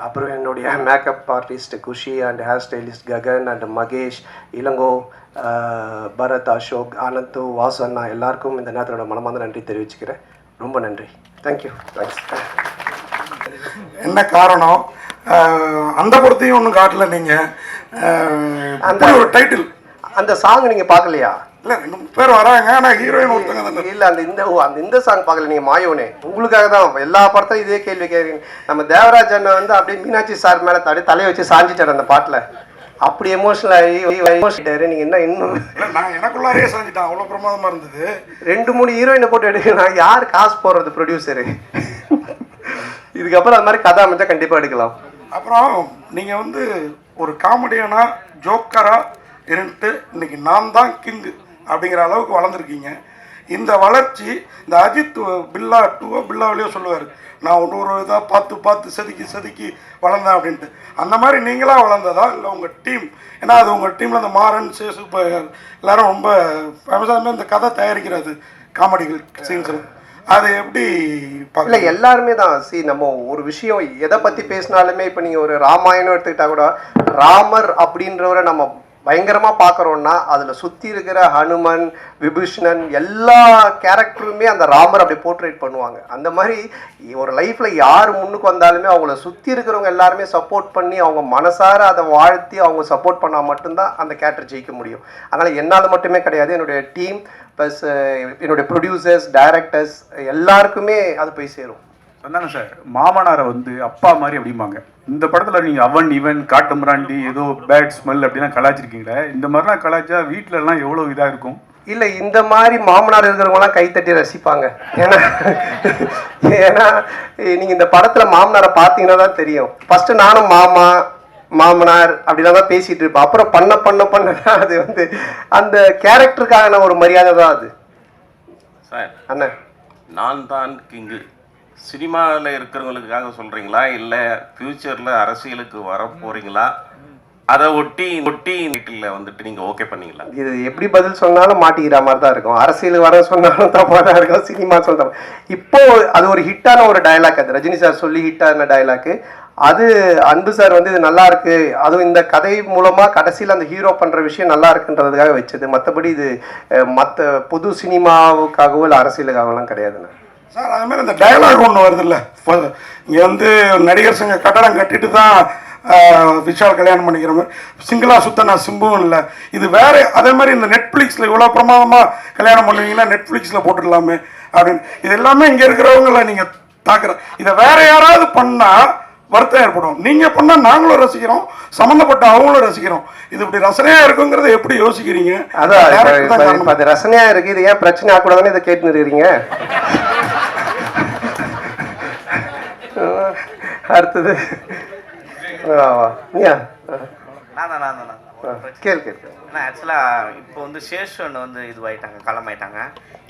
அப்புறம் என்னுடைய makeup artist Kushi and hair stylist Gagan and Mahesh, Ilango, Bharath, Ashok, Anand, வாசண்ணா எல்லாருக்கும் இந்த நேரத்தோட மனமார்ந்த நன்றி தெரிவிச்சுக்கிறேன். ரொம்ப நன்றி. தேங்க்யூ. தேங்க்ஸ். என்ன காரணம், அந்த படத்தையும் ஒன்றும் காட்டல நீங்கள். அந்த ஒரு டைட்டில், அந்த சாங் நீங்கள் பார்க்கலையா? இல்லை 2 பேர் வராங்க, ஆனால் ஹீரோயின் ஒருத்தங்க தான். இல்லை, அந்த சாங் பார்க்கல நீங்கள். மாயோனே உங்களுக்காக தான் எல்லா படத்தையும் இதே கேள்வி கேட்குறீங்க. நம்ம தேவராஜ் அண்ணன் வந்து அப்படியே மீனாட்சி சார் மேலே தலையை வச்சு சாஞ்சிட்டார் அந்த பாட்டில். அப்படி எமோஷனல் ஆகி நீங்கள் என்ன இன்னும் நான் எனக்குள்ளாரே சாஞ்சிட்டேன், அவ்வளோ பிரமாதமாக இருந்தது. 2-3 ஹீரோயினை போட்டு எடுக்கலாம், யார் காசு போடுறது? ப்ரொடியூசரு. இதுக்கப்புறம் அது மாதிரி கதை அமைச்சா கண்டிப்பாக எடுக்கலாம். அப்புறம் நீங்கள் வந்து ஒரு காமெடியானா ஜோக்கராக இருந்துட்டு இன்னைக்கு நான் தான் கிங்கு அப்படிங்கிற அளவுக்கு வளர்ந்துருக்கீங்க. இந்த வளர்ச்சி இந்த அஜித் பில்லாவிலேயோ சொல்லுவார், நான் ஒரு இதாக பார்த்து செதுக்கி வளர்ந்தேன் அப்படின்ட்டு. அந்த மாதிரி நீங்களாக வளர்ந்ததா இல்லை உங்கள் டீம்? ஏன்னா அது உங்கள் டீமில் இந்த மாறன், சேசு இப்போ எல்லோரும் ரொம்ப ஃபேமஸாக இந்த கதை தயாரிக்கிறது காமெடிகள் சீன்ஸில், அது எப்படி இல்லை? எல்லாருமே தான். நம்ம ஒரு விஷயம் எதை பற்றி பேசினாலுமே, இப்போ நீங்கள் ஒரு ராமாயணம் எடுத்துக்கிட்டா கூட ராமர் அப்படின்றவரை நம்ம பயங்கரமாக பார்க்குறோன்னா அதில் சுற்றி இருக்கிற ஹனுமன், விபீஷணன் எல்லா கேரக்டருமே அந்த ராமர் அப்படி போர்ட்ரேட் பண்ணுவாங்க. அந்த மாதிரி ஒரு லைஃப்பில் யார் முன்னுக்கு வந்தாலுமே அவங்கள சுற்றி இருக்கிறவங்க எல்லாருமே சப்போர்ட் பண்ணி அவங்க மனசார அதை வாழ்த்தி அவங்க சப்போர்ட் பண்ணால் மட்டும்தான் அந்த கேரக்டர் ஜெயிக்க முடியும். அதனால் என்னால் மட்டுமே கிடையாது, என்னுடைய டீம் ப்ளஸ் என்னுடைய ப்ரொடியூசர்ஸ், டைரக்டர்ஸ் எல்லாருக்குமே அது போய் சேரும். சொன்னாங்க சார், மாமனாரை வந்து அப்பா மாதிரி அப்படிம்பாங்க. இந்த படத்தில் நீங்கள் அவன் இவன் காட்டு மிராண்டி ஏதோ பேட் ஸ்மெல் அப்படிலாம் கலாச்சிருக்கீங்களே, இந்த மாதிரிலாம் கலாச்சா வீட்டிலலாம் எவ்வளோ இதாக இருக்கும்? இல்லை, இந்த மாதிரி மாமனார் இருக்கிறவங்களாம் கைத்தட்டி ரசிப்பாங்க. ஏன்னா நீங்கள் இந்த படத்தில் மாமனாரை பார்த்தீங்கன்னா தான் தெரியும். ஃபஸ்ட்டு நானும் மாமனார் அப்படிலாம் தான் பேசிகிட்டு இருப்பேன். அப்புறம் பண்ண தான் அது வந்து அந்த கேரக்டருக்கான ஒரு மரியாதை தான் அது. சார் அண்ணன், நான் தான் கிங்கு சினிமாவில் இருக்கிறவங்களுக்காக சொல்கிறீங்களா, இல்லை ஃப்யூச்சரில் அரசியலுக்கு வர போகிறீங்களா? அதை ஒட்டி வீட்டில் வந்துட்டு நீங்கள் ஓகே பண்ணீங்களா? இது எப்படி பதில் சொன்னாலும் மாட்டிக்கிற மாதிரி தான் இருக்கும். அரசியலுக்கு வர சொன்னாலும் தப்பாக தான் இருக்கும், சினிமா சொல்ல. இப்போ அது ஒரு ஹிட்டான ஒரு டைலாக், அது ரஜினி சார் சொல்லி ஹிட்டான டைலாக்கு. அது அன்பு சார் வந்து இது நல்லா இருக்கு, அதுவும் இந்த கதை மூலமாக கடைசியில் அந்த ஹீரோ பண்ணுற விஷயம் நல்லா இருக்குன்றதுக்காக வச்சது. மற்றபடி இது மற்ற பொது சினிமாவுக்காகவோ இல்லை அரசியலுக்காகலாம் கிடையாதுண்ணா. சார் அது மாதிரி இந்த டயலாக் ஒன்று வருதுல்ல, இங்கே வந்து நடிகர் சங்க கட்டடம் கட்டிட்டு தான் விஷால் கல்யாணம் பண்ணிக்கிற மாதிரி சிங்கிளாக சுத்த நான் சிம்புவும் இல்லை. இது வேற அதே மாதிரி இந்த நெட்ஃப்ளிக்ஸில் இவ்வளோ பிரமாதமாக கல்யாணம் பண்ணுவீங்கன்னா நெட்ஃப்ளிக்ஸில் போட்டுடலாமே அப்படின்னு. இது எல்லாமே இங்கே இருக்கிறவங்கள நீங்கள் தாக்குற. இதை வேற யாராவது பண்ணால் வருத்தம் ஏற்படும். நீங்கள் பண்ணால் நாங்களும் ரசிக்கிறோம், சம்மந்தப்பட்ட அவங்களும் ரசிக்கிறோம். இது இப்படி ரசனையாக இருக்குங்கிறத எப்படி யோசிக்கிறீங்க? அதான் அது ரசனையாக இருக்குது, இது ஏன் பிரச்சனை ஆகக்கூடாதுன்னு இதை கேட்டுன்னு இருக்கிறீங்க. அடுத்தது ஏன்னா ஆக்சுவலாக இப்போ வந்து சேஷன் வந்து இதுவாயிட்டாங்க, களமாயிட்டாங்க.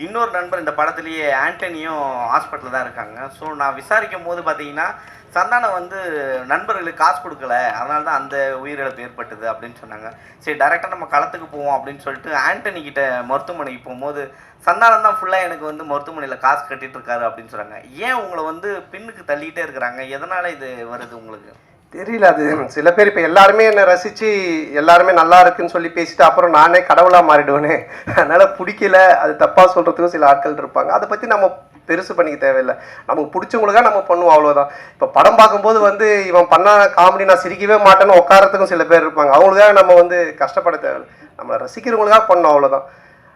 இன்னொரு நண்பர் இந்த படத்துலேயே ஆண்டனியும் ஹாஸ்பிட்டலில் தான் இருக்காங்க. ஸோ நான் விசாரிக்கும் போது பார்த்தீங்கன்னா சந்தானம் வந்து நண்பர்களுக்கு காசு கொடுக்கல, அதனால தான் அந்த உயிரிழப்பு ஏற்பட்டது அப்படின்னு சொன்னாங்க. சரி டேரெக்டாக நம்ம களத்துக்கு போவோம் அப்படின்னு சொல்லிட்டு ஆண்டனி கிட்ட மருத்துவமனைக்கு போகும்போது சந்தானம் தான் ஃபுல்லாக எனக்கு வந்து மருத்துவமனையில் காசு கட்டிட்டு இருக்காரு அப்படின்னு சொல்கிறாங்க. ஏன் உங்களை வந்து பின்னுக்கு தள்ளிக்கிட்டே இருக்கிறாங்க? எதனால் இது வருது உங்களுக்கு தெரியல. அது சில பேர் இப்போ எல்லாருமே என்னை ரசித்து எல்லாருமே நல்லா இருக்குன்னு சொல்லி பேசிட்டு அப்புறம் நானே கடவுளாக மாறிடுவேனே, அதனால் பிடிக்கல, அது தப்பாக சொல்கிறதுக்கும் சில ஆட்கள் இருப்பாங்க. அதை பற்றி நம்ம பெருசு பண்ணிக்க தேவையில்லை. நமக்கு பிடிச்சவங்களுக்காக நம்ம பண்ணுவோம், அவ்வளோதான். இப்போ படம் பார்க்கும்போது வந்து இவன் பண்ண காமெடி நான் சிரிக்கவே மாட்டேன்னு உட்காரத்துக்கும் சில பேர் இருப்பாங்க. அவங்களுக்காக நம்ம வந்து கஷ்டப்பட தேவையில்லை, நம்மளை ரசிக்கிறவங்களுக்காக பண்ணோம், அவ்வளோதான்.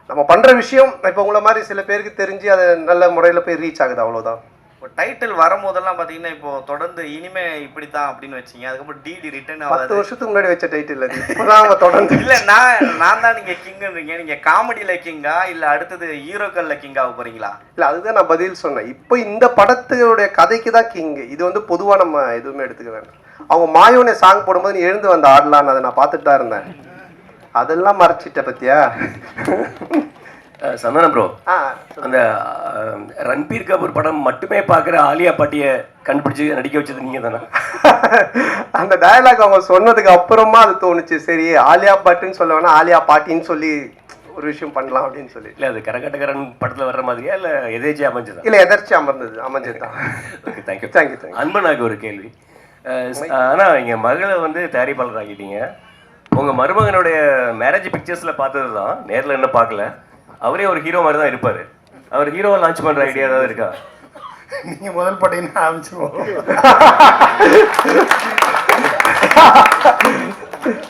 நம்ம பண்ணுற விஷயம் இப்போ உங்களை மாதிரி சில பேருக்கு தெரிஞ்சு அது நல்ல முறையில் போய் ரீச் ஆகுது, அவ்வளோதான். இப்போ டைட்டில் வரும்போதெல்லாம் பார்த்தீங்கன்னா இப்போ தொடர்ந்து இனிமே இப்படித்தான் அப்படின்னு வச்சிங்க, அதுக்கப்புறம் டிடி ரிட்டர்ன் ஆகாது. 10 வருஷத்துக்கு முன்னாடி வச்ச டைட்டில் அது இப்போதான் அவங்க தொடர்ந்து. இல்லை நான் தான் நீங்கள் கிங்குன்றீங்க. நீங்கள் காமெடியில் கிங்கா இல்லை அடுத்தது ஹீரோக்களில் கிங்காக போகிறீங்களா? இல்லை, அதுதான் நான் பதில் சொன்னேன். இப்போ இந்த படத்துடைய கதைக்கு தான் கிங்கு. இது வந்து பொதுவாக நம்ம எதுவுமே எடுத்துக்க வேண்டாம். அவங்க மாயோனே சாங் போடும்போது நீ எழுந்து வந்த ஆடலான்னு அதை நான் பார்த்துட்டு தான் இருந்தேன். அதெல்லாம் மறைச்சிட்ட பத்தியா சந்தானம் ப்ரோ, அந்த ரன்பீர் கபூர் படம் மட்டுமே பார்க்குற ஆலியா பாட்டியை கண்டுபிடிச்சி நடிக்க வச்சது நீங்கள் தானே? அந்த டயலாக் அவங்க சொன்னதுக்கு அப்புறமா அது தோணுச்சு, சரி ஆலியா பாட்டுன்னு சொல்ல வேணா ஆலியா பாட்டின்னு சொல்லி ஒரு விஷயம் பண்ணலாம் அப்படின்னு சொல்லி. இல்லை அது கரகட்டகரன் படத்தில் வர்ற மாதிரியா இல்லை எதேச்சியாக அமைஞ்சதா? இல்லை எதர்ச்சி அமைஞ்சது தான். Okay, thank you. தேங்க்யூ. அன்பனாக்கு ஒரு கேள்வி. ஆனால் எங்கள் மகளை வந்து தயாரிப்பாளர் ஆகிட்டீங்க. உங்கள் மருமகனுடைய மேரேஜ் பிக்சர்ஸில் பார்த்தது தான், நேரில் என்ன பார்க்கல. அவரே ஒரு ஹீரோ மாதிரி தான் இருப்பார். அவர் ஹீரோவை லான்ச் பண்ணுற ஐடியா ஏதாவது இருக்கா? நீங்கள் முதல் பட்டியல் ஆரம்பிச்சிருவோம்.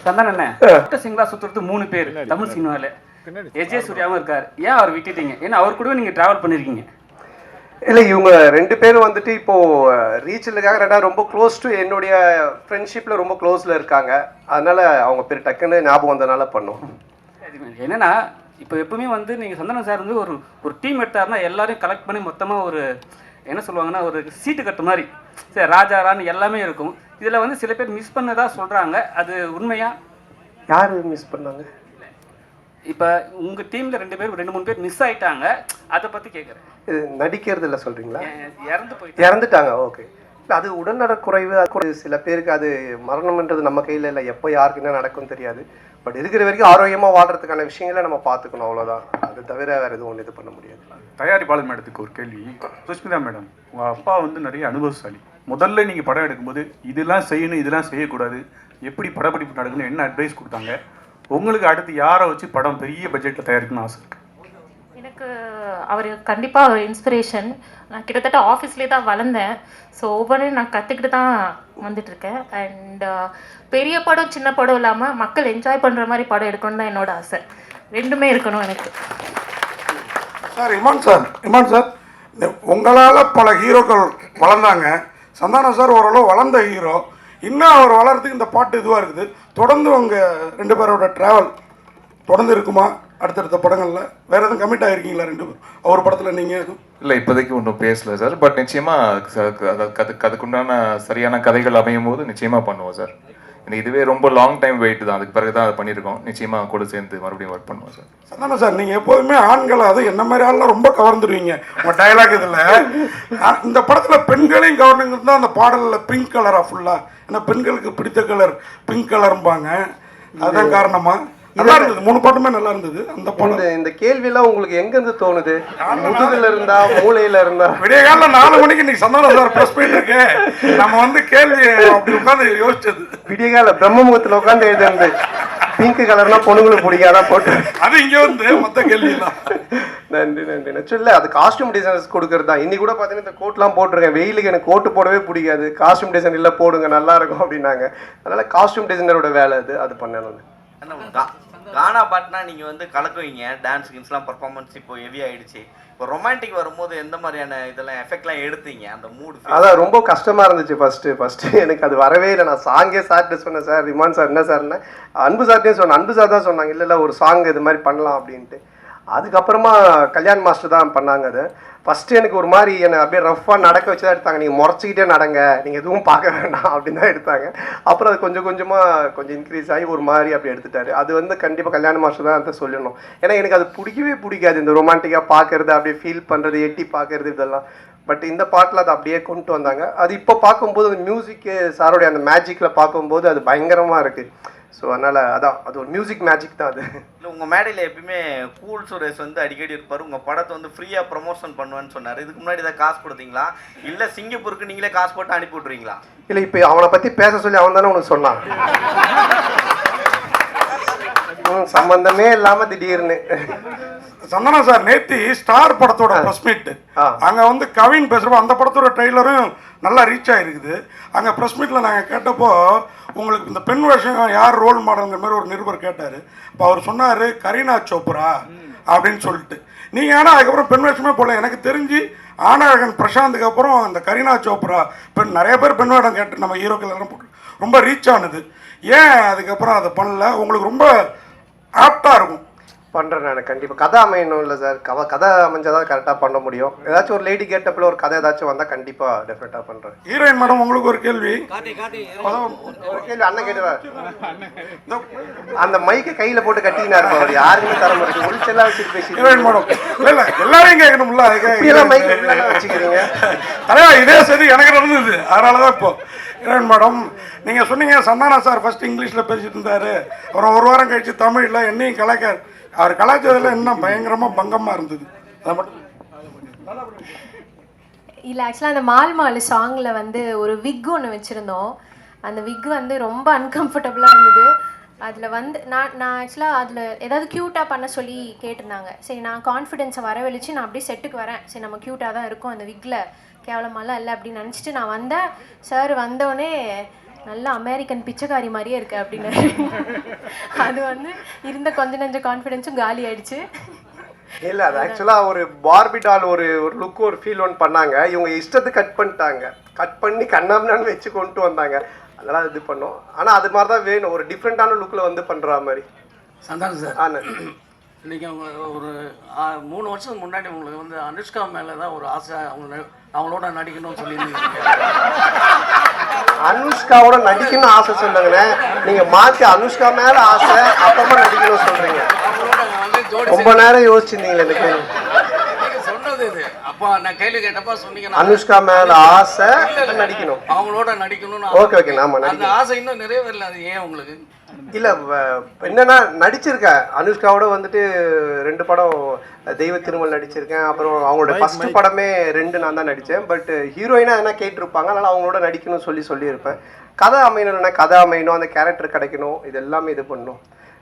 சந்தானம் என்ன சிங்களா சுற்றுறது 3 பேர் தமிழ் சினிமாவில். எஜே சூர்யாவும் இருக்கார், ஏன் அவர் விட்டுட்டீங்க? ஏன்னா அவர் கூட நீங்கள் ட்ராவல் பண்ணியிருக்கீங்க. இல்லை, இவங்க 2 பேரும் வந்துட்டு இப்போது ரீச்சிலுக்காக ரெண்டாவது ரொம்ப க்ளோஸ் டு என்னுடைய ஃப்ரெண்ட்ஷிப்பில் ரொம்ப க்ளோஸில் இருக்காங்க. அதனால் அவங்க பேர் டக்குன்னு ஞாபகம் வந்ததுனால பண்ணோம். என்னென்னா இப்போ எப்பவுமே வந்து நீங்கள் சந்தானம் சார் வந்து ஒரு டீம் எடுத்தாருன்னா எல்லாரையும் கலெக்ட் பண்ணி மொத்தமாக ஒரு என்ன சொல்லுவாங்கன்னா ஒரு சீட்டு கட்டு மாதிரி சரி ராஜாரான்னு எல்லாமே இருக்கும். இதில் வந்து சில பேர் மிஸ் பண்ணதா சொல்கிறாங்க, அது உண்மையா? யார் மிஸ் பண்ணாங்க? இப்போ உங்கள் டீமில் 2 பேர் 2-3 பேர் மிஸ் ஆகிட்டாங்க, அதை பற்றி கேட்குறேன். இது நடிக்கிறது இல்லை சொல்கிறீங்களா? இறந்துட்டாங்க. ஓகே. இல்லை, அது உடல்நலக்குறைவு. அது சில பேருக்கு அது மரணம்ன்றது நம்ம கையில் இல்லை, எப்போ யாருக்கு என்ன நடக்கும்னு தெரியாது. பட் இருக்கிற வரைக்கும் ஆரோக்கியமாக வாழ்கிறதுக்கான விஷயங்களை நம்ம பார்த்துக்கணும், அவ்வளோதான். அது தவிர வேறு எதுவும் ஒன்று இது பண்ண முடியாது. தயாரிப்பாளர் மேடத்துக்கு ஒரு கேள்வி. சுஷ்மிதா மேடம், உங்கள் அப்பா வந்து நிறைய அனுபவசாலி. முதல்ல நீங்கள் படம் எடுக்கும்போது இதெல்லாம் செய்யணும், இதெல்லாம் செய்யக்கூடாது, எப்படி படப்பிடிப்பு நடக்குன்னு என்ன அட்வைஸ் கொடுத்தாங்க? உங்களுக்கு அடுத்து யாரை வச்சு படம் பெரிய பட்ஜெட்டில் தயாரிக்கணும்னு ஆசை இருக்குது? எனக்கு அவர் கண்டிப்பாக ஒரு இன்ஸ்பிரேஷன். நான் கிட்டத்தட்ட ஆஃபீஸ்லேயே தான் வளர்ந்தேன். ஸோ ஒவ்வொன்றையும் நான் கற்றுக்கிட்டு தான் வந்துட்டுருக்கேன். அண்ட் பெரிய படம் சின்ன படம் இல்லாமல் மக்கள் என்ஜாய் பண்ணுற மாதிரி படம் எடுக்கணும்னு தான் என்னோட ஆசை. ரெண்டுமே இருக்கணும் எனக்கு. சார் இமான் சார் உங்களால் பல ஹீரோக்கள் வளர்ந்தாங்க. சந்தானம் சார் ஓரளவு வளர்ந்த ஹீரோ. இன்னும் அவர் வளர்றதுக்கு இந்த பாட்டு இதுவாக இருக்குது. தொடர்ந்து உங்கள் 2 பேரோட ட்ராவல் தொடர்ந்து இருக்குமா? அடுத்தடுத்த படங்களில் வேறு எதுவும் கமிட் ஆகிருக்கீங்களா 2 பேரும்? அவர் படத்தில் நீங்கள் எதுவும்? இல்லை, இப்போதைக்கு ஒன்றும் பேசல சார். பட் நிச்சயமாக அதுக்குண்டான சரியான கதைகள் அமையும் போது நிச்சயமாக பண்ணுவோம் சார். இதுவே ரொம்ப லாங் டைம் வெயிட் தான். அதுக்கு பிறகு தான் அதை பண்ணியிருக்கோம். நிச்சயமாக கூட சேர்ந்து மறுபடியும் ஒர்க் பண்ணுவோம் சார். சந்தானம் சார், நீங்கள் எப்போதுமே ஆண்களை அது என்ன மாதிரி ஆள்லாம் ரொம்ப கவர்ந்துருவீங்க உங்கள் டைலாக் இதில். இந்த படத்தில் பெண்களையும் கவர்னுங்கிறது தான் அந்த பாடலில் பிங்க் கலராக ஃபுல்லாக. ஏன்னா பெண்களுக்கு பிடித்த கலர் பிங்க் கலர்பாங்க. அதுதான் காரணமா? நல்லா இருந்தது, 3 பாட்டுமே நல்லா இருந்தது. அந்த பாட்டு இந்த கேள்வியெல்லாம் உங்களுக்கு எங்கேருந்து தோணுது? முதுகுல இருந்தா, மூளையில இருந்தா? விடிய காலையில் 4 மணிக்கு இன்னைக்கு சந்தானம் சார் ப்ரெஸ் போயிட்டு இருக்கு. நம்ம வந்து கேள்வி அப்படி உட்காந்து யோசிச்சது. விடிய கால பிரம்ம முகத்தில் உட்காந்து எழுதுறது பிங்க் கலர்னா பொண்ணுங்களுக்கு பிடிக்காதான் போட்டு அது இங்கே வந்து மொத்த கேள்வி தான். நன்றி நன்றி. நச்சு இல்லை, அது காஸ்டியூம் டிசைனர்ஸ் கொடுக்கறது தான். இன்னைக்கு கூட பார்த்தீங்கன்னா இந்த கோட்லாம் போட்டிருக்கேன். வெயிலுக்கு எனக்கு கோட்டு போடவே பிடிக்காது. காஸ்டியூம் டிசைன் இல்லை போடுங்க நல்லா இருக்கும் அப்படின்னாங்க. அதனால காஸ்டியூம் டிசைனரோட வேலை அது பண்ணணும். கானா பாட்டுனா நீங்கள் வந்து கலக்குவீங்க. டான்ஸ் கின்ஸ்லாம் பர்ஃபார்மன்ஸ் இப்போ ஹெவி ஆகிடுச்சு. இப்போ ரொமான்டிக் வரும்போது எந்த மாதிரியான இதெல்லாம் எஃபெக்ட்லாம் எடுத்தீங்க? அந்த மூடு அதான் ரொம்ப கஷ்டமாக இருந்துச்சு ஃபஸ்ட்டு எனக்கு அது வரவே இல்லை. நான் சாங்கே சார்ட்டு சொன்னேன், சார் இமான் சார் என்ன சார்னு. அன்பு சார்ட்டே சொன்னேன். அன்பு சார் தான் சொன்னாங்க, இல்லை ஒரு சாங் இது மாதிரி பண்ணலாம் அப்படின்ட்டு. அதுக்கப்புறமா கல்யாண் மாஸ்டர் தான் பண்ணாங்க. அது ஃபஸ்ட்டு எனக்கு ஒரு மாதிரி என்னை அப்படியே ரஃப்பாக நடக்க வச்சு தான் எடுத்தாங்க. நீங்கள் முறைச்சிக்கிட்டே நடங்க, நீங்கள் எதுவும் பார்க்க வேண்டாம் அப்படின்னு தான் எடுத்தாங்க. அப்புறம் அது கொஞ்சம் இன்க்ரீஸ் ஆகி ஒரு மாதிரி அப்படி எடுத்துட்டாரு. அது வந்து கண்டிப்பாக கல்யாண மாஸ்டர் தான் அதை சொல்லணும். ஏன்னா எனக்கு அது பிடிக்கவே பிடிக்காது, இந்த ரொமான்டிக்காக பார்க்குறது, அப்படியே ஃபீல் பண்ணுறது, எட்டி பார்க்குறது இதெல்லாம். பட் இந்த பாட்டில் அதை அப்படியே கொண்டு வந்தாங்க. அது இப்போ பார்க்கும்போது அந்த மியூசிக்கு சாரோடைய அந்த மேஜிக்கில் பார்க்கும்போது அது பயங்கரமாக இருக்குது. ஸோ அதனால் அது ஒரு மியூசிக் மேஜிக் தான் அது. இல்லை, உங்கள் மேடையில் எப்பயுமே கூல் சுரேஷ் வந்து அடிக்கடி இருப்பார். உங்கள் படத்தை வந்து ஃப்ரீயாக ப்ரமோஷன் பண்ணுவேன்னு சொன்னார். இதுக்கு முன்னாடி இதை காசு கொடுத்தீங்களா, இல்லை சிங்கப்பூருக்கு நீங்களே காசு போட்டு அனுப்பி விட்றீங்களா? இல்லை, இப்போ அவனை பற்றி பேச சொல்லி அவன் தானே உனக்கு சொன்னான். சம்பந்தமே இல்லாமல் திடீர்னு. சந்தனா சார் நேத்தி ஸ்டார் படத்தோட ப்ரெஸ் மீட் அங்கே வந்து கவின் பேசுகிறப்போ அந்த படத்தோட ட்ரெய்லரும் நல்லா ரீச் ஆகிருக்குது. அங்கே ப்ரெஸ் மீட்டில் நாங்கள் கேட்டப்போ உங்களுக்கு இந்த பெண் வேஷம் யார் ரோல் மாடல்ங்கிற மாதிரி ஒரு நிருபர் கேட்டார். இப்போ அவர் சொன்னார் கரீனா சோப்ரா அப்படின்னு சொல்லிட்டு. நீங்கள் ஆனால் அதுக்கப்புறம் பெண் வேஷமே போடல. எனக்கு தெரிஞ்சு ஆனழகன் பிரசாந்துக்கு அப்புறம் அந்த கரீனா சோப்ரா நிறைய பேர் பெண் வேடம் கேட்டு நம்ம ஹீரோக்கள் எல்லாம் போட்டு ரொம்ப ரீச் ஆனது. ஏன் அதுக்கப்புறம் அதை பண்ணல? உங்களுக்கு ரொம்ப ஆப்டாக இருக்கும். பண்ணுறேன் நான் கண்டிப்பாக. கதை அமையணும் இல்லை சார், கதை அமைஞ்சாதான் கரெக்டாக பண்ண முடியும். ஏதாச்சும் ஒரு லேடி கேட்டப்பில் ஒரு கதை ஏதாச்சும் வந்தால் கண்டிப்பாக டெஃபினட்டாக பண்ணுறேன். ஹீரோயின் மேடம், உங்களுக்கு ஒரு கேள்வி. அண்ணன் கேட்டுவார். அந்த மைக்கை கையில் போட்டு கட்டிக்கினா இருப்போம், அவர் யாருமே தர முடியாது. ஒளிச்செல்லாம் வச்சுட்டு பேசி ஹீரோயின் மேடம் இல்லை எல்லாரையும் கேட்கணும்ல, இப்படியெல்லாம் மைக் வச்சுக்கிறீங்க. அதான் இதே சரி எனக்கு நடந்தது. அதனால தான் இப்போ ஹீரோயின் மேடம் நீங்கள் சொன்னீங்க சந்தானா சார் ஃபஸ்ட்டு இங்கிலீஷில் பேசிட்டு இருந்தார், அப்புறம் ஒரு வாரம் கழிச்சு தமிழில் என்னையும் கலாய்க்கார். அவர் கலாச்சாரத்தில் இன்னும் பயங்கரமாக பங்கமாக இருந்தது. அதை மட்டும் இல்லை, ஆக்சுவலாக அந்த மால் சாங்கில் வந்து ஒரு விக் ஒன்று வச்சுருந்தோம். அந்த விக் வந்து ரொம்ப அன்கம்ஃபர்டபுளாக இருந்தது. அதில் வந்து நான் ஆக்சுவலாக அதில் ஏதாவது க்யூட்டாக பண்ண சொல்லி கேட்டிருந்தாங்க. சரி, நான் கான்ஃபிடென்ஸை வரவழைச்சு நான் அப்படியே செட்டுக்கு வரேன். சரி, நம்ம க்யூட்டாக தான் இருக்கும், அந்த விக்கில் கேவலமாலாம் இல்லை அப்படின்னு நினச்சிட்டு நான் வந்தேன். சார் வந்தோடனே நல்லா அமெரிக்கன் பிச்சைக்காரி மாதிரியே இருக்குது அப்படின்னு. அது வந்து இருந்த கொஞ்சம் கான்ஃபிடென்ஸும் காலி ஆயிடுச்சு. இல்லை, அது ஆக்சுவலாக ஒரு பார்பி டால் ஒரு லுக்கு ஒரு ஃபீல் ஒன்று பண்ணாங்க. இவங்க இஷ்டத்துக்கு கட் பண்ணிட்டாங்க. கட் பண்ணி கண்ணாமண்ணான்னு வச்சு கொண்டு வந்தாங்க. அதெல்லாம் இது பண்ணோம். ஆனால் அது மாதிரி தான் வேணும், ஒரு டிஃப்ரெண்ட்டான லுக்கில் வந்து பண்ணுற மாதிரி. சந்தானம் சார், ஆனால் இன்றைக்கி அவங்க ஒரு 3 வருஷத்துக்கு முன்னாடி உங்களுக்கு வந்து அனுஷ்கா மேலே தான் ஒரு ஆசை, அவங்களோட நடிக்கணும்னு சொல்லியிருந்தீங்க. அனுஷ்காவோட நடிக்கணும்னு ஆசை சொல்லுங்கண்ணே. நீங்கள் மாற்றி அனுஷ்கா மேலே ஆசை அப்புறமா நடிக்கணும்னு சொல்கிறீங்க. ரொம்ப நேரம் யோசிச்சிருந்தீங்களே இந்த கேள்வி. சொன்னது இது. அப்போ நான் கேள்வி கேட்டப்போ சொன்னீங்க அனுஷ்கா மேலே ஆசை நடிக்கணும், அவங்களோட நடிக்கணும்னு. ஓகே நாம அந்த ஆசை இன்னும் நிறைவேறல. அது ஏன் உங்களுக்கு? இல்லை, என்னன்னா நடிச்சிருக்கேன். அனுஷ்காவோட வந்துட்டு 2 படம் தெய்வ திருமல் நடிச்சிருக்கேன். அப்புறம் அவங்களோட ஃபஸ்ட்டு படமே 2 நான் தான் நடித்தேன். பட் ஹீரோயினாக என்ன கேட்டிருப்பாங்க, அதனால் அவங்களோட நடிக்கணும்னு சொல்லியிருப்பேன். கதை அமையணும்னா கதை அமையணும், அந்த கேரக்டர் கிடைக்கணும், இது எல்லாமே இது பண்ணணும்.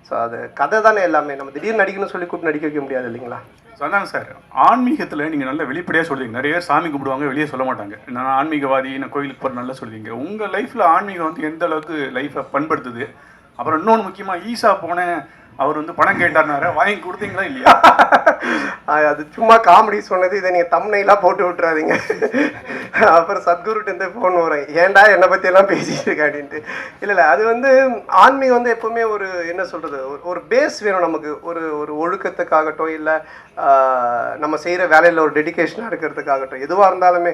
ஸோ அது கதை தானே எல்லாமே, நம்ம திடீர்னு நடிக்கணும்னு சொல்லி கூப்பிட்டு நடிக்க வைக்க முடியாது இல்லைங்களா? அதான் சார், ஆன்மீகத்தில் நீங்கள் நல்ல வெளிப்படையாக சொல்லுவீங்க. நிறைய பேர் சாமி கும்பிடுவாங்க, வெளியே சொல்ல மாட்டாங்க. நான் ஆன்மீகவாதி, நான் கோயிலுக்கு போகிற நல்லா சொல்லுவீங்க. உங்கள் லைஃப்பில் ஆன்மீகம் வந்து எந்த அளவுக்கு லைஃப்பை பண்படுத்துது? அப்புறம் இன்னொன்று முக்கியமாக, ஈசா போனேன், அவர் வந்து பணம் கேட்டார்னாரு, வாங்கி கொடுத்தீங்களா இல்லையா? அது சும்மா காமெடி சொன்னது, இதை நீங்கள் தம்னைலாம் போட்டு விட்டுறாதீங்க. அப்புறம் சத்குருட்டு ஃபோன் வரும், ஏன்டா என்னை பற்றியெல்லாம் பேசிட்டு இருக்க அப்படின்ட்டு. இல்லை அது வந்து ஆன்மீகம் வந்து எப்போவுமே ஒரு என்ன சொல்கிறது, ஒரு பேஸ் வேணும் நமக்கு. ஒரு ஒரு ஒழுக்கத்துக்காகட்டும், இல்லை நம்ம செய்கிற வேலையில் ஒரு டெடிக்கேஷனாக இருக்கிறதுக்காகட்டும், எதுவாக இருந்தாலுமே.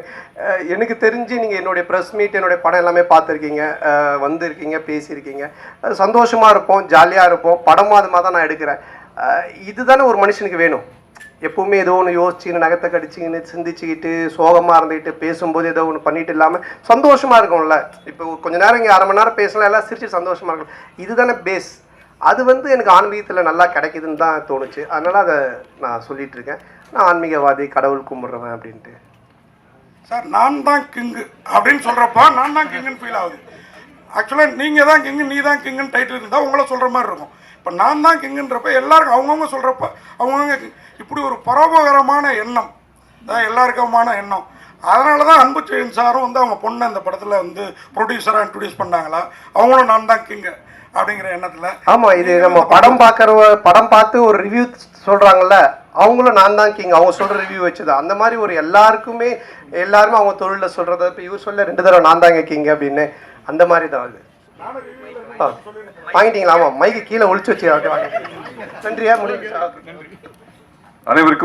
எனக்கு தெரிஞ்சு நீங்கள் என்னுடைய ப்ரெஸ் மீட், என்னுடைய படம் எல்லாமே பார்த்துருக்கீங்க, வந்திருக்கீங்க, பேசியிருக்கீங்க. சந்தோஷமாக இருப்போம், ஜாலியாக இருப்போம். படமும் அது மாதிரி தான் நான் எடுக்கிறேன். இதுதானே ஒரு மனுஷனுக்கு வேணும். எப்போவுமே ஏதோ ஒன்று யோசிச்சுன்னு, நகத்தை கடிச்சிங்கன்னு, சிந்திச்சுக்கிட்டு, சோகமாக இருந்துக்கிட்டு, பேசும்போது ஏதோ ஒன்று பண்ணிட்டு இல்லாமல் சந்தோஷமாக இருக்கும்ல. இப்போ கொஞ்ச நேரம் இங்கே அரை மணி நேரம் பேசலாம், எல்லாம் சிரிச்சு சந்தோஷமாக இருக்கும். இதுதானே பேஸ். அது வந்து எனக்கு ஆன்மீகத்தில் நல்லா கிடைக்குதுன்னு தான் தோணுச்சு. அதனால் அதை நான் சொல்லிகிட்டு இருக்கேன். நான் ஆன்மீகவாதி, கடவுள் கும்பிட்றவன் அப்படின்ட்டு. சார், நான் தான் கிங்கு அப்படின்னு சொல்கிறப்ப நான் தான் கிங்குன்னு ஃபீல் ஆகுது. ஆக்சுவலாக நீங்கள் தான் கிங்கு, நீ தான் கிங்குன்னு டைட்டில் இருந்தால் உங்களை சொல்கிற மாதிரி இருக்கும். இப்போ நான் தான் கிங்குன்றப்ப எல்லாருக்கும் அவங்கவுங்க சொல்கிறப்ப அவங்கவுங்க இப்படி ஒரு பரோபகரமான எண்ணம் தான் எல்லாருக்குமான எண்ணம். அதனால தான் அன்புச்செழியன் சாரும் வந்து அவங்க பொண்ணை அந்த படத்தில் வந்து ப்ரொடியூசராக இன்ட்ரடியூஸ் பண்ணாங்களா, அவங்களும் நான் தான் கிங்கு அப்படிங்கிற எண்ணத்தில். ஆமாம், இது நம்ம படம் படம் பார்த்து ஒரு ரிவ்யூ சொல்கிறாங்கல்ல, அவங்களும் நான் தான் கிங், அவங்க சொல்கிற ரிவ்யூ வச்சுதான். அந்த மாதிரி ஒரு எல்லாருமே அவங்க தொழிலில் சொல்கிறத இப்போ இவர் சொல்ல 2 தடவை நான் தாங்க கிங் அப்படின்னு, அந்த மாதிரி தான் அது. வாங்கிட்டீங்களா? ஆமாம், மைக்கு கீழே ஒழிச்சு வச்சு. நன்றியா, முடிஞ்சு. அனைவருக்கும்